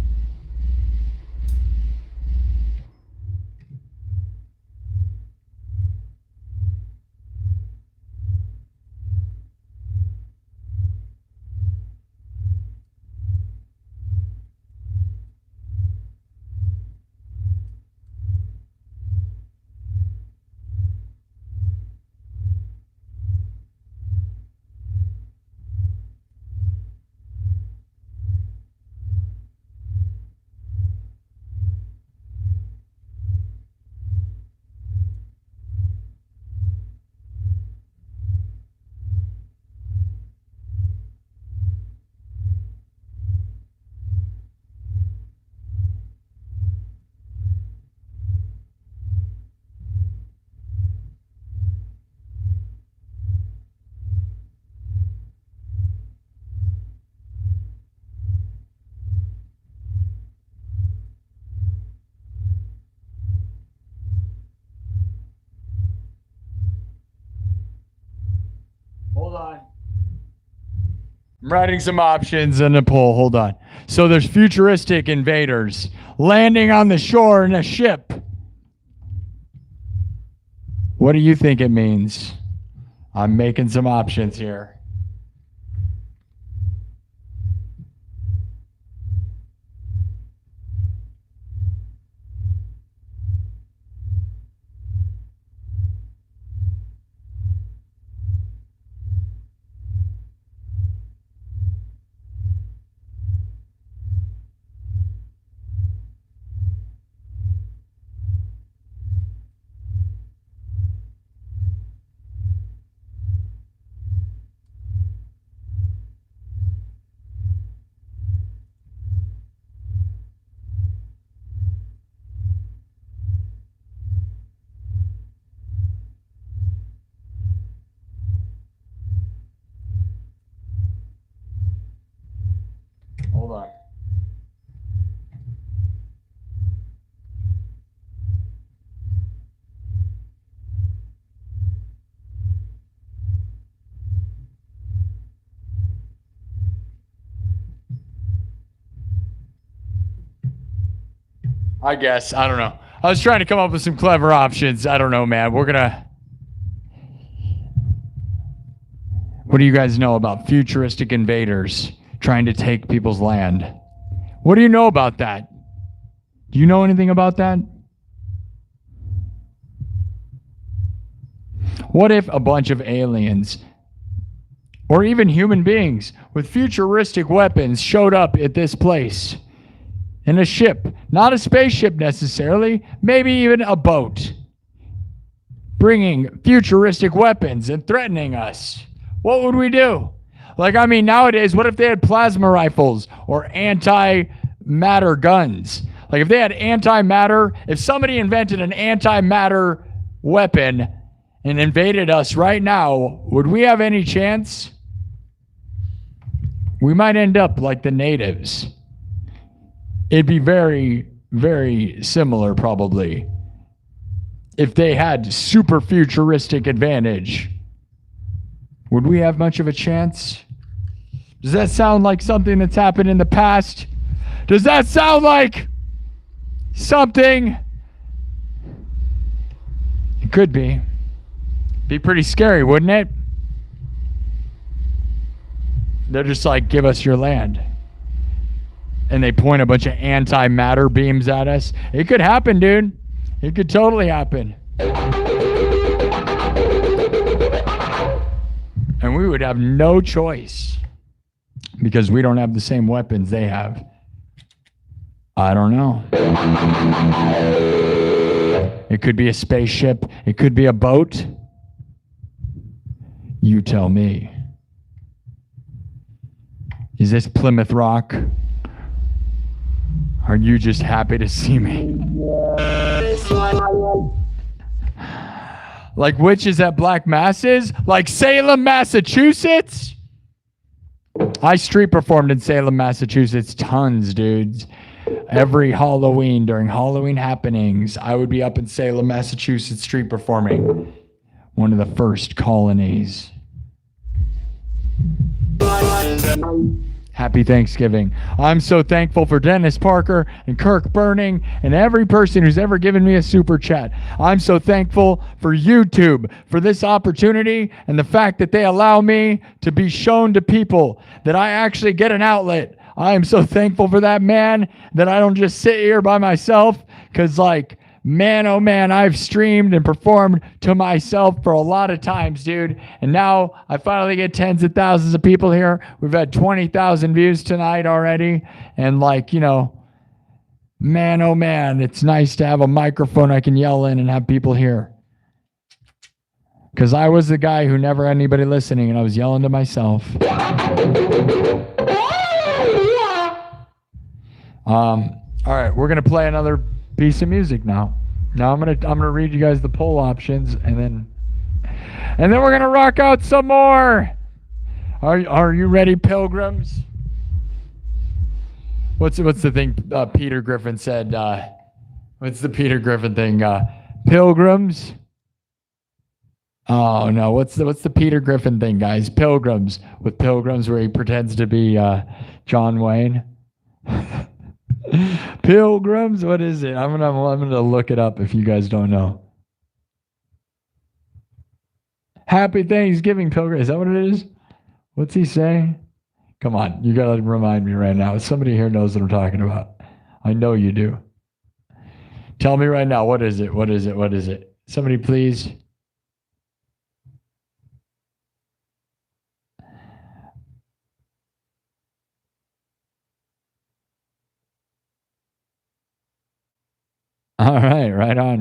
Hold on. I'm writing some options in a poll. Hold on. So there's futuristic invaders landing on the shore in a ship. What do you think it means? I'm making some options here. Hold on. I guess. I don't know. I was trying to come up with some clever options. I don't know, man. What do you guys know about futuristic invaders trying to take people's land? What do you know about that? Do you know anything about that? What if a bunch of aliens, or even human beings with futuristic weapons, showed up at this place in a ship? Not a spaceship necessarily, maybe even a boat, bringing futuristic weapons and threatening us. What would we do? Like, I mean, nowadays, what if they had plasma rifles or antimatter guns? Like, if they had antimatter, if somebody invented an antimatter weapon and invaded us right now, would we have any chance? We might end up like the natives. It'd be very, very similar, probably, if they had super futuristic advantage. Would we have much of a chance? Does that sound like something that's happened in the past? Does that sound like something? It could be. Be pretty scary, wouldn't it? They're just like, give us your land. And they point a bunch of antimatter beams at us. It could happen, dude. It could totally happen. And we would have no choice because we don't have the same weapons they have. I don't know. It could be a spaceship. It could be a boat. You tell me. Is this Plymouth Rock? Are you just happy to see me? Like witches at Black Masses? Like Salem, Massachusetts? I street performed in Salem, Massachusetts tons, dudes. Every Halloween, during Halloween happenings, I would be up in Salem, Massachusetts street performing. One of the first colonies. Happy Thanksgiving. I'm so thankful for Dennis Parker and Kirk Burning and every person who's ever given me a super chat. I'm so thankful for YouTube, for this opportunity and the fact that they allow me to be shown to people, that I actually get an outlet. I am so thankful for that, man, that I don't just sit here by myself, because like, man, oh man, I've streamed and performed to myself for a lot of times, dude. And now I finally get tens of thousands of people here. We've had 20,000 views tonight already. And like, you know, man, oh man, it's nice to have a microphone I can yell in and have people hear. Because I was the guy who never had anybody listening and I was yelling to myself. All right, we're going to play another piece of music now. Now I'm gonna read you guys the poll options, and then we're gonna rock out some more. Are you ready, pilgrims? What's the thing Peter Griffin said? What's the Peter Griffin thing? Pilgrims. Oh no, what's the Peter Griffin thing, guys? Pilgrims, with Pilgrims, where he pretends to be John Wayne. Pilgrims, what is it? I'm gonna look it up if you guys don't know. Happy Thanksgiving, Pilgrim. Is that what it is? What's he saying? Come on, you gotta remind me right now. Somebody here knows what I'm talking about. I know you do. Tell me right now, what is it? What is it? What is it? Somebody please. All right, right on.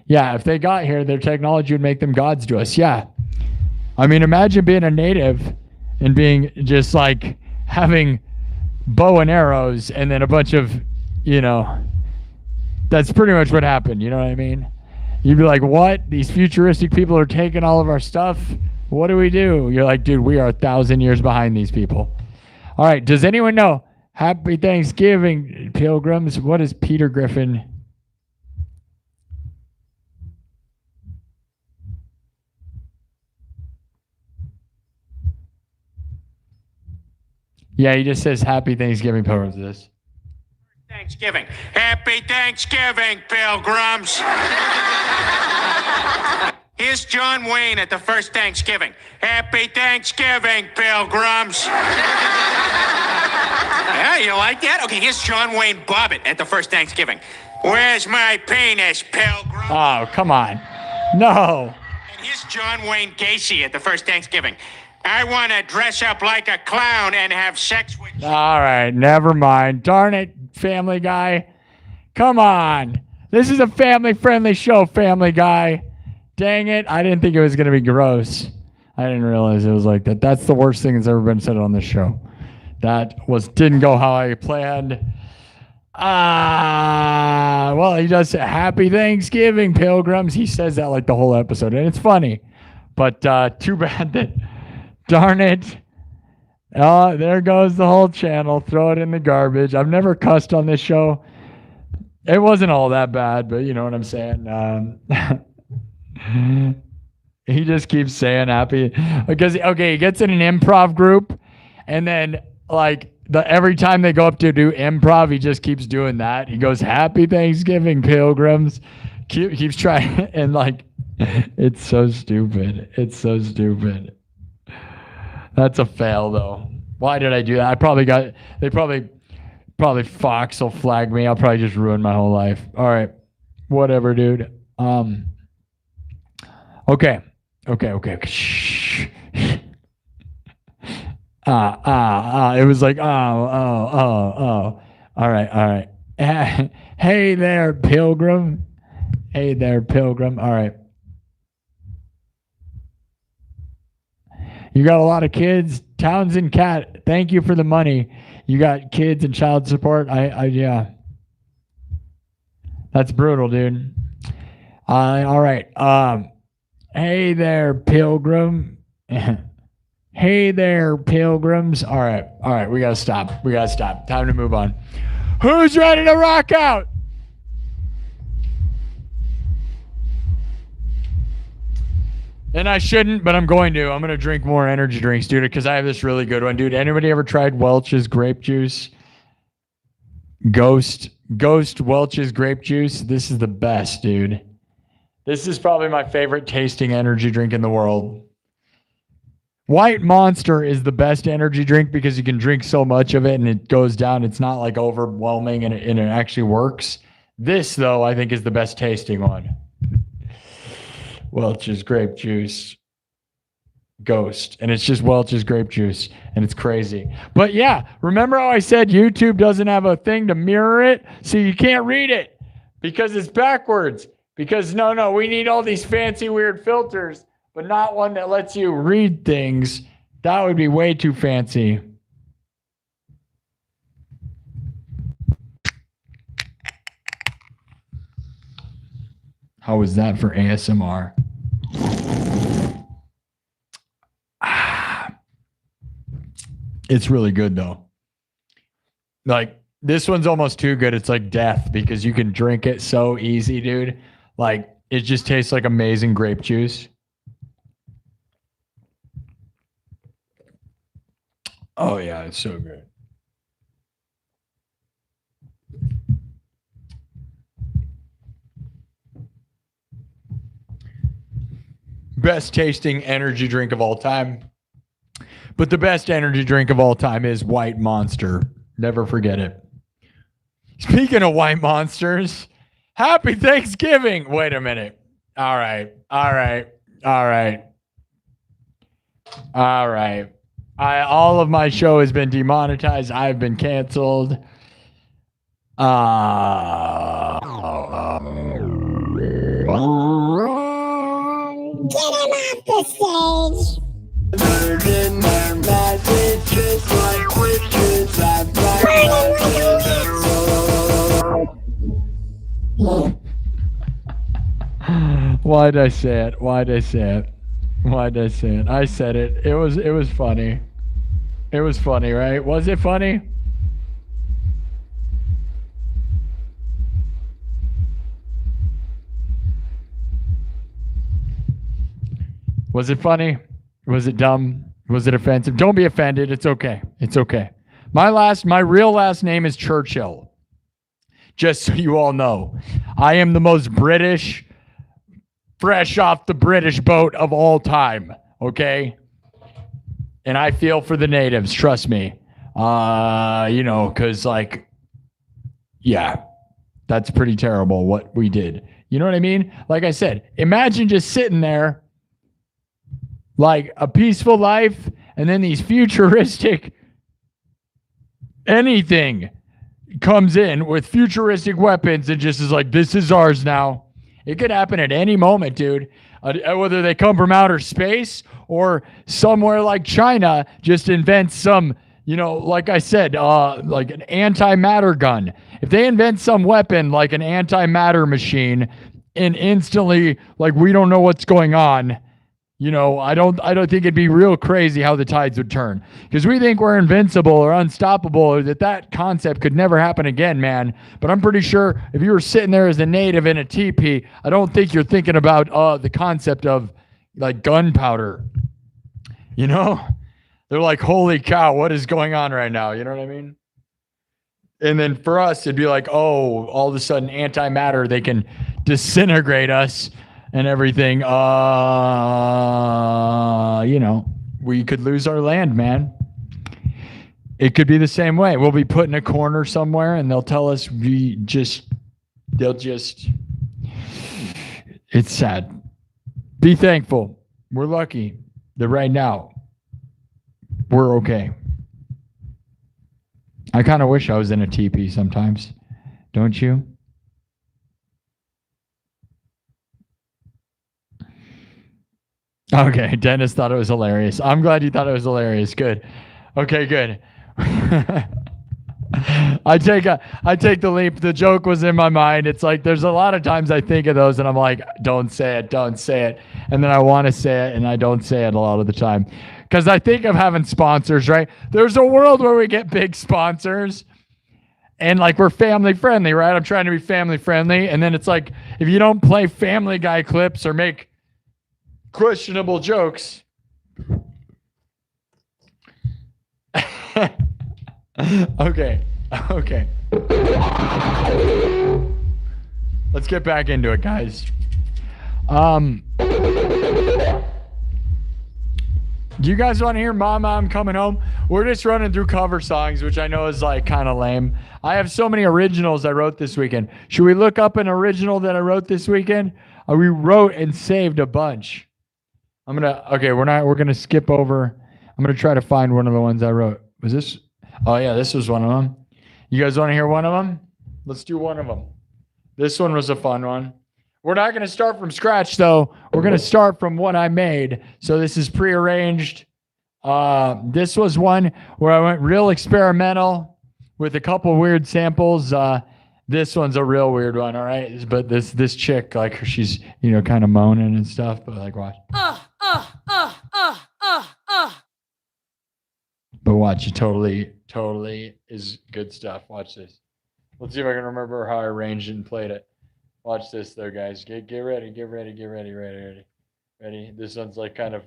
Yeah, if they got here, their technology would make them gods to us. Yeah. I mean, imagine being a native and being just like having bow and arrows and then a bunch of, you know, that's pretty much what happened. You know what I mean? You'd be like, what? These futuristic people are taking all of our stuff? What do we do? You're like, dude, we are 1,000 years behind these people. All right, does anyone know? Happy Thanksgiving, pilgrims. What is Peter Griffin? Yeah, he just says Happy Thanksgiving, pilgrims. This. Thanksgiving. Happy Thanksgiving, pilgrims. Here's John Wayne at the first Thanksgiving. Happy Thanksgiving, pilgrims. Yeah, you like that? Okay, here's John Wayne Bobbitt at the first Thanksgiving. Where's my penis, pilgrim? Oh, come on. No. And here's John Wayne Gacy at the first Thanksgiving. I want to dress up like a clown and have sex with you. All right, never mind. Darn it, Family Guy. Come on. This is a family-friendly show, Family Guy. Dang it. I didn't think it was going to be gross. I didn't realize it was like that. That's the worst thing that's ever been said on this show. Didn't go how I planned. Well, he does say Happy Thanksgiving, pilgrims. He says that like the whole episode, and it's funny. But too bad that, darn it. Oh, there goes the whole channel. Throw it in the garbage. I've never cussed on this show. It wasn't all that bad, but you know what I'm saying. He just keeps saying happy because he gets in an improv group, and then like every time they go up to do improv, he just keeps doing that. He goes, Happy Thanksgiving, pilgrims. Keeps trying, and like it's so stupid. It's so stupid. That's a fail though. Why did I do that? They probably Fox will flag me. I'll probably just ruin my whole life. All right. Whatever, dude. Okay. Shh. It was like, oh. All right. Hey there, pilgrim. All right. You got a lot of kids. Townsend Cat, thank you for the money. You got kids and child support. Yeah. That's brutal, dude. All right. Hey there, pilgrim. Hey there, pilgrims. All right. We gotta stop. Time to move on. Who's ready to rock out? And I shouldn't, but I'm going to. I'm going to drink more energy drinks, dude, because I have this really good one, dude. Anybody ever tried Welch's grape juice? Ghost Welch's grape juice. This is the best, dude. This is probably my favorite tasting energy drink in the world. White Monster is the best energy drink because you can drink so much of it and it goes down. It's not like overwhelming and it actually works. This, though, I think is the best tasting one. Welch's grape juice. Ghost. And it's just Welch's grape juice. And it's crazy. But yeah, remember how I said YouTube doesn't have a thing to mirror it? So you can't read it because it's backwards. Because no, we need all these fancy weird filters, but not one that lets you read things. That would be way too fancy. How was that for ASMR? It's really good though. Like this one's almost too good. It's like death because you can drink it so easy, dude. Like it just tastes like amazing grape juice. Oh yeah, it's so good. Best tasting energy drink of all time. But the best energy drink of all time is White Monster. Never forget it. Speaking of White Monsters, happy Thanksgiving. Wait a minute. All right. All of my show has been demonetized. I've been canceled. Get him off the stage. Burning their messages like witches. Why'd I say it? I said it. It was funny. It was funny, right? Was it funny? Was it funny? Was it dumb? Was it offensive? Don't be offended. It's okay. My real last name is Churchill. Just so you all know. I am the most British, fresh off the British boat of all time. Okay? And I feel for the natives, trust me. Because that's pretty terrible what we did. You know what I mean? Like I said, imagine just sitting there like a peaceful life, and then these futuristic anything comes in with futuristic weapons and just is like, this is ours now. It could happen at any moment, dude. Whether they come from outer space or somewhere like China just invents some, like I said, like an antimatter gun. If they invent some weapon like an antimatter machine and instantly, like, we don't know what's going on, I don't think it'd be real crazy how the tides would turn, because we think we're invincible or unstoppable, or that concept could never happen again, man. But I'm pretty sure if you were sitting there as a native in a teepee, I don't think you're thinking about the concept of like gunpowder. They're like, holy cow, what is going on right now? You know what I mean? And then for us, it'd be like, oh, all of a sudden antimatter, they can disintegrate us and everything. We could lose our land, man. It could be the same way. We'll be put in a corner somewhere and they'll tell us it's sad. Be thankful. We're lucky that right now we're okay. I kind of wish I was in a teepee sometimes. Don't you? Okay, Dennis thought it was hilarious. I'm glad you thought it was hilarious. Good. Okay, good. I take the leap. The joke was in my mind. It's like there's a lot of times I think of those and I'm like, don't say it. And then I want to say it and I don't say it a lot of the time. Because I think of having sponsors, right? There's a world where we get big sponsors and like we're family friendly, right? I'm trying to be family friendly. And then it's like, if you don't play Family Guy clips or make questionable jokes. Okay. Let's get back into it, guys. Do you guys want to hear Mama, I'm Coming Home? We're just running through cover songs, which I know is like kind of lame. I have so many originals I wrote this weekend. Should we look up an original that I wrote this weekend? We wrote and saved a bunch. We're gonna skip over. I'm gonna try to find one of the ones I wrote. Was this? Oh yeah, this was one of them. You guys want to hear one of them? Let's do one of them. This one was a fun one. We're not gonna start from scratch though. We're gonna start from what I made. So this is prearranged. This was one where I went real experimental with a couple weird samples. This one's a real weird one, all right? But this chick, like she's, kind of moaning and stuff, but like watch. But watch, it totally is good stuff. Watch this. Let's see if I can remember how I arranged it and played it. Watch this there, guys. Get ready. Ready? This one's like kind of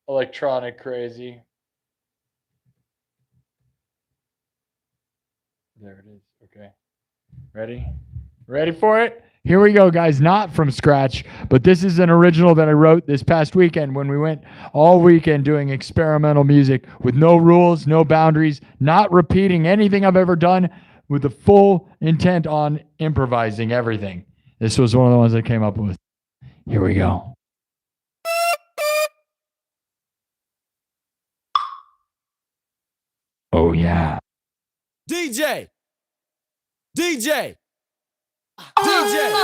electronic crazy. There it is. Okay. Ready for it? Here we go, guys. Not from scratch, but this is an original that I wrote this past weekend when we went all weekend doing experimental music with no rules, no boundaries, not repeating anything I've ever done, with the full intent on improvising everything. This was one of the ones I came up with. Here we go. Oh, yeah. DJ. DJ. DJ.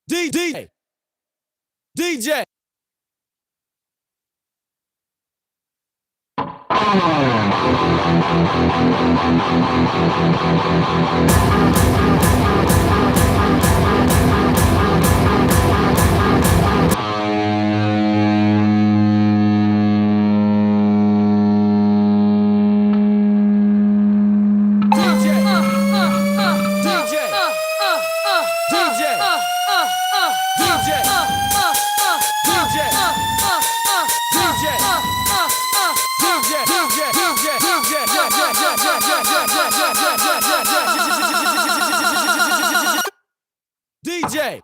DJ. DJ. DJ.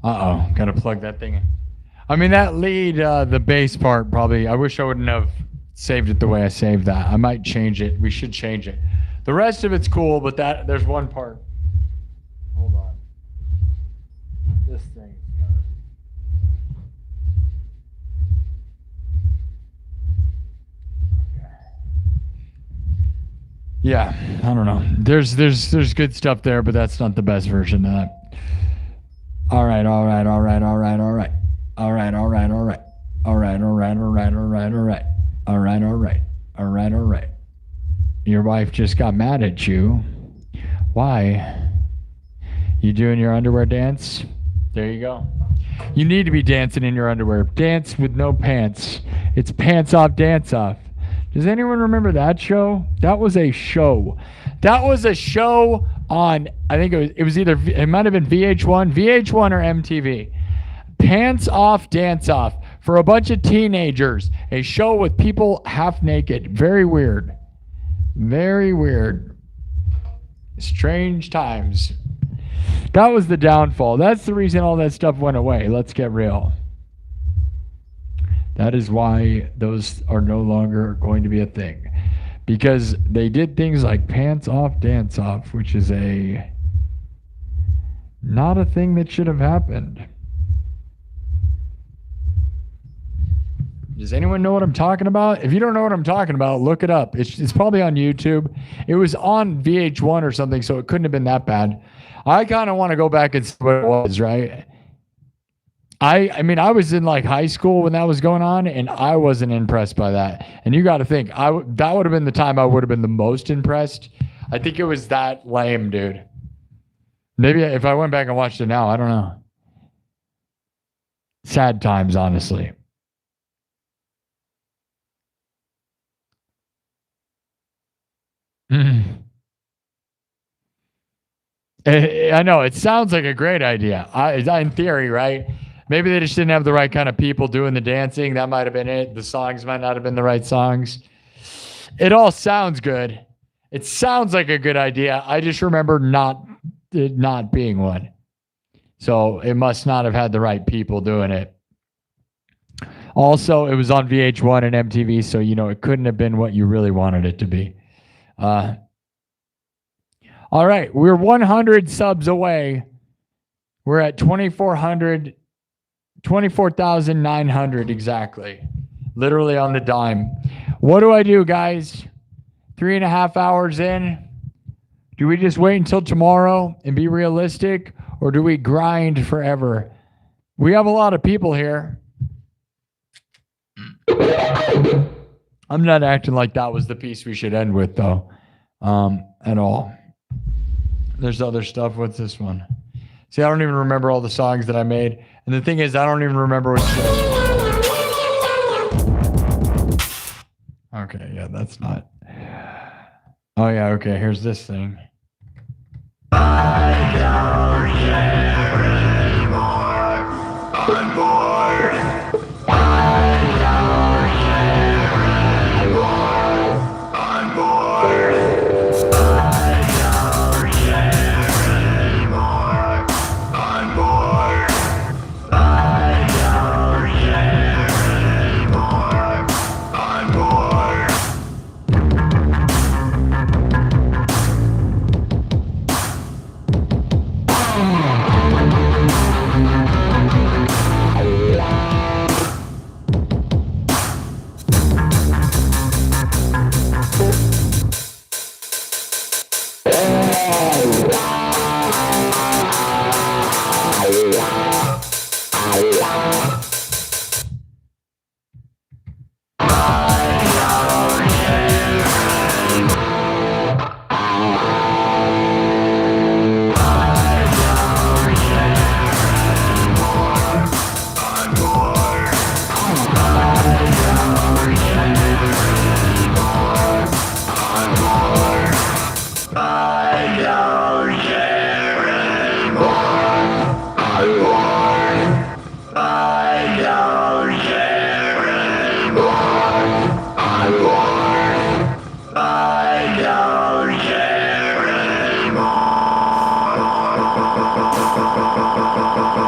Uh-oh, gotta plug that thing in. I mean, that lead, the bass part, probably, I wish I wouldn't have saved it the way I saved that. I might change it. We should change it. The rest of it's cool, but there's one part. Hold on. This thing. Yeah, I don't know. There's good stuff there, but that's not the best version of that. All right. Your wife just got mad at you. Why? You doing your underwear dance? There you go. You need to be dancing in your underwear. Dance with no pants. It's pants off, dance off. Does anyone remember that show? That was a show. That was a show on, I think it was either, it might have been VH1 or MTV. Pants off, dance off. For a bunch of teenagers. A show with people half naked. Very weird. Very weird. Strange times. That was the downfall. That's the reason all that stuff went away. Let's get real. That is why those are no longer going to be a thing. Because they did things like pants off, dance off, which is not a thing that should have happened. Does anyone know what I'm talking about? If you don't know what I'm talking about, look it up. It's probably on YouTube. It was on VH1 or something, so it couldn't have been that bad. I kind of want to go back and see what it was, right? I mean, I was in like high school when that was going on, and I wasn't impressed by that. And you got to think, that would have been the time I would have been the most impressed. I think it was that lame, dude. Maybe if I went back and watched it now, I don't know. Sad times, honestly. I know it sounds like a great idea. In theory, right? Maybe they just didn't have the right kind of people doing the dancing. That might have been it. The songs might not have been the right songs. It all sounds good. It sounds like a good idea. I just remember it not being one. So it must not have had the right people doing it. Also, it was on VH1 and MTV, so it couldn't have been what you really wanted it to be. All right, we're 100 subs away. We're at 24,900 exactly. Literally on the dime. What do I do, guys? 3.5 hours in? Do we just wait until tomorrow and be realistic, or do we grind forever? We have a lot of people here. I'm not acting like that was the piece we should end with, though, at all. There's other stuff. What's this one? See, I don't even remember all the songs that I made. And the thing is, I don't even remember what. Okay, yeah, that's not. Oh, yeah, okay, here's this thing. I don't care anymore. I'm bored. I don't care anymore. I'm bored. I don't care anymore. I'm bored. I don't care anymore. I'm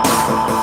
bored.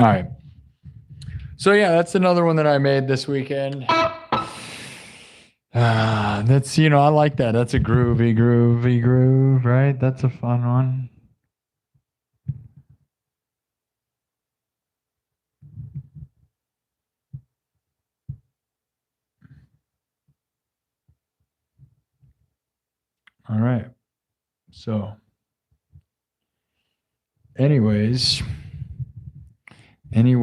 All right. So yeah, that's another one that I made this weekend. That's, you know, I like that. That's a groovy groove, right? That's a fun one. All right. So anyways, how many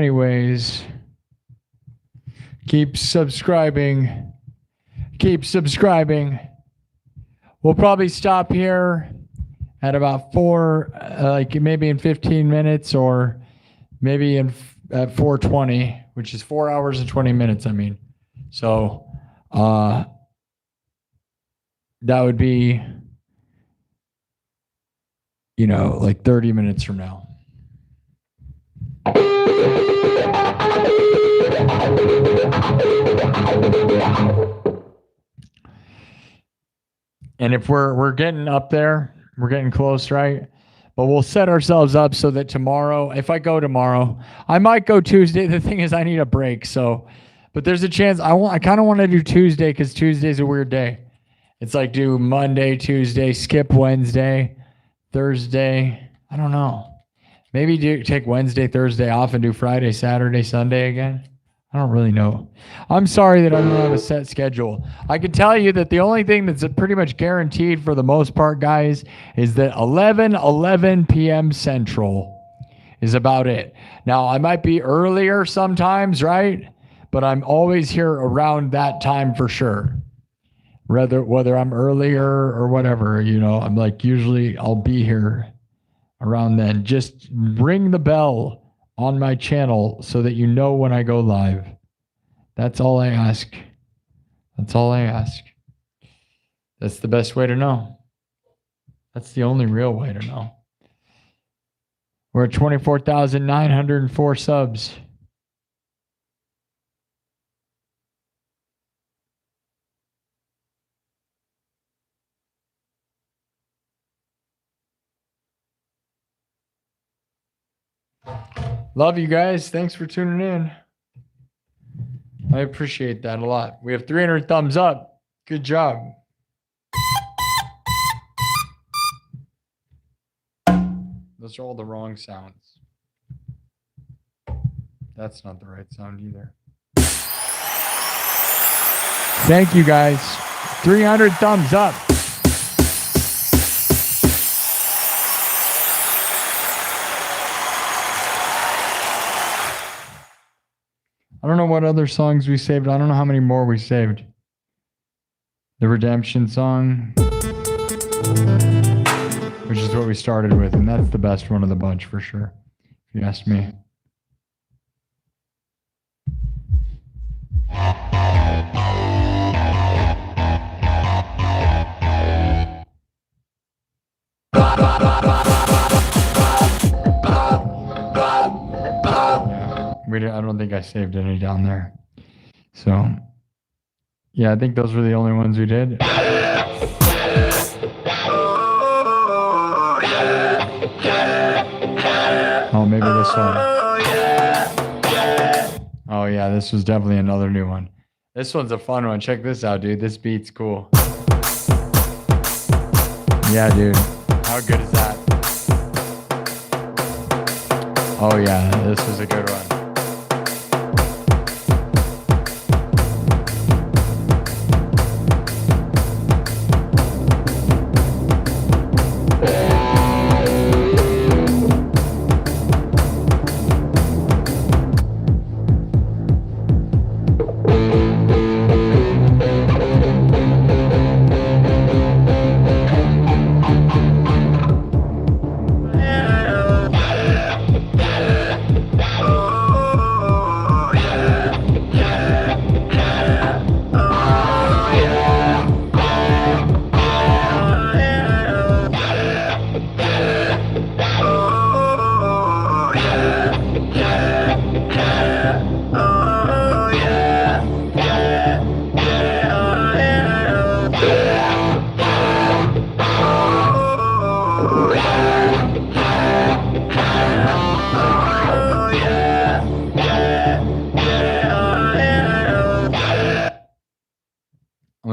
ways? Keep subscribing. We'll probably stop here at about 4, like maybe in 15 minutes, or maybe at 4:20, which is 4 hours and 20 minutes. I mean, so that would be, you know, like 30 minutes from now. And if we're getting up there, we're getting close, right? But we'll set ourselves up so that tomorrow, if I go tomorrow, I might go Tuesday. The thing is, I need a break. So, but there's a chance I kind of want to do Tuesday, because Tuesday's a weird day. It's like do Monday, Tuesday, skip Wednesday, Thursday. I don't know. Maybe take Wednesday, Thursday off and do Friday, Saturday, Sunday again. I don't really know. I'm sorry that I don't have a set schedule. I can tell you that the only thing that's pretty much guaranteed for the most part, guys, is that 11 p.m. Central is about it. Now, I might be earlier sometimes, right? But I'm always here around that time for sure. Whether I'm earlier or whatever, you know, I'm like, usually I'll be here around then. Just ring the bell on my channel so that you know when I go live. That's all I ask. That's the best way to know. That's the only real way to know. We're at 24,904 subs. Love you guys. Thanks for tuning in. I appreciate that a lot. We have 300 thumbs up. Good job. Those are all the wrong sounds. That's not the right sound either. Thank you guys. 300 thumbs up. I don't know what other songs we saved. I don't know how many more we saved. The Redemption song, which is what we started with, and that's the best one of the bunch for sure, if you ask me. I don't think I saved any down there. So, yeah, I think those were the only ones we did. Oh, maybe this one. Oh, yeah, this was definitely another new one. This one's a fun one. Check this out, dude. This beat's cool. Yeah, dude. How good is that? Oh, yeah, this was a good one. Oh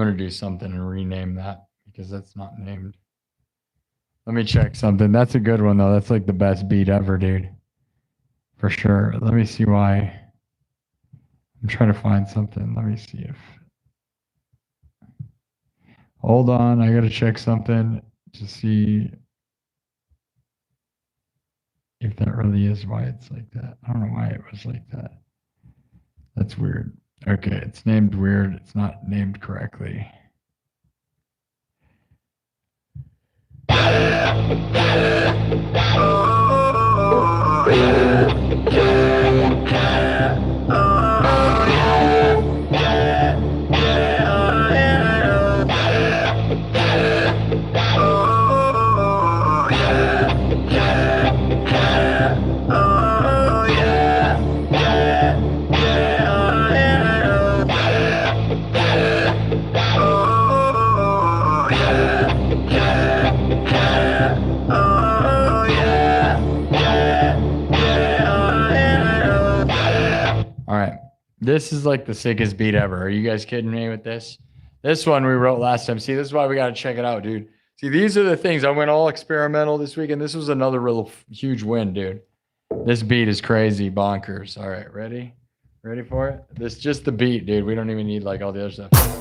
gonna do something and rename that because that's not named. Let me check something. That's a good one though. That's like the best beat ever, dude. For sure. Let me see why. I'm trying to find something. Let me see if. Hold on, I gotta check something to see if that really is why it's like that. I don't know why it was like that. That's weird. Okay, it's named weird. It's not named correctly. All right. This is like the sickest beat ever. Are you guys kidding me with this? This one we wrote last time. See, this is why we got to check it out, dude. See, these are the things. I went all experimental this week, and this was another real huge win, dude. This beat is crazy bonkers. All right, ready? Ready for it? This just the beat, dude. We don't even need like all the other stuff.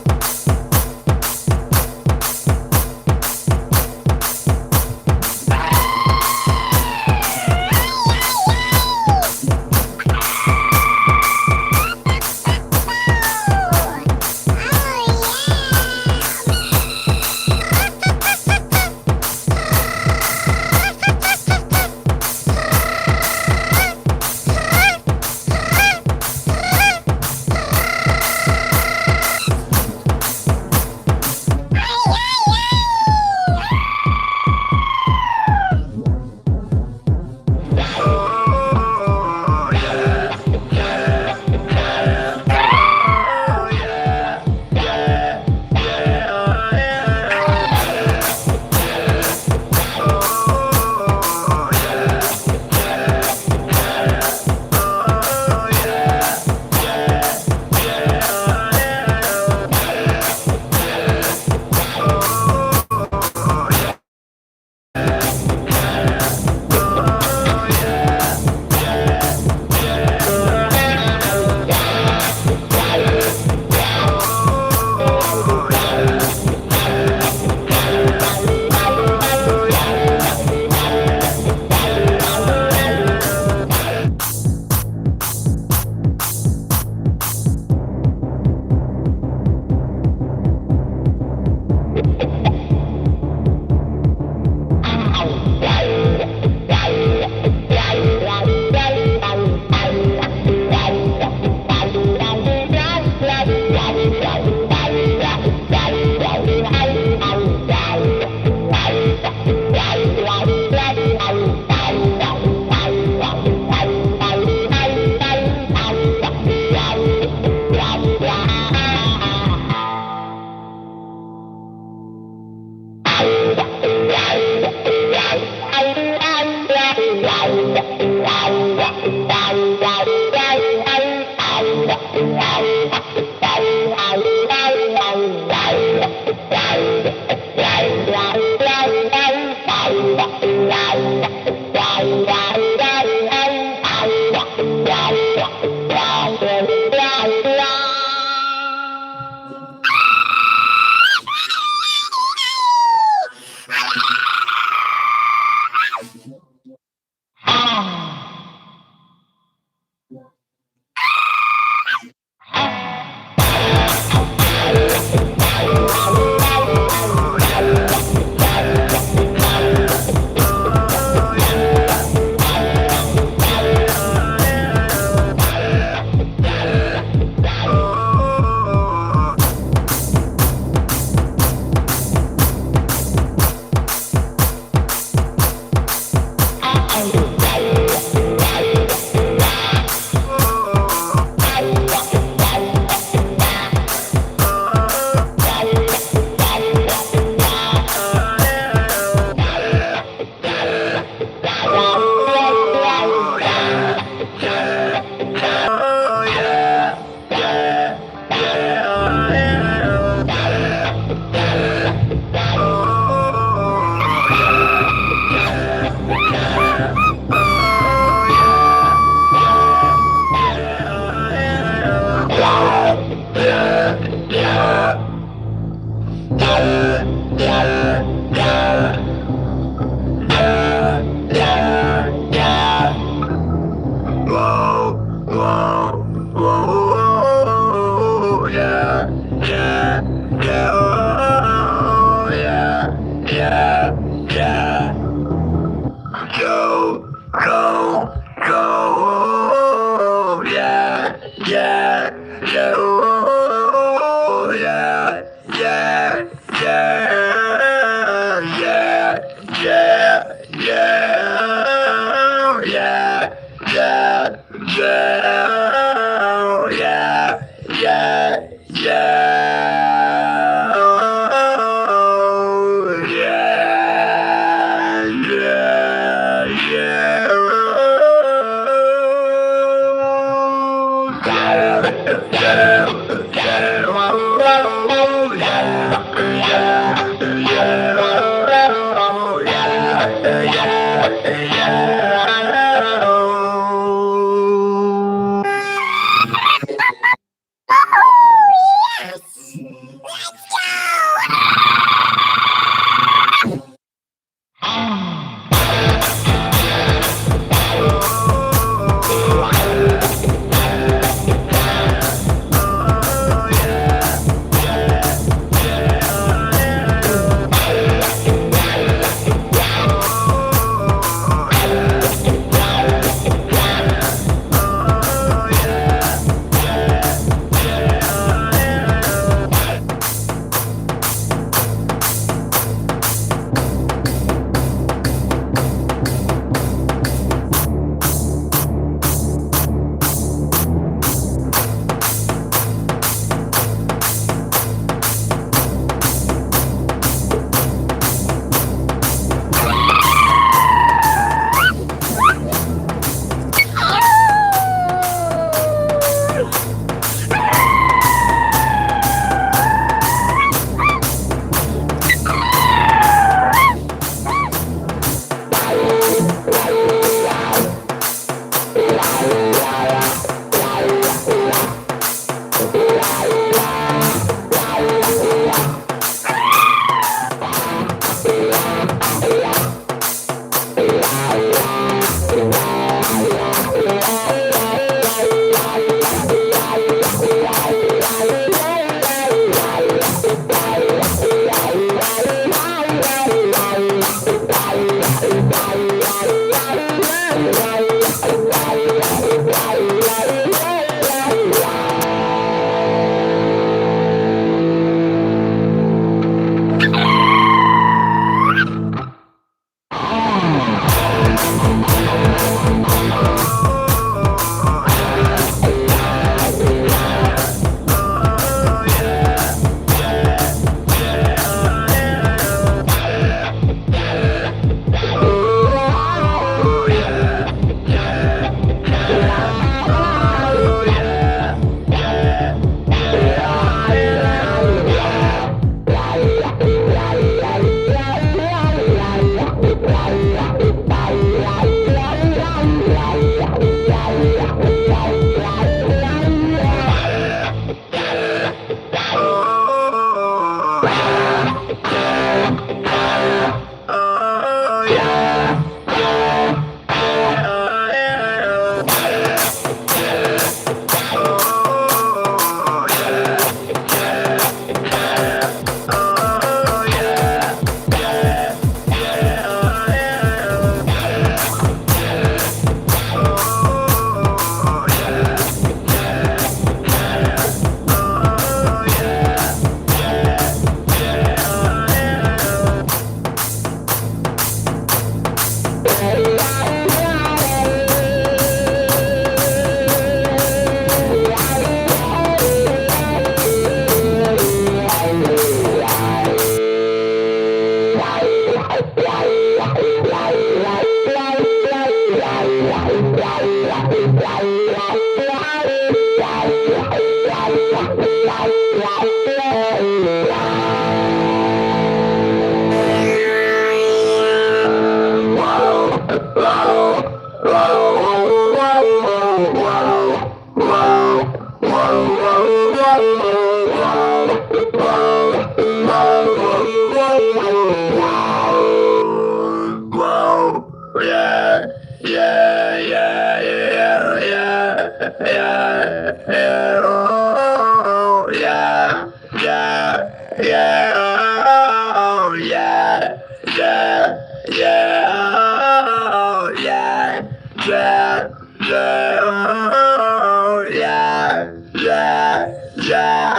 Yeah. yeah, yeah,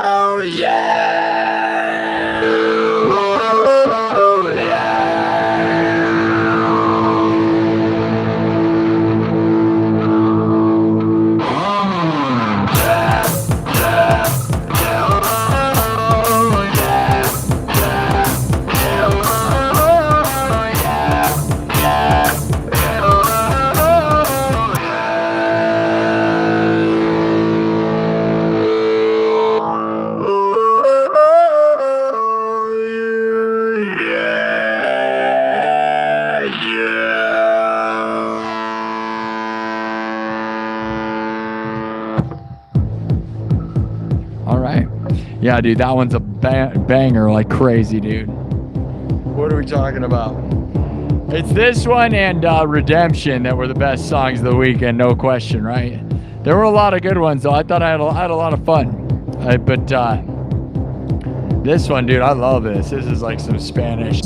oh, yeah, oh, All right. Yeah, dude, that one's a banger like crazy, dude. What are we talking about? It's this one and Redemption that were the best songs of the weekend, no question, right? There were a lot of good ones, though. I thought I had a lot of fun. But this one, dude, I love this. This is like some Spanish.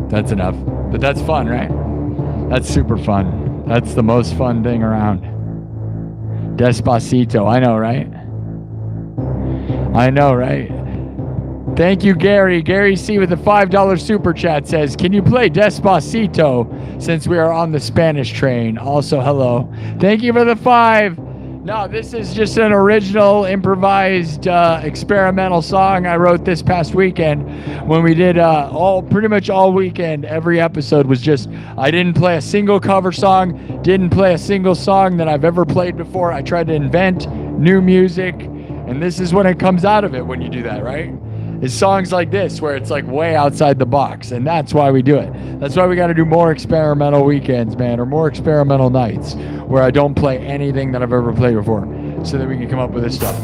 That's enough. But that's fun, right? That's super fun. That's the most fun thing around. Despacito. I know, right? I know, right? Thank you, Gary. Gary C. with the $5 super chat says, can you play Despacito since we are on the Spanish train? Also, hello. Thank you for the 5. No, this is just an original improvised experimental song I wrote this past weekend when we did pretty much all weekend. Every episode was just, I didn't play a single cover song, didn't play a single song that I've ever played before. I tried to invent new music, and this is when it comes out of it when you do that, right? It's songs like this where it's like way outside the box, and that's why we do it. That's why we got to do more experimental weekends, man, or more experimental nights where I don't play anything that I've ever played before so that we can come up with this stuff.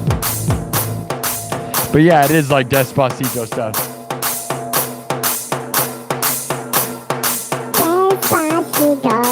But yeah, it is like Despacito stuff. Despacito.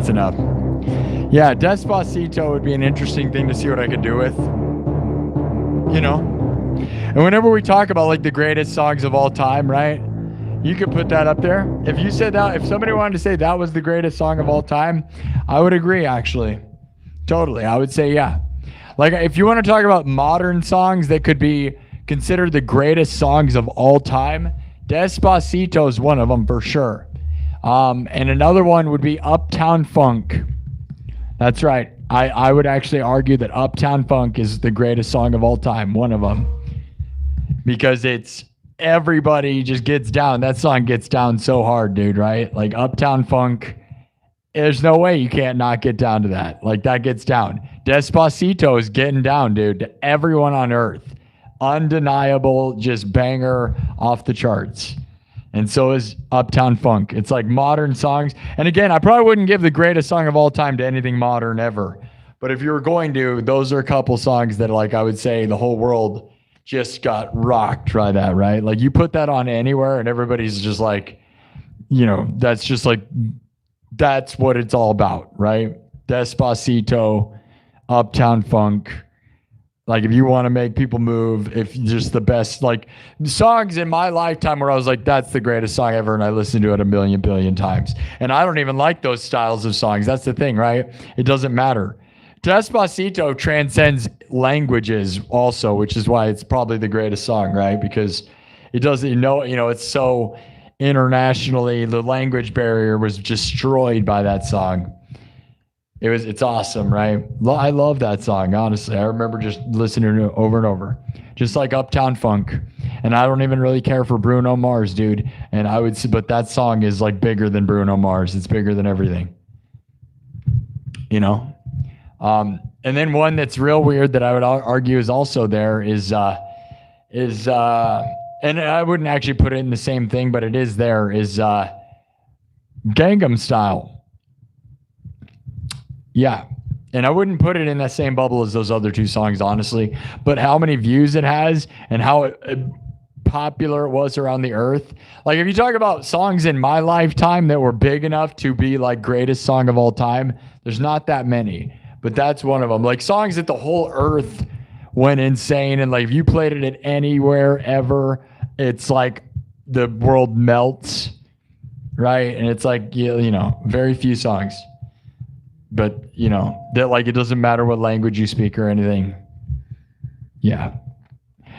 that's enough. Yeah, Despacito would be an interesting thing to see what I could do with. You know? And whenever we talk about like the greatest songs of all time, right? You could put that up there. If you said that, if somebody wanted to say that was the greatest song of all time, I would agree, actually. Totally. I would say, yeah. Like, if you want to talk about modern songs that could be considered the greatest songs of all time, Despacito is one of them for sure. And another one would be Uptown Funk. That's right. I would actually argue that Uptown Funk is the greatest song of all time, one of them. Because it's everybody just gets down. That song gets down so hard, dude, right? Like Uptown Funk, there's no way you can't not get down to that. Like that gets down. Despacito is getting down, dude, to everyone on earth. Undeniable, just banger off the charts. And so is Uptown Funk. It's like modern songs. And again, I probably wouldn't give the greatest song of all time to anything modern ever. But if you were going to, those are a couple songs that like I would say the whole world just got rocked by that, right? Like you put that on anywhere and everybody's just like, you know, that's just like, that's what it's all about, right? Despacito, Uptown Funk. Like if you want to make people move, if just the best, like songs in my lifetime where I was like, that's the greatest song ever. And I listened to it a million billion times. And I don't even like those styles of songs. That's the thing, right? It doesn't matter. Despacito transcends languages also, which is why it's probably the greatest song, right? Because it doesn't, you know, it's so internationally, the language barrier was destroyed by that song. It's awesome, right? I love that song, honestly. I remember just listening to it over and over, just like Uptown Funk. And I don't even really care for Bruno Mars, dude. And I would say, but that song is like bigger than Bruno Mars. It's bigger than everything, you know? And then one that's real weird that I would argue is also there is and I wouldn't actually put it in the same thing, but it is there, is Gangnam Style. Yeah. And I wouldn't put it in that same bubble as those other two songs, honestly. But how many views it has and how popular it was around the earth. Like if you talk about songs in my lifetime that were big enough to be like greatest song of all time, there's not that many. But that's one of them. Like songs that the whole earth went insane. And like if you played it at anywhere ever, it's like the world melts, right? And it's like, you know, very few songs. But, you know, that like it doesn't matter what language you speak or anything. Yeah.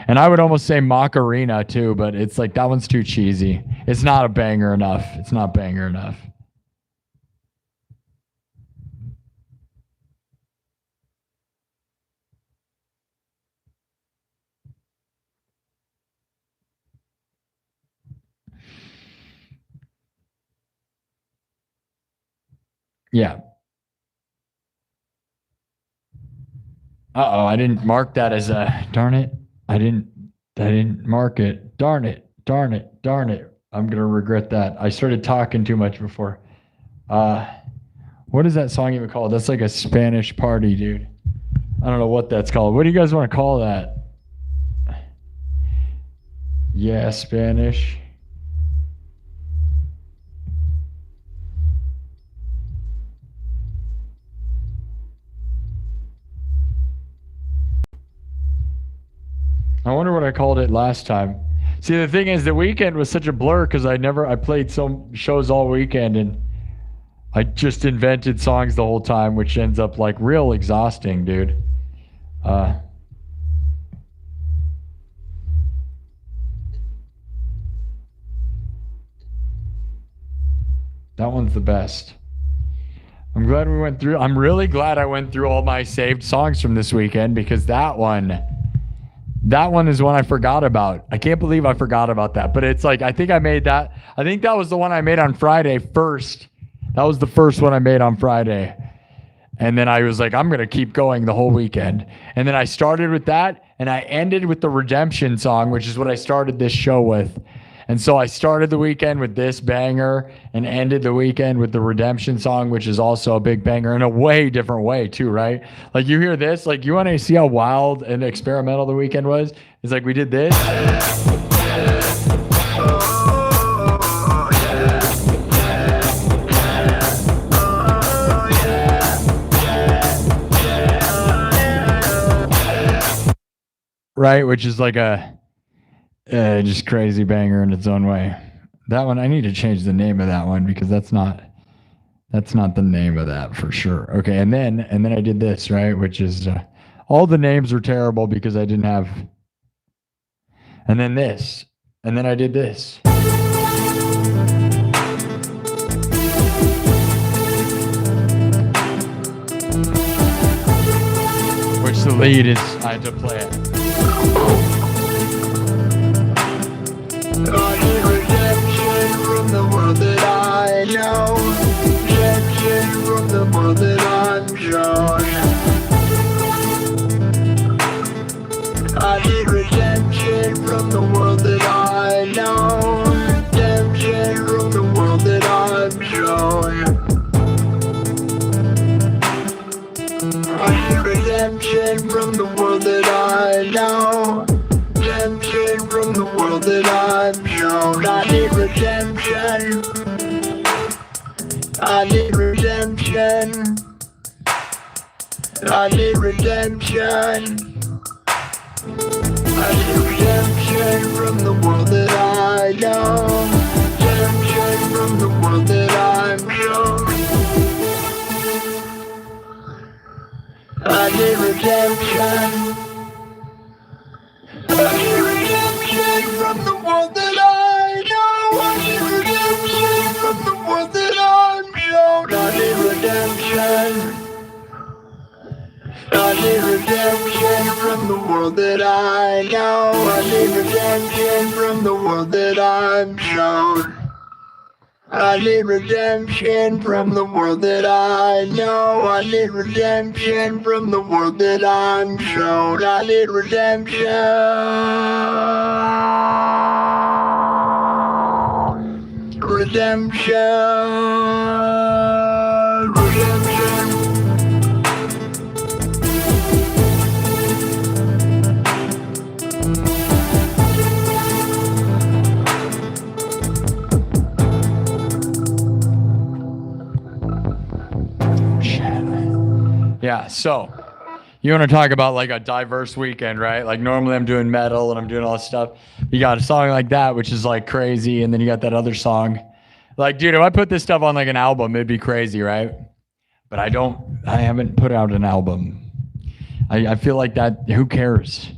And I would almost say Macarena too, but it's like that one's too cheesy. It's not a banger enough. It's not banger enough. Yeah. Uh-oh, I didn't mark that as a, darn it. I didn't mark it. Darn it. I'm going to regret that. I started talking too much before. What is that song even called? That's like a Spanish party, dude. I don't know what that's called. What do you guys want to call that? Yeah, Spanish. I wonder what I called it last time. See, the thing is, the weekend was such a blur because I played some shows all weekend and I just invented songs the whole time, which ends up like real exhausting, dude. That one's the best. I'm glad we went through. I'm really glad I went through all my saved songs from this weekend because that one is one I forgot about. I can't believe I forgot about that. But it's like, I think that was the one I made on Friday first. That was the first one I made on Friday. And then I was like, I'm going to keep going the whole weekend. And then I started with that and I ended with the Redemption song, which is what I started this show with. And so I started the weekend with this banger and ended the weekend with the Redemption song, which is also a big banger in a way different way too, right? Like you hear this, like you want to see how wild and experimental the weekend was? It's like we did this. right? Which is like a just crazy banger in its own way. That one, I need to change the name of that one because that's not the name of that for sure. Okay, and then I did this, right? Which is all the names were terrible because I didn't have. And then this, and then I did this. Which the lead is, I had to play it. I need redemption from the world that I know. Redemption from the world that I'm shown. I need redemption from the world that I know. Redemption from the world that I'm shown. I need redemption from the world that I know. Redemption from the world that I'm shown. I need redemption. I need redemption. I need redemption. I need redemption from the world that I know. Redemption from the world that I'm shown. I need redemption. I need redemption from the world that I know. I need redemption from the world that I'm shown. I need redemption. I need redemption from the world that I know. I need redemption from the world that I'm shown. I need redemption from the world that I know. I need redemption from the world that I'm shown. I need redemption. Redemption. Redemption. Yeah, so you want to talk about like a diverse weekend, right? Like normally I'm doing metal and I'm doing all this stuff. You got a song like that, which is like crazy. And then you got that other song. Like, dude, if I put this stuff on like an album, it'd be crazy, right? But I haven't put out an album. I feel like that, who cares?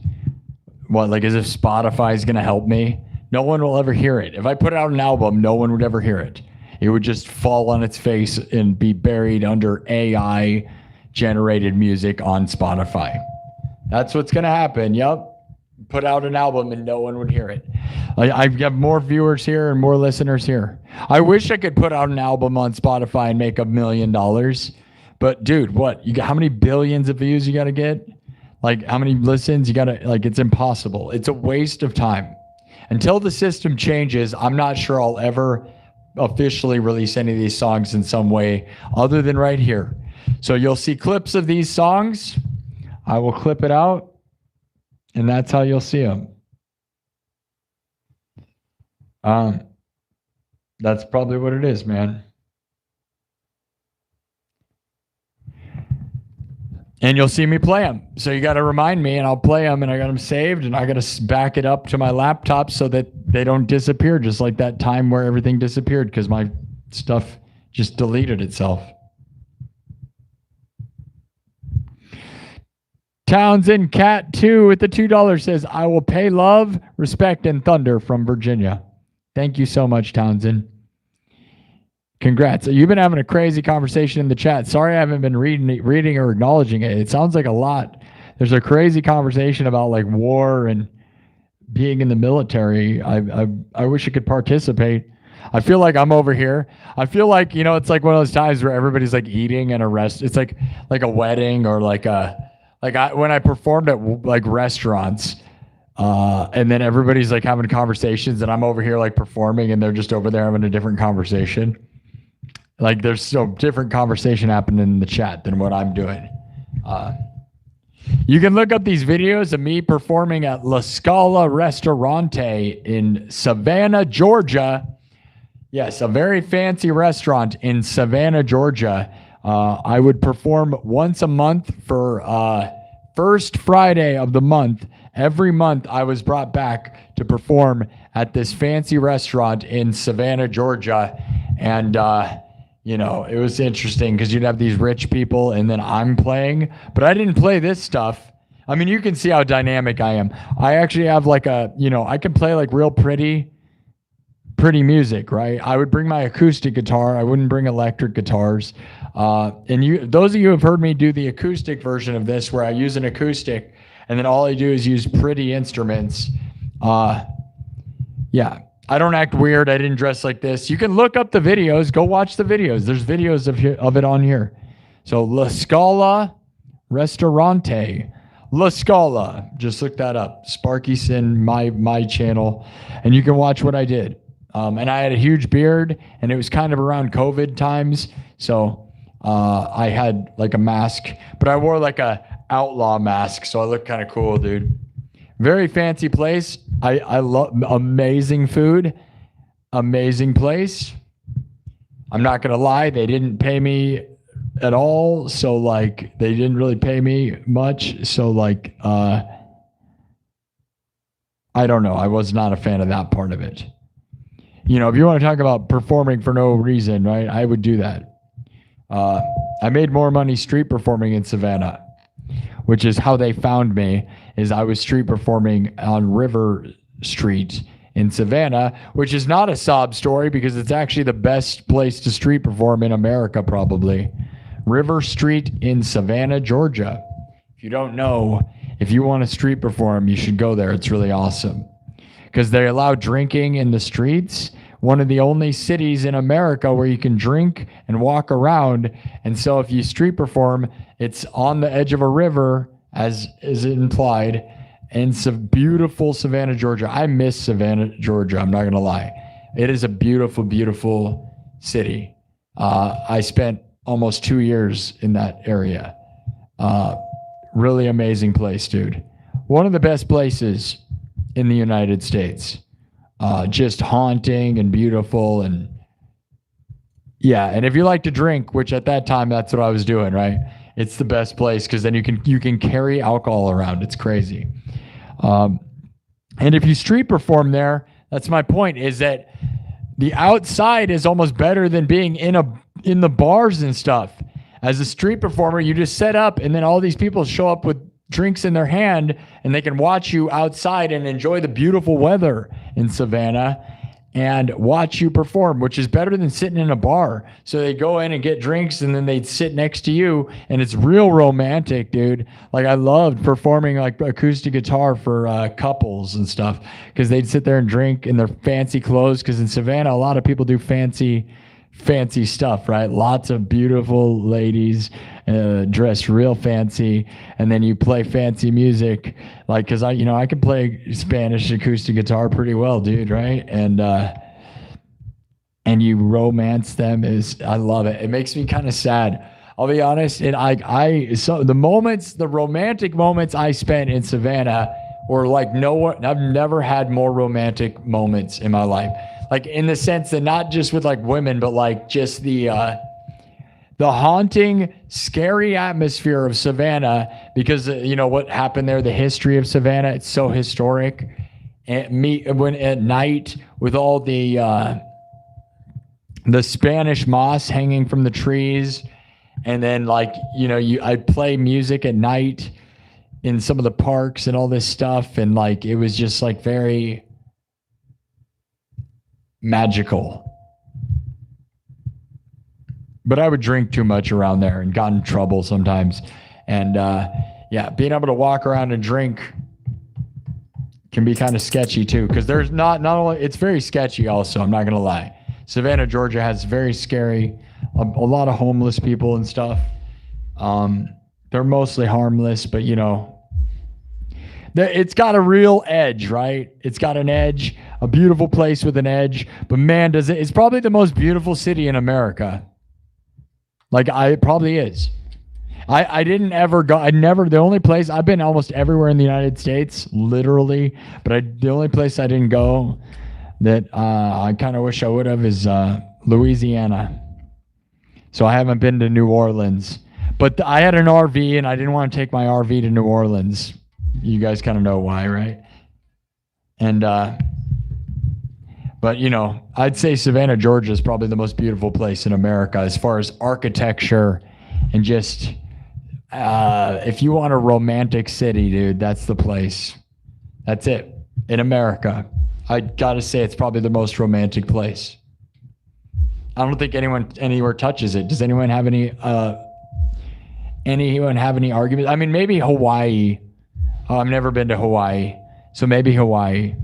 What, like as if Spotify is going to help me? No one will ever hear it. If I put out an album, no one would ever hear it. It would just fall on its face and be buried under AI generated music on Spotify. That's what's going to happen. Yep. Put out an album and no one would hear it. I've got more viewers here and more listeners here. I wish I could put out an album on Spotify and make $1 million. But dude, what? How many billions of views you got to get? Like how many listens you got to, like, it's impossible. It's a waste of time. Until the system changes, I'm not sure I'll ever officially release any of these songs in some way other than right here. So you'll see clips of these songs. I will clip it out, and that's how you'll see them. That's probably what it is, man. And you'll see me play them. So you got to remind me, and I'll play them, and I got them saved, and I got to back it up to my laptop so that they don't disappear, just like that time where everything disappeared because my stuff just deleted itself. Townsend Cat 2 with the $2 says, I will pay love, respect, and thunder from Virginia. Thank you so much, Townsend. Congrats. You've been having a crazy conversation in the chat. Sorry I haven't been reading or acknowledging it. It sounds like a lot. There's a crazy conversation about like war and being in the military. I wish I could participate. I feel like I'm over here. I feel like, it's like one of those times where everybody's like eating and a rest. It's like a wedding or when I performed at like restaurants, and then everybody's like having conversations and I'm over here like performing and they're just over there having a different conversation. Like there's so different conversation happening in the chat than what I'm doing. You can look up these videos of me performing at La Scala Ristorante in Savannah, Georgia. Yes, a very fancy restaurant in Savannah, Georgia. I would perform once a month for first Friday of the month every month I was brought back to perform at this fancy restaurant in Savannah, Georgia. And, you know, it was interesting because you'd have these rich people and then I'm playing, but I didn't play this stuff. I mean, you can see how dynamic I am. I actually have like a, you know, I can play like real pretty music, right? I would bring my acoustic guitar. I wouldn't bring electric guitars. And those of you who have heard me do the acoustic version of this, where I use an acoustic and then all I do is use pretty instruments. Yeah, I don't act weird. I didn't dress like this. You can look up the videos. Go watch the videos. There's videos of it on here. So La Scala Ristorante. La Scala. Just look that up. Sparky SINN, my channel. And you can watch what I did. And I had a huge beard, and it was kind of around COVID times. So I had like a mask, but I wore like a outlaw mask. So I looked kind of cool, dude. Very fancy place. I love amazing food. Amazing place. I'm not going to lie. They didn't pay me at all. So like they didn't really pay me much. So like, I don't know. I was not a fan of that part of it. You know, if you want to talk about performing for no reason, right? I would do that. I made more money street performing in Savannah, which is how they found me, is I was street performing on River Street in Savannah, which is not a sob story because it's actually the best place to street perform in America, probably. River Street in Savannah, Georgia. If you don't know, if you want to street perform, you should go there. It's really awesome. Because they allow drinking in the streets. One of the only cities in America where you can drink and walk around. And so if you street perform, it's on the edge of a river, as is implied, in some beautiful Savannah, Georgia. I miss Savannah, Georgia. I'm not going to lie. It is a beautiful, beautiful city. I spent almost 2 years in that area. Really amazing place, dude. One of the best places in the United States. Just haunting and beautiful. And yeah, and if you like to drink, which at that time, that's what I was doing, right? It's the best place because then you can carry alcohol around. It's crazy. And if you street perform there, that's my point, is that the outside is almost better than being in the bars and stuff. As a street performer, you just set up and then all these people show up with drinks in their hand and they can watch you outside and enjoy the beautiful weather in Savannah and watch you perform, which is better than sitting in a bar. So they go in and get drinks and then they'd sit next to you and it's real romantic, dude. Like I loved performing like acoustic guitar for couples and stuff because they'd sit there and drink in their fancy clothes, because in Savannah a lot of people do fancy stuff, right? Lots of beautiful ladies dressed real fancy, and then you play fancy music, like, because I can play Spanish acoustic guitar pretty well, dude, right? And you romance them. I love it. It makes me kind of sad, I'll be honest. And so the romantic moments I spent in Savannah were like I've never had more romantic moments in my life. Like in the sense that not just with like women, but like just the haunting, scary atmosphere of Savannah, because what happened there, the history of Savannah, it's so historic. And when at night with all the Spanish moss hanging from the trees, and then like I'd play music at night in some of the parks and all this stuff, and like it was just like very magical. But I would drink too much around there and got in trouble sometimes. And being able to walk around and drink can be kind of sketchy too, because there's not only, it's very sketchy also, I'm not gonna lie. Savannah, Georgia has very scary, a lot of homeless people and stuff. They're mostly harmless, but it's got a real edge, right? It's got an edge, a beautiful place with an edge. But man, it's probably the most beautiful city in America. Like, it probably is. I didn't ever go. The only place, I've been almost everywhere in the United States, literally. But the only place I didn't go that I kind of wish I would have is Louisiana. So I haven't been to New Orleans. But I had an RV and I didn't want to take my RV to New Orleans. You guys kind of know why, right? And but you know, I'd say Savannah, Georgia is probably the most beautiful place in America as far as architecture and just if you want a romantic city, dude, that's the place. That's it. In America, I gotta say it's probably the most romantic place. I don't think anyone anywhere touches it. Does anyone have any arguments? I mean, maybe Hawaii. Oh, I've never been to Hawaii, so maybe Hawaii.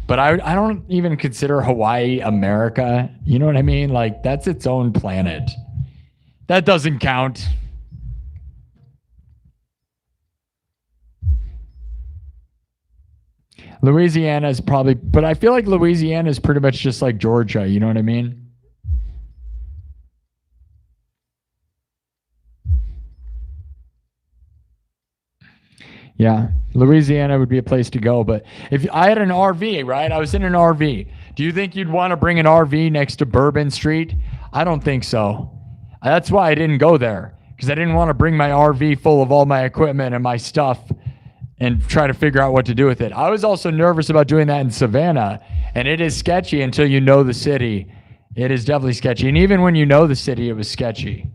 But I don't even consider Hawaii America. You know what I mean? Like, that's its own planet. That doesn't count. Louisiana is probably, but I feel like Louisiana is pretty much just like Georgia. You know what I mean? Yeah, Louisiana would be a place to go. But if I had an RV, right? I was in an RV. Do you think you'd want to bring an RV next to Bourbon Street? I don't think so. That's why I didn't go there, because I didn't want to bring my RV full of all my equipment and my stuff and try to figure out what to do with it. I was also nervous about doing that in Savannah, and it is sketchy until you know the city. It is definitely sketchy. And even when you know the city, it was sketchy.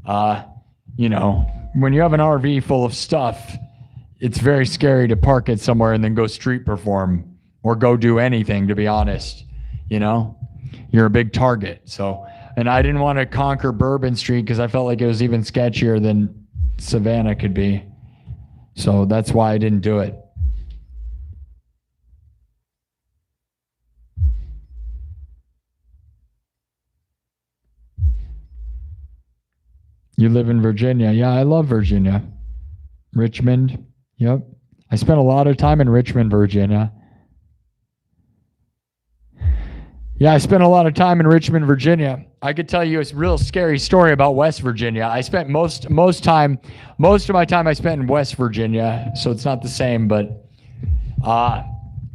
You know, when you have an RV full of stuff, it's very scary to park it somewhere and then go street perform or go do anything, to be honest. You know, you're a big target. So, and I didn't want to conquer Bourbon Street because I felt like it was even sketchier than Savannah could be. So that's why I didn't do it. You live in Virginia. Yeah, I love Virginia. Richmond. Yep. I spent a lot of time in Richmond, Virginia. Yeah, I spent a lot of time in Richmond, Virginia. I could tell you a real scary story about West Virginia. I spent most of my time I spent in West Virginia, so it's not the same, but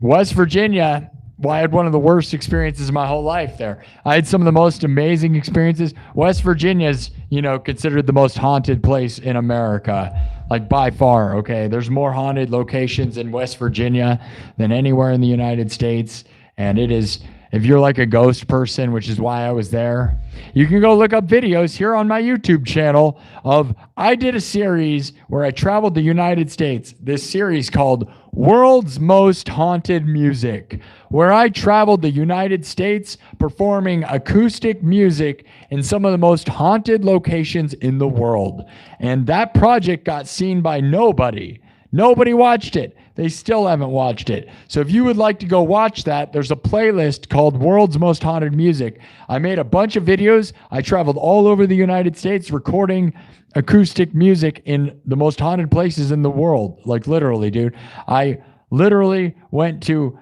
West Virginia, well, I had one of the worst experiences of my whole life there. I had some of the most amazing experiences. West Virginia is, you know, considered the most haunted place in America, like by far, okay? There's more haunted locations in West Virginia than anywhere in the United States, and it is, if you're like a ghost person, which is why I was there, you can go look up videos here on my YouTube channel of, I did a series where I traveled the United States, this series called World's Most Haunted Music, where I traveled the United States performing acoustic music in some of the most haunted locations in the world. And that project got seen by nobody. Nobody watched it. They still haven't watched it. So if you would like to go watch that, there's a playlist called World's Most Haunted Music. I made a bunch of videos. I traveled all over the United States recording acoustic music in the most haunted places in the world. Like literally, dude. I literally went to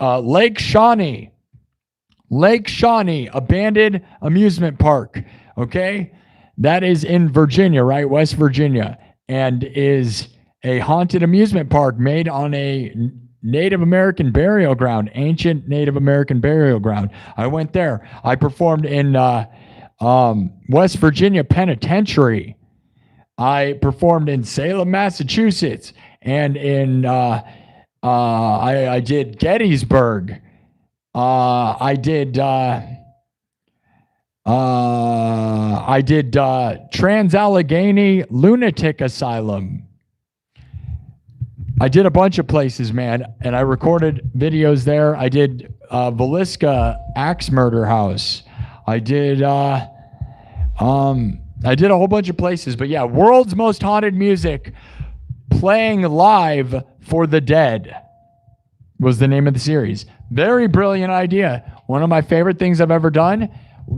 Lake Shawnee. Lake Shawnee, abandoned amusement park. Okay? That is in Virginia, right? West Virginia. And is a haunted amusement park made on a Native American burial ground, ancient Native American burial ground. I went there. I performed in West Virginia Penitentiary. I performed in Salem, Massachusetts, and in I did Gettysburg. I did Trans-Allegheny Lunatic Asylum. I did a bunch of places, man, and I recorded videos there. I did Villisca Axe Murder House. I did a whole bunch of places, but yeah, World's Most Haunted Music, playing live for the dead was the name of the series. Very brilliant idea. One of my favorite things I've ever done,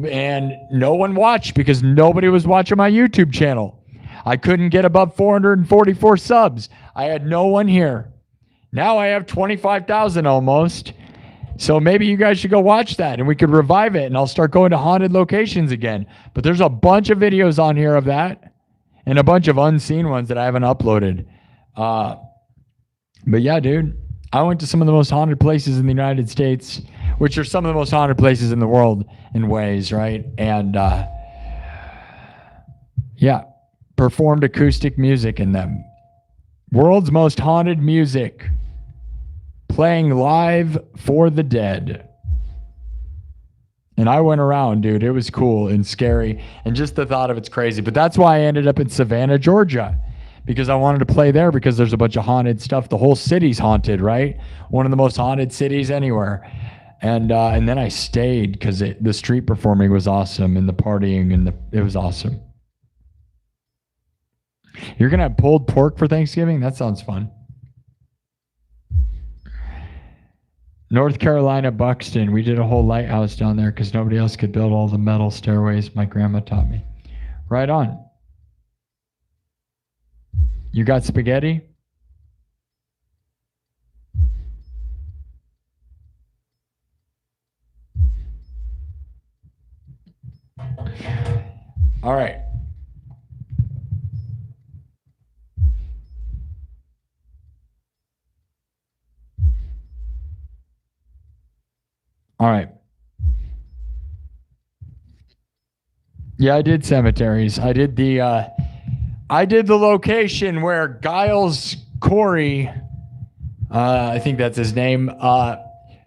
and no one watched because nobody was watching my YouTube channel. I couldn't get above 444 subs. I had no one here. Now I have 25,000 almost. So maybe you guys should go watch that and we could revive it and I'll start going to haunted locations again. But there's a bunch of videos on here of that and a bunch of unseen ones that I haven't uploaded. But yeah, dude, I went to some of the most haunted places in the United States, which are some of the most haunted places in the world in ways, right? And yeah, performed acoustic music in them. World's most haunted music. Playing live for the dead. And I went around, dude. It was cool and scary. And just the thought of it's crazy. But that's why I ended up in Savannah, Georgia. Because I wanted to play there because there's a bunch of haunted stuff. The whole city's haunted, right? One of the most haunted cities anywhere. And then I stayed because the street performing was awesome and the partying and it was awesome. You're going to have pulled pork for Thanksgiving? That sounds fun. North Carolina, Buxton. We did a whole lighthouse down there because nobody else could build all the metal stairways. My grandma taught me. Right on. You got spaghetti? All right. All right. Yeah, I did cemeteries. I did the location where Giles Corey, I think that's his name,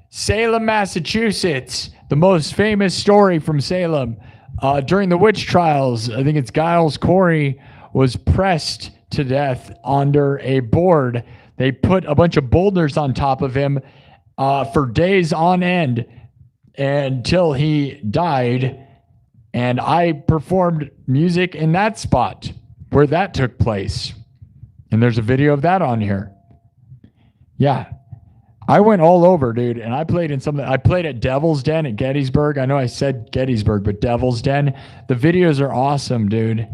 Salem, Massachusetts, the most famous story from Salem. During the witch trials, I think it's Giles Corey was pressed to death under a board. They put a bunch of boulders on top of him for days on end until he died. And I performed music in that spot where that took place. And there's a video of that on here. Yeah. I went all over, dude, and I played in something. I played at Devil's Den at Gettysburg. I know I said Gettysburg, but Devil's Den. The videos are awesome, dude.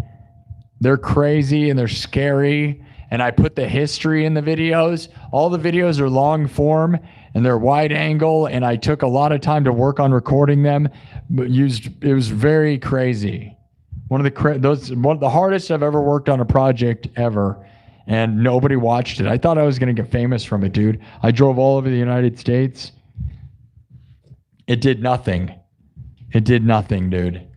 They're crazy and they're scary. And I put the history in the videos. All the videos are long form and they're wide angle. And I took a lot of time to work on recording them. But it was very crazy. One of the hardest I've ever worked on a project ever. And nobody watched it. I thought I was going to get famous from it, dude. I drove all over the United States. It did nothing. It did nothing, dude.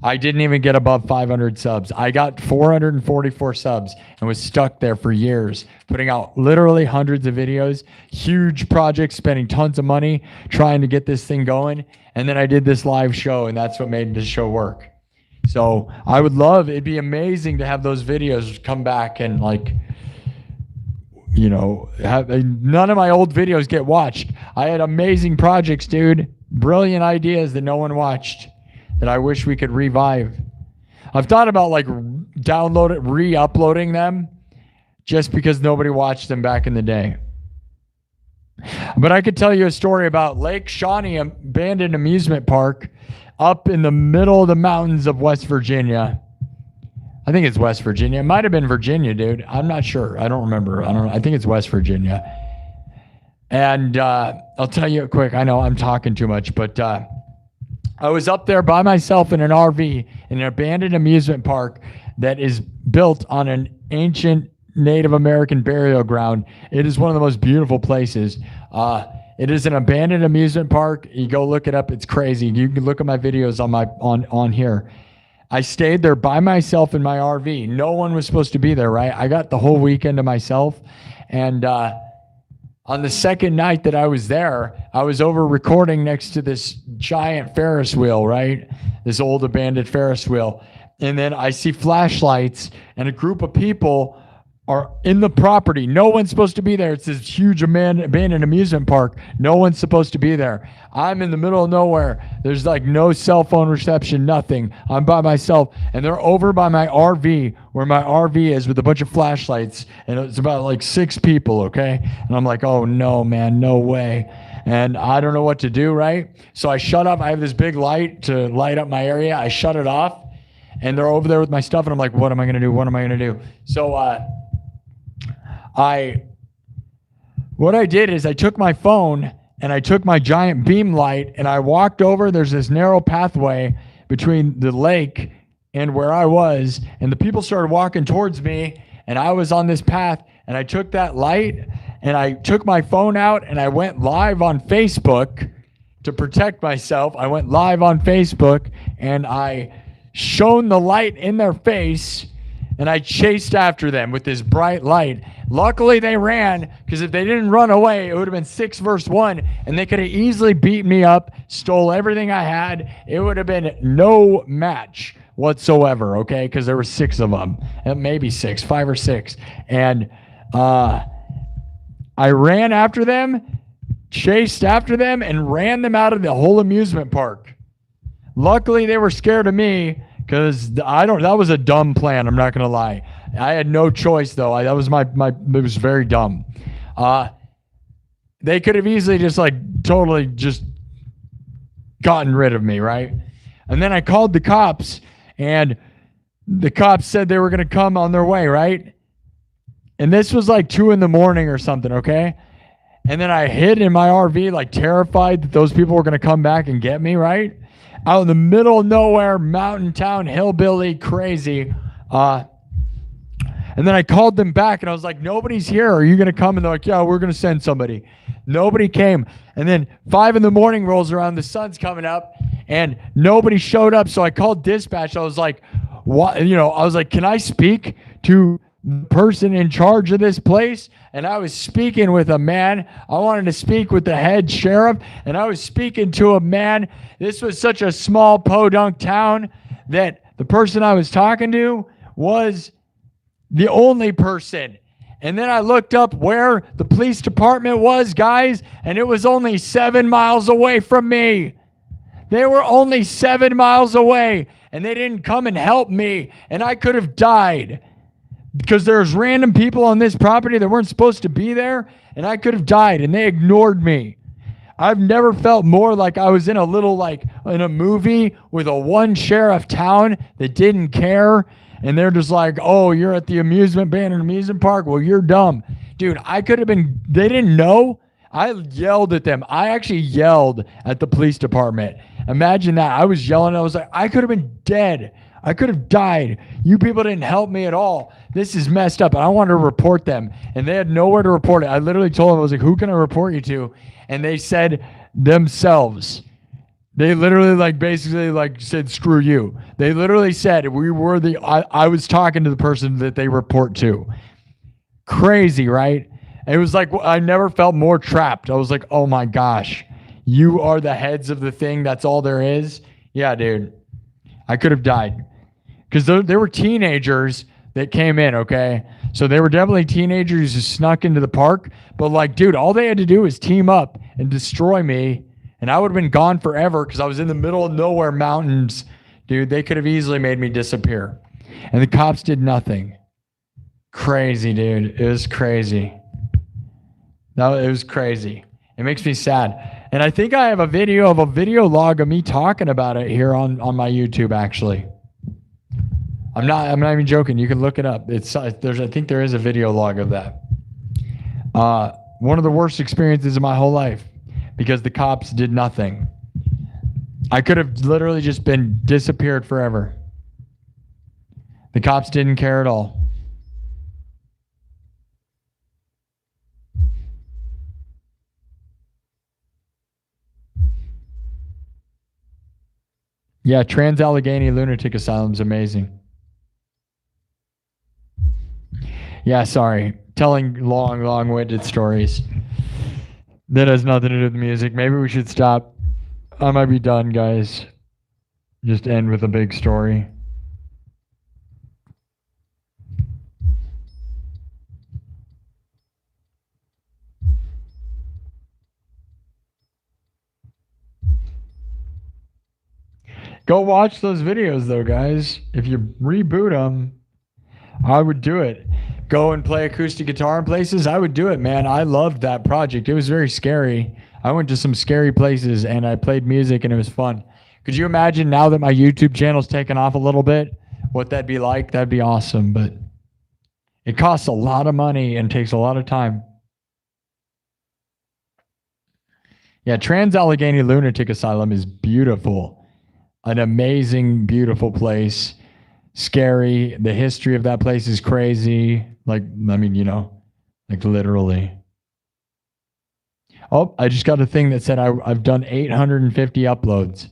I didn't even get above 500 subs. I got 444 subs and was stuck there for years, putting out literally hundreds of videos, huge projects, spending tons of money trying to get this thing going. And then I did this live show, and that's what made this show work. So I would love, it'd be amazing to have those videos come back and none of my old videos get watched. I had amazing projects, dude. Brilliant ideas that no one watched that I wish we could revive. I've thought about re-uploading them just because nobody watched them back in the day. But I could tell you a story about Lake Shawnee Abandoned Amusement Park up in the middle of the mountains of West Virginia. I think it's West Virginia. It might have been Virginia, dude. I'm not sure. I don't remember. I think it's West Virginia. And I'll tell you quick. I know I'm talking too much, but I was up there by myself in an RV in an abandoned amusement park that is built on an ancient Native American burial ground. It is one of the most beautiful places. It is an abandoned amusement park. You go look it up. It's crazy. You can look at my videos on here. I stayed there by myself in my RV. No one was supposed to be there, right? I got the whole weekend to myself. And on the second night that I was there, I was over recording next to this giant Ferris wheel, right? This old abandoned Ferris wheel. And then I see flashlights and a group of people are in the property. No one's supposed to be there. It's this huge abandoned amusement park. No one's supposed to be there. I'm in the middle of nowhere. There's no cell phone reception, nothing. I'm by myself. And they're over by my RV, where my RV is, with a bunch of flashlights. And it's about 6 people, okay? And I'm like, oh no, man, no way. And I don't know what to do, right? So I shut off. I have this big light to light up my area. I shut it off. And they're over there with my stuff. And I'm like, what am I going to do? What am I going to do? So, what I did is I took my phone and I took my giant beam light and I walked over. There's this narrow pathway between the lake and where I was, and the people started walking towards me, and I was on this path, and I took that light and I took my phone out and I went live on Facebook to protect myself. I went live on Facebook and I shone the light in their face. and I chased after them with this bright light. Luckily, they ran, because if they didn't run away, it would have been 6 versus 1, and they could have easily beaten me up, stole everything I had. It would have been no match whatsoever, okay? Because there were 6 of them, maybe 6, 5 or 6. And I ran after them, chased after them, and ran them out of the whole amusement park. Luckily, they were scared of me, because that was a dumb plan, I'm not going to lie. I had no choice, though. That was it was very dumb. They could have easily just totally just gotten rid of me, right? And then I called the cops, and the cops said they were going to come on their way, right? And this was 2 a.m. or something, okay? And then I hid in my RV, terrified that those people were going to come back and get me, right? Out in the middle of nowhere, mountain town, hillbilly, crazy. And then I called them back, and I was like, nobody's here. Are you going to come? And they're like, yeah, we're going to send somebody. Nobody came. And then 5 a.m. rolls around. The sun's coming up, and nobody showed up. So I called dispatch. I was like, what? I was like, can I speak to the person in charge of this place? And I was speaking with a man. I wanted to speak with the head sheriff, and I was speaking to a man. This was such a small podunk town that the person I was talking to was the only person. And then I looked up where the police department was, guys, and it was only 7 miles away from me. They were only 7 miles away, and they didn't come and help me, and I could have died. Because there's random people on this property that weren't supposed to be there, and I could have died, and they ignored me. I've never felt more like I was in a little, in a movie with a one sheriff town that didn't care, and they're just like, oh, you're at the amusement park? Well, you're dumb. Dude, I could have been, they didn't know. I yelled at them. I actually yelled at the police department. Imagine that. I was yelling. I was like, I could have been dead. I could have died. You people didn't help me at all. This is messed up. And I wanted to report them, and they had nowhere to report it. I literally told them, I was like, who can I report you to? And they said themselves. They literally basically said, screw you. They literally said we were I was talking to the person that they report to. Crazy, right? It was I never felt more trapped. I was like, oh my gosh, you are the heads of the thing. That's all there is. Yeah, dude, I could have died. Because there were teenagers that came in, okay? So they were definitely teenagers who snuck into the park. But dude, all they had to do was team up and destroy me, and I would have been gone forever because I was in the middle of nowhere mountains. Dude, they could have easily made me disappear. And the cops did nothing. Crazy, dude. It was crazy. No, it was crazy. It makes me sad. And I think I have a video log of me talking about it here on my YouTube, actually. I'm not even joking. You can look it up. I think there is a video log of that. One of the worst experiences of my whole life, because the cops did nothing. I could have literally just been disappeared forever. The cops didn't care at all. Yeah, Trans-Allegheny Lunatic Asylum's amazing. Yeah, sorry. Telling long-winded stories. That has nothing to do with music. Maybe we should stop. I might be done, guys. Just end with a big story. Go watch those videos, though, guys. If you reboot them, I would do it. Go and play acoustic guitar in places. I would do it, man. I loved that project. It was very scary. I went to some scary places, and I played music, and it was fun. Could you imagine now that my YouTube channel's taken off a little bit, what that'd be like? That'd be awesome, but it costs a lot of money and takes a lot of time. Yeah, Trans-Allegheny Lunatic Asylum is beautiful. An amazing, beautiful place. Scary. The history of that place is crazy. Literally. Oh, I just got a thing that said I've done 850 uploads.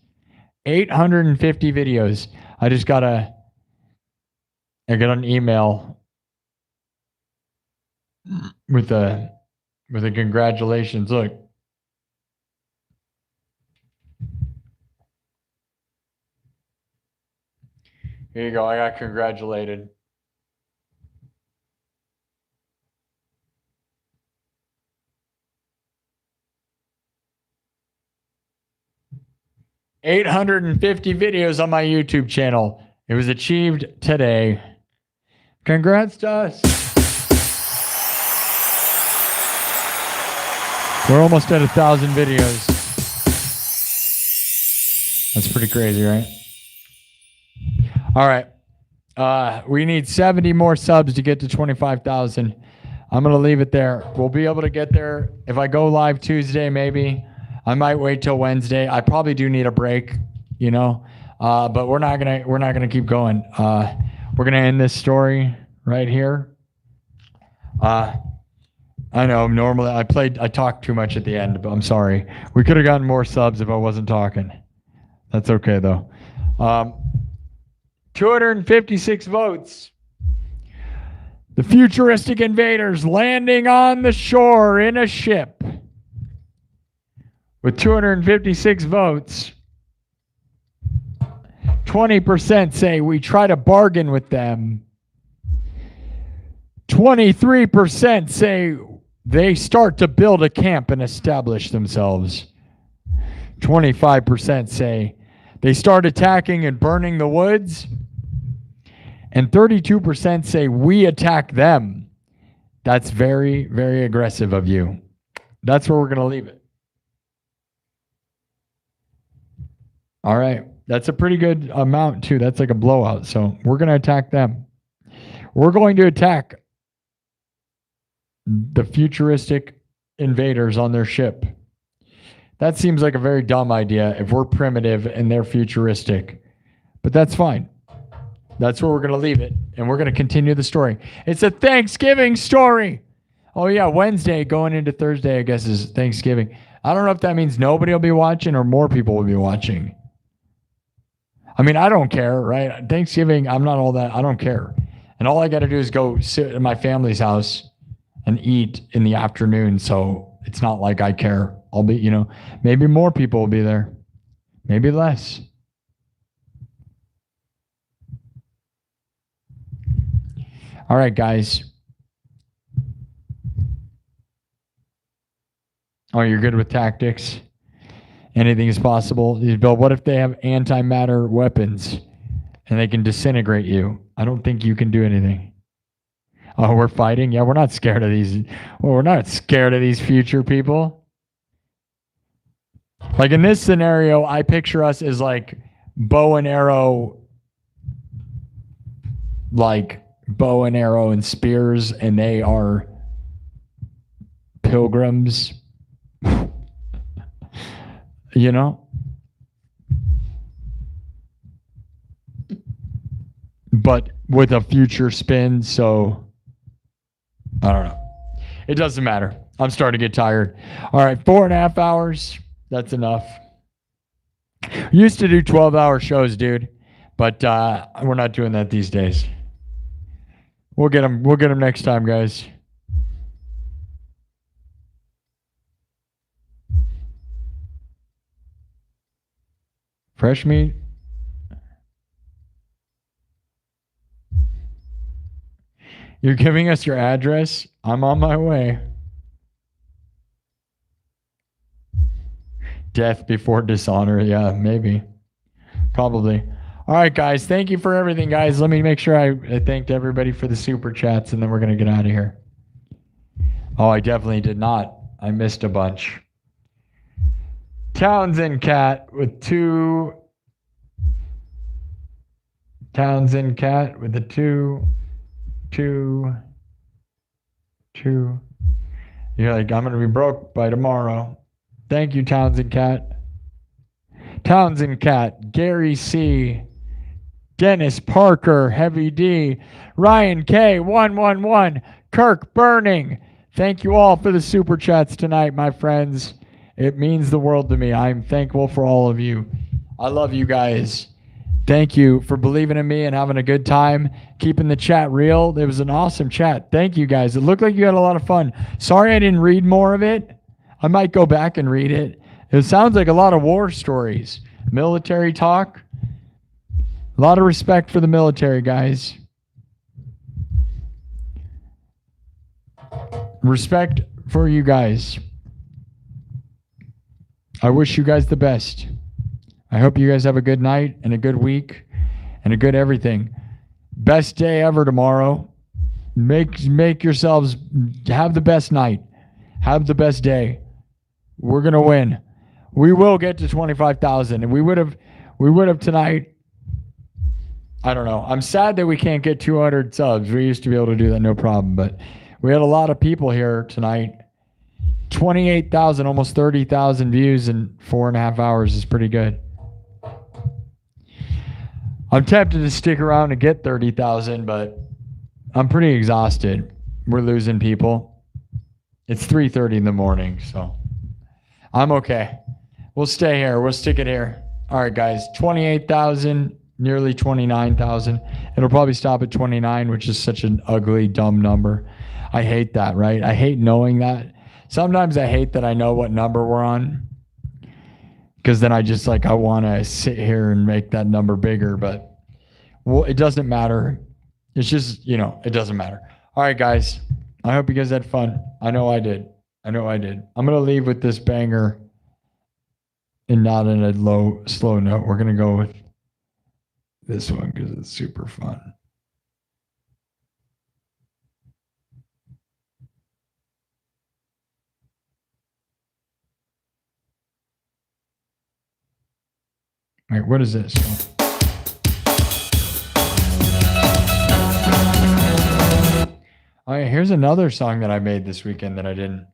850 videos. I just got a I got an email with a congratulations. Look. Here you go. I got congratulated. $850 videos on my YouTube channel. It was achieved today. Congrats to us. We're almost at 1,000 videos. That's pretty crazy, right? All right. We need 70 more subs to get to 25,000. I'm going to leave it there. We'll be able to get there. If I go live Tuesday, maybe. I might wait till Wednesday. I probably do need a break, you know, but we're not gonna keep going. We're gonna end this story right here. I know normally I talked too much at the end, but I'm sorry. We could have gotten more subs if I wasn't talking. That's okay though. 256 votes. The futuristic invaders landing on the shore in a ship. With 256 votes, 20% say we try to bargain with them. 23% say they start to build a camp and establish themselves. 25% say they start attacking and burning the woods. And 32% say we attack them. That's very, very aggressive of you. That's where we're going to leave it. All right. That's a pretty good amount, too. That's like a blowout. So we're going to attack them. We're going to attack the futuristic invaders on their ship. That seems like a very dumb idea if we're primitive and they're futuristic. But that's fine. That's where we're going to leave it. And we're going to continue the story. It's a Thanksgiving story. Oh, yeah. Wednesday going into Thursday, I guess, is Thanksgiving. I don't know if that means nobody will be watching or more people will be watching. I mean, I don't care, right? Thanksgiving, I'm not all that. I don't care. And all I got to do is go sit at my family's house and eat in the afternoon. So it's not like I care. I'll be, you know, maybe more people will be there. Maybe less. All right, guys. Oh, you're good with tactics? Anything is possible. Bill, what if they have antimatter weapons and they can disintegrate you? I don't think you can do anything. Oh, we're fighting? Yeah, we're not scared of these. Well, we're not scared of these future people. Like in this scenario, I picture us as like bow and arrow, and spears, and they are pilgrims. You know? But with a future spin, so I don't know. It doesn't matter. I'm starting to get tired. All right, 4.5 hours. That's enough. Used to do 12-hour shows, dude, but we're not doing that these days. We'll get them. We'll get them next time, guys. Fresh meat. You're giving us your address? I'm on my way. Death before dishonor. Yeah, maybe. Probably. All right, guys. Thank you for everything, guys. Let me make sure I thanked everybody for the super chats, and then we're going to get out of here. Oh, I definitely did not. I missed a bunch. Townsend Cat with 2. Townsend Cat with the 2. You're like, I'm going to be broke by tomorrow. Thank you, Townsend Cat. Townsend Cat, Gary C., Dennis Parker, Heavy D, Ryan K, 111, Kirk Burning. Thank you all for the super chats tonight, my friends. It means the world to me. I'm thankful for all of you. I love you guys. Thank you for believing in me and having a good time, keeping the chat real. It was an awesome chat. Thank you guys. It looked like you had a lot of fun. Sorry I didn't read more of it. I might go back and read it. It sounds like a lot of war stories, military talk. A lot of respect for the military, guys. Respect for you guys. I wish you guys the best. I hope you guys have a good night and a good week and a good everything. Best day ever tomorrow. Make yourselves have the best night. Have the best day. We're going to win. We will get to 25,000 and we would have tonight. I don't know. I'm sad that we can't get 200 subs. We used to be able to do that no problem, but we had a lot of people here tonight. 28,000, almost 30,000 views in 4.5 hours is pretty good. I'm tempted to stick around and get 30,000, but I'm pretty exhausted. We're losing people. It's 3:30 in the morning, so I'm okay. We'll stay here. We'll stick it here. All right, guys. 28,000, nearly 29,000. It'll probably stop at 29, which is such an ugly, dumb number. I hate that, right? I hate knowing that. Sometimes I hate that I know what number we're on. Because then I just I want to sit here and make that number bigger, but well, it doesn't matter. It's just, it doesn't matter. All right, guys. I hope you guys had fun. I know I did. I'm going to leave with this banger and not in a slow note. We're going to go with this one because it's super fun. Wait, what is this? Oh, yeah, here's another song that I made this weekend that I didn't.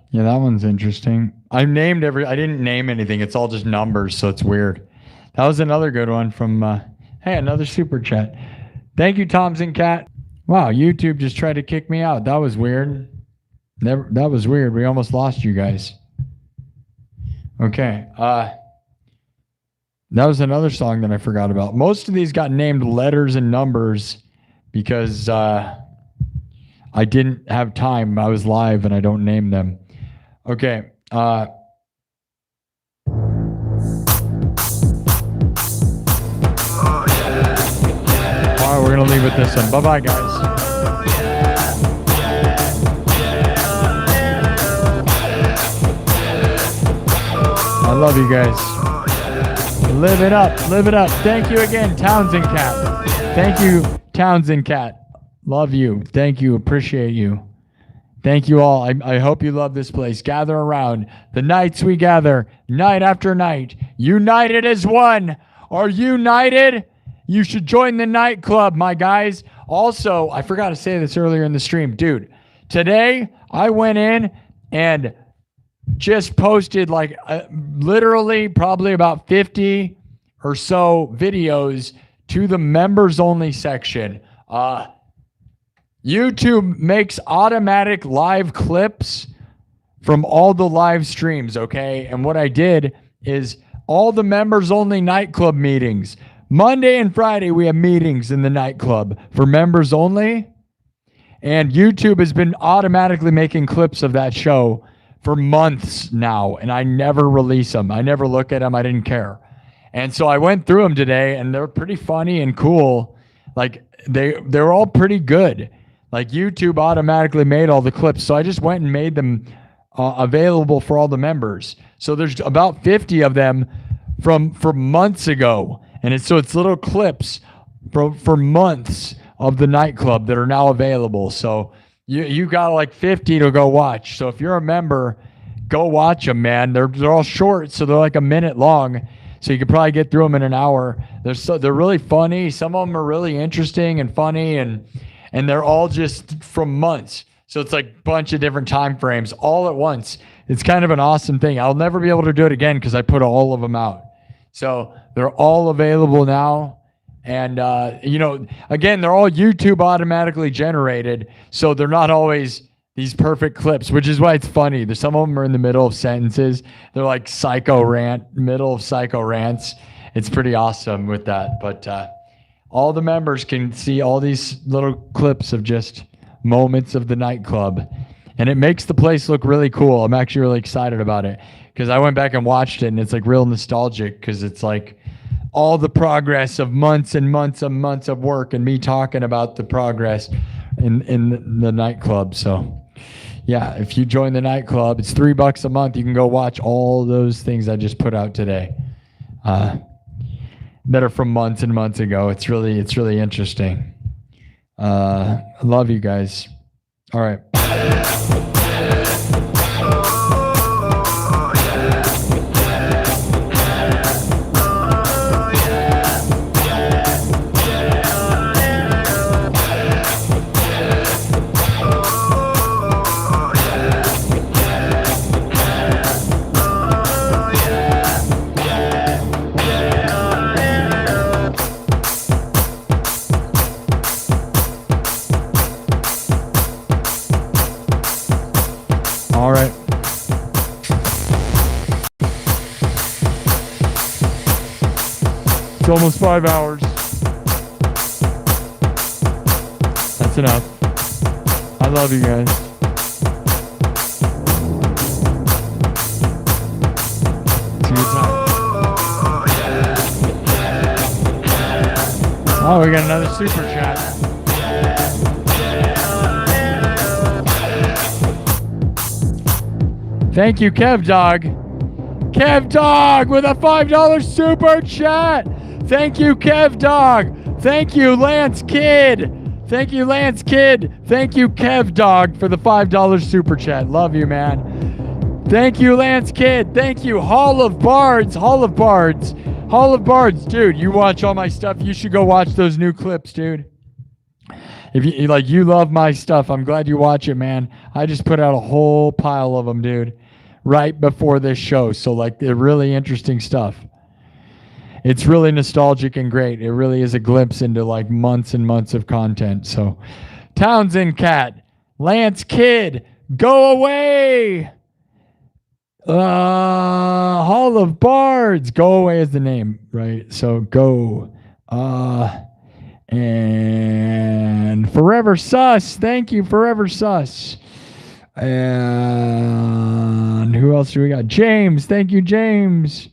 Yeah, that one's interesting. I didn't name anything. It's all just numbers, so it's weird. That was another good one from, hey, another super chat. Thank you, Thompson Cat. Wow, YouTube just tried to kick me out. That was weird. That was weird. We almost lost you guys. Okay. That was another song that I forgot about. Most of these got named letters and numbers because I didn't have time. I was live and I don't name them. Okay. All right, we're going to leave with this one. Bye-bye, guys. I love you guys. Live it up. Live it up. Thank you again, Townsend Cat. Thank you, Townsend Cat. Love you. Thank you. Appreciate you. Thank you all. I hope you love this place. Gather around. The nights we gather, night after night, united as one. Are you united? You should join the nightclub, my guys. Also, I forgot to say this earlier in the stream. Dude, today I went in and just posted literally probably about 50 or so videos to the members only section. YouTube makes automatic live clips from all the live streams, okay? And what I did is all the members only nightclub meetings. Monday and Friday, we have meetings in the nightclub for members only. And YouTube has been automatically making clips of that show for months now. And I never release them. I never look at them. I didn't care. And so I went through them today and they're pretty funny and cool. They're all pretty good. YouTube automatically made all the clips. So I just went and made them available for all the members. So there's about 50 of them from months ago. And it's little clips for months of the nightclub that are now available. So you got 50 to go watch. So if you're a member, go watch them, man. They're all short, so they're a minute long. So you could probably get through them in an hour. They're really funny. Some of them are really interesting and funny, and they're all just from months. So it's like a bunch of different time frames all at once. It's kind of an awesome thing. I'll never be able to do it again because I put all of them out. So they're all available now. And, again, they're all YouTube automatically generated. So they're not always these perfect clips, which is why it's funny. There's some of them are in the middle of sentences. They're like middle of psycho rants. It's pretty awesome with that. But all the members can see all these little clips of just moments of the nightclub. And it makes the place look really cool. I'm actually really excited about it because I went back and watched it, and it's like real nostalgic because it's like all the progress of months and months and months of work and me talking about the progress in the nightclub. So yeah, if you join the nightclub, it's $3 a month. You can go watch all those things I just put out today that are from months and months ago. It's really interesting. I love you guys. All right. All right. It's almost 5 hours. That's enough. I love you guys. It's a good time. Oh, we got another super chat. Thank you, Kev Dog. Kev Dog with a $5 super chat. Thank you, Kev Dog. Thank you, Lance Kid. Thank you, Lance Kid. Thank you, Kev Dog, for the $5 super chat. Love you, man. Thank you, Lance Kid. Thank you, Hall of Bards. Hall of Bards. Hall of Bards. Dude, you watch all my stuff. You should go watch those new clips, dude. If you love my stuff, I'm glad you watch it, man. I just put out a whole pile of them, dude, right before this show. So like, they're really interesting stuff. It's really nostalgic and great. It really is a glimpse into like months and months of content. So Townsend Cat, Lance Kid, go away. Hall of Bards, go away is the name, right? So go. And Forever Sus, thank you, Forever Sus. And who else do we got? James, thank you, James.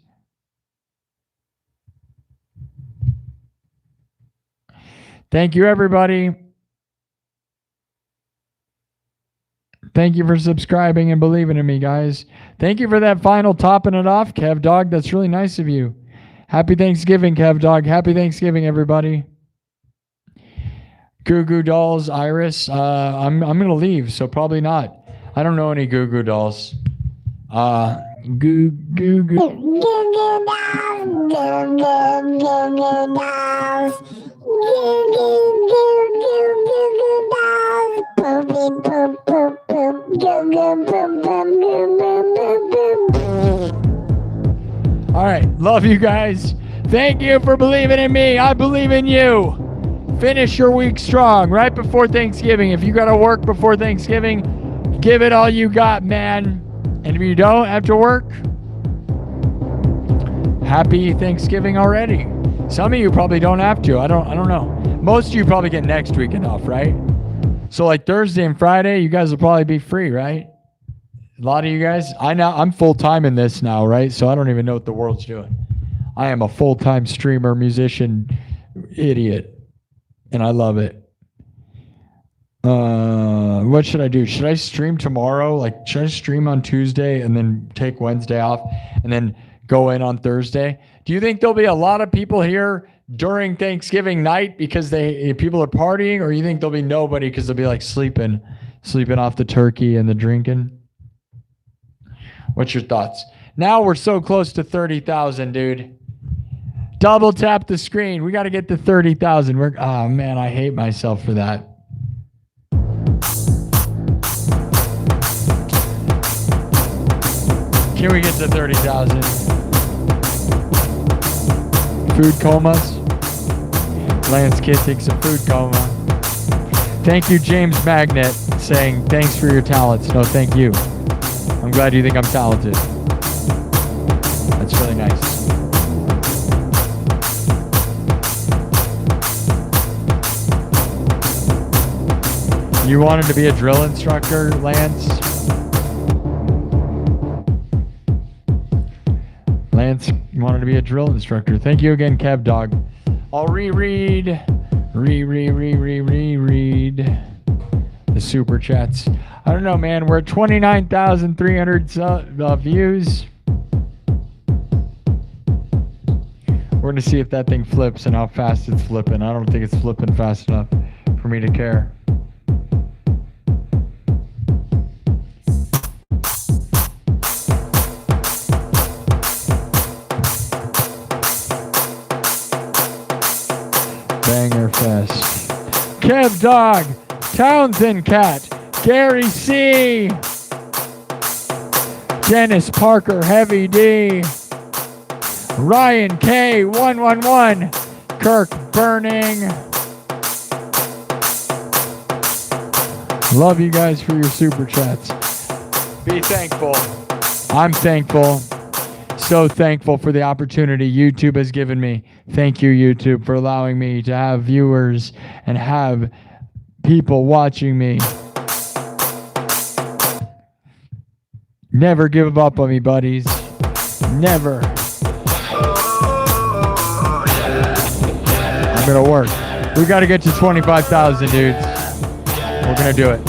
Thank you, everybody. Thank you for subscribing and believing in me, guys. Thank you for that final topping it off, Kev Dog. That's really nice of you. Happy Thanksgiving, Kev Dog. Happy Thanksgiving, everybody. Goo Goo Dolls, Iris. I'm gonna leave, so probably not. I don't know any Goo Goo Dolls. Goo Goo Goo. All right, love you guys. Thank you for believing in me. I believe in you. Finish your week strong right before Thanksgiving. If you got to work before Thanksgiving, give it all you got, man. And if you don't have to work, happy Thanksgiving already. Some of you probably don't have to. I don't know. Most of you probably get next weekend off, right? So like Thursday and Friday, you guys will probably be free, right? A lot of you guys. I'm full-time in this now, right? So I don't even know what the world's doing. I am a full-time streamer, musician, idiot. And I love it. What should I do? Should I stream tomorrow? Like, should I stream on Tuesday and then take Wednesday off and then go in on Thursday? Do you think there'll be a lot of people here during Thanksgiving night because people are partying, or you think there'll be nobody because they'll be like sleeping off the turkey and the drinking? What's your thoughts? Now we're so close to 30,000, dude. Double tap the screen. We got to get to 30,000. Oh man, I hate myself for that. Can we get to 30,000? Food comas. Lance Kid takes a food coma. Thank you, James Magnet, saying thanks for your talents. No, thank you. I'm glad you think I'm talented. That's really nice. You wanted to be a drill instructor, Lance? Lance wanted to be a drill instructor. Thank you again, Kev Dog. I'll reread the super chats. I don't know, man. We're at 29,300 views. We're going to see if that thing flips and how fast it's flipping. I don't think it's flipping fast enough for me to care. Banger Fest. Kev Dog, Townsend Cat, Gary C, Dennis Parker, Heavy D, Ryan K, 111, Kirk Burning. Love you guys for your super chats. Be thankful. I'm thankful. So thankful for the opportunity YouTube has given me. Thank you, YouTube, for allowing me to have viewers and have people watching me. Never give up on me, buddies. Never. I'm gonna work. We gotta get to 25,000, dudes. We're gonna do it.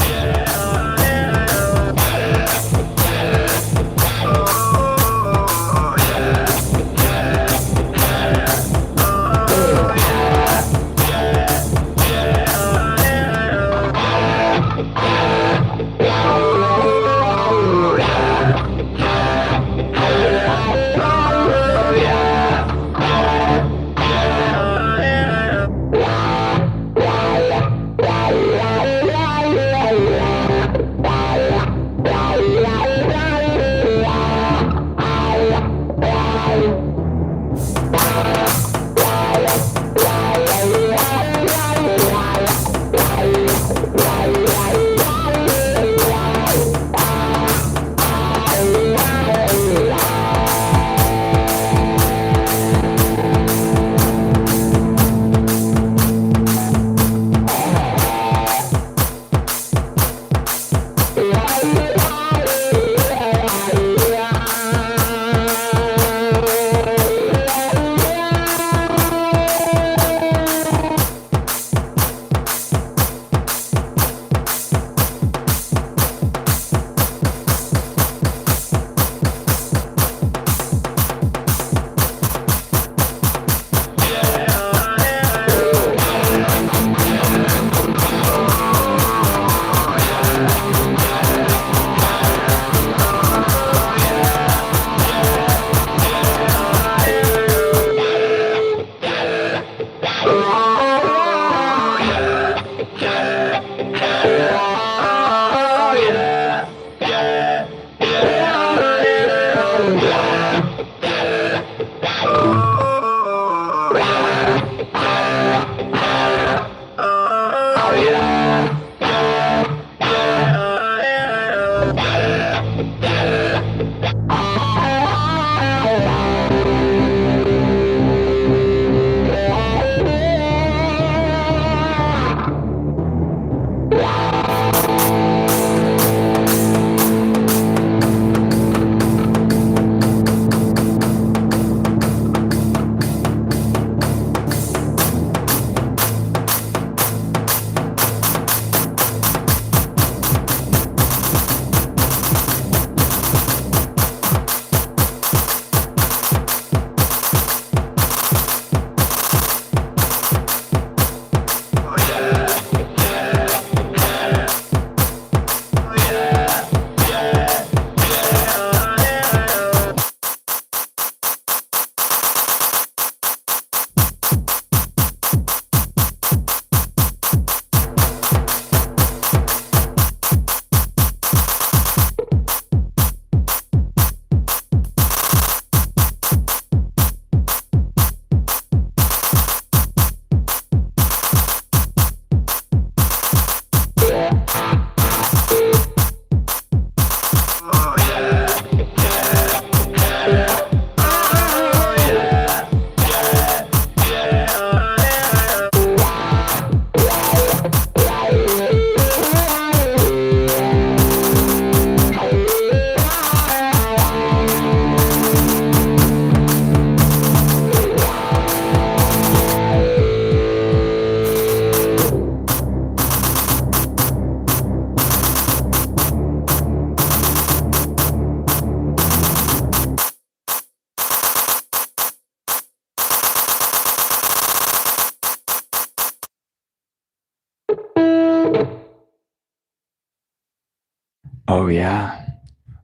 Oh yeah.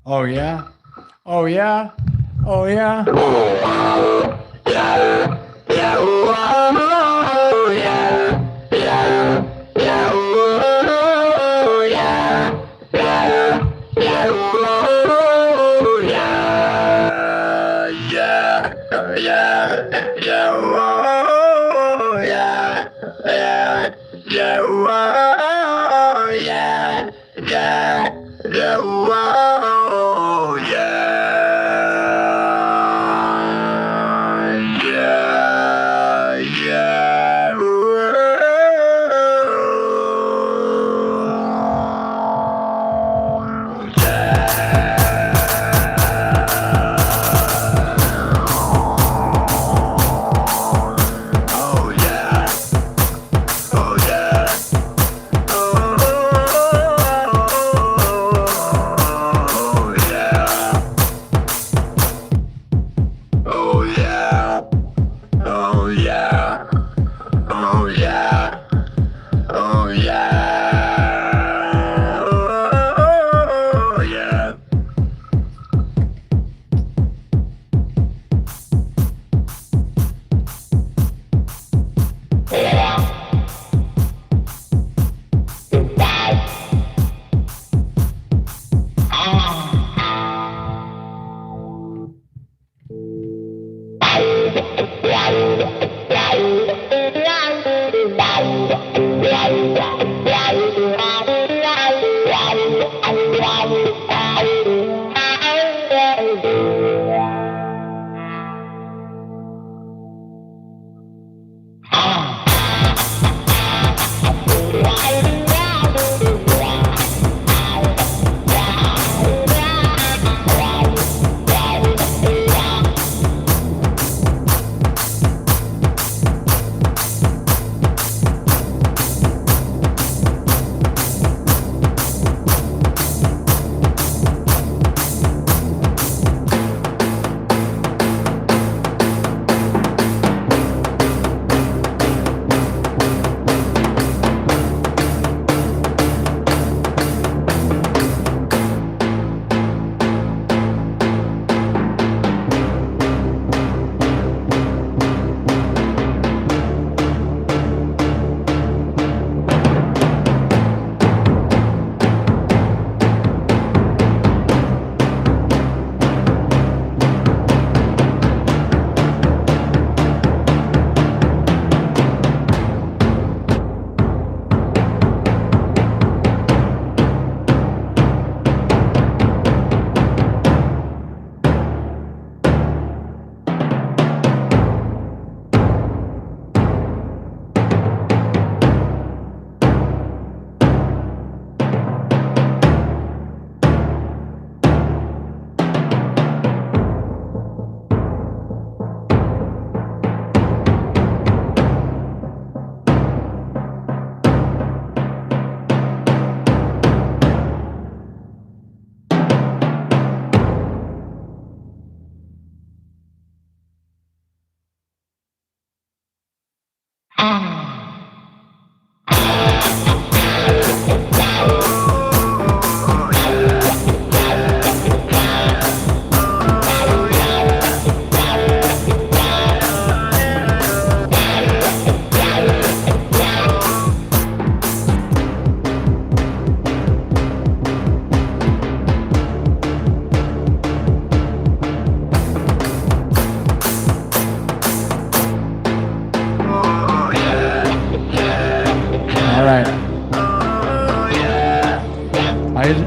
Oh yeah. Oh yeah. Oh yeah.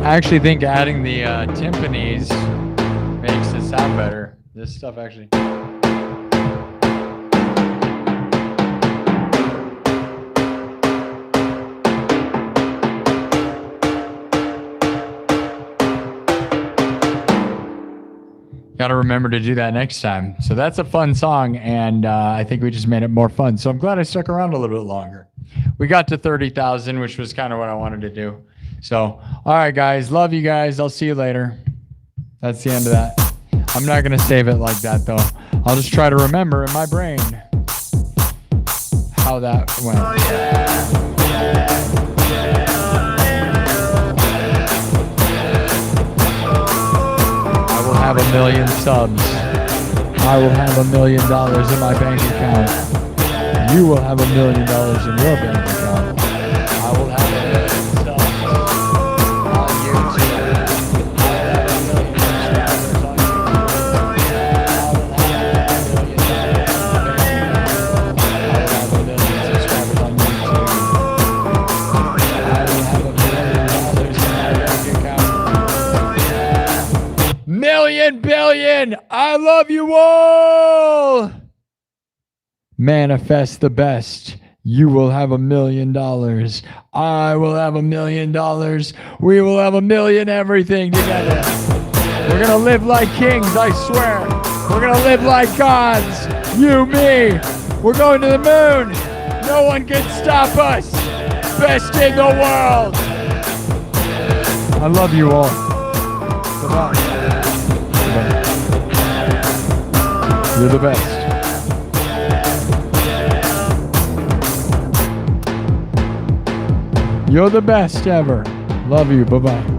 I actually think adding the timpanis makes it sound better. This stuff actually. Got to remember to do that next time. So that's a fun song, and I think we just made it more fun. So I'm glad I stuck around a little bit longer. We got to 30,000, which was kind of what I wanted to do. So, all right, guys. Love you guys. I'll see you later. That's the end of that. I'm not going to save it like that, though. I'll just try to remember in my brain how that went. Oh, yeah. have 1 million subs. I will have $1 million in my bank account. You will have $1 million in your bank account. I will have 1 million subs on YouTube. I will have 1 million subscribers on YouTube. I will have 1 million subscribers on YouTube. Million, billion, I love you all. Manifest the best. You will have $1 million. I will have $1 million. We will have 1 million everything together. We're gonna live like kings, I swear. We're gonna live like gods. You, me. We're going to the moon. No one can stop us. Best in the world. I love you all. Goodbye. You're the best. You're the best ever. Love you. Bye-bye.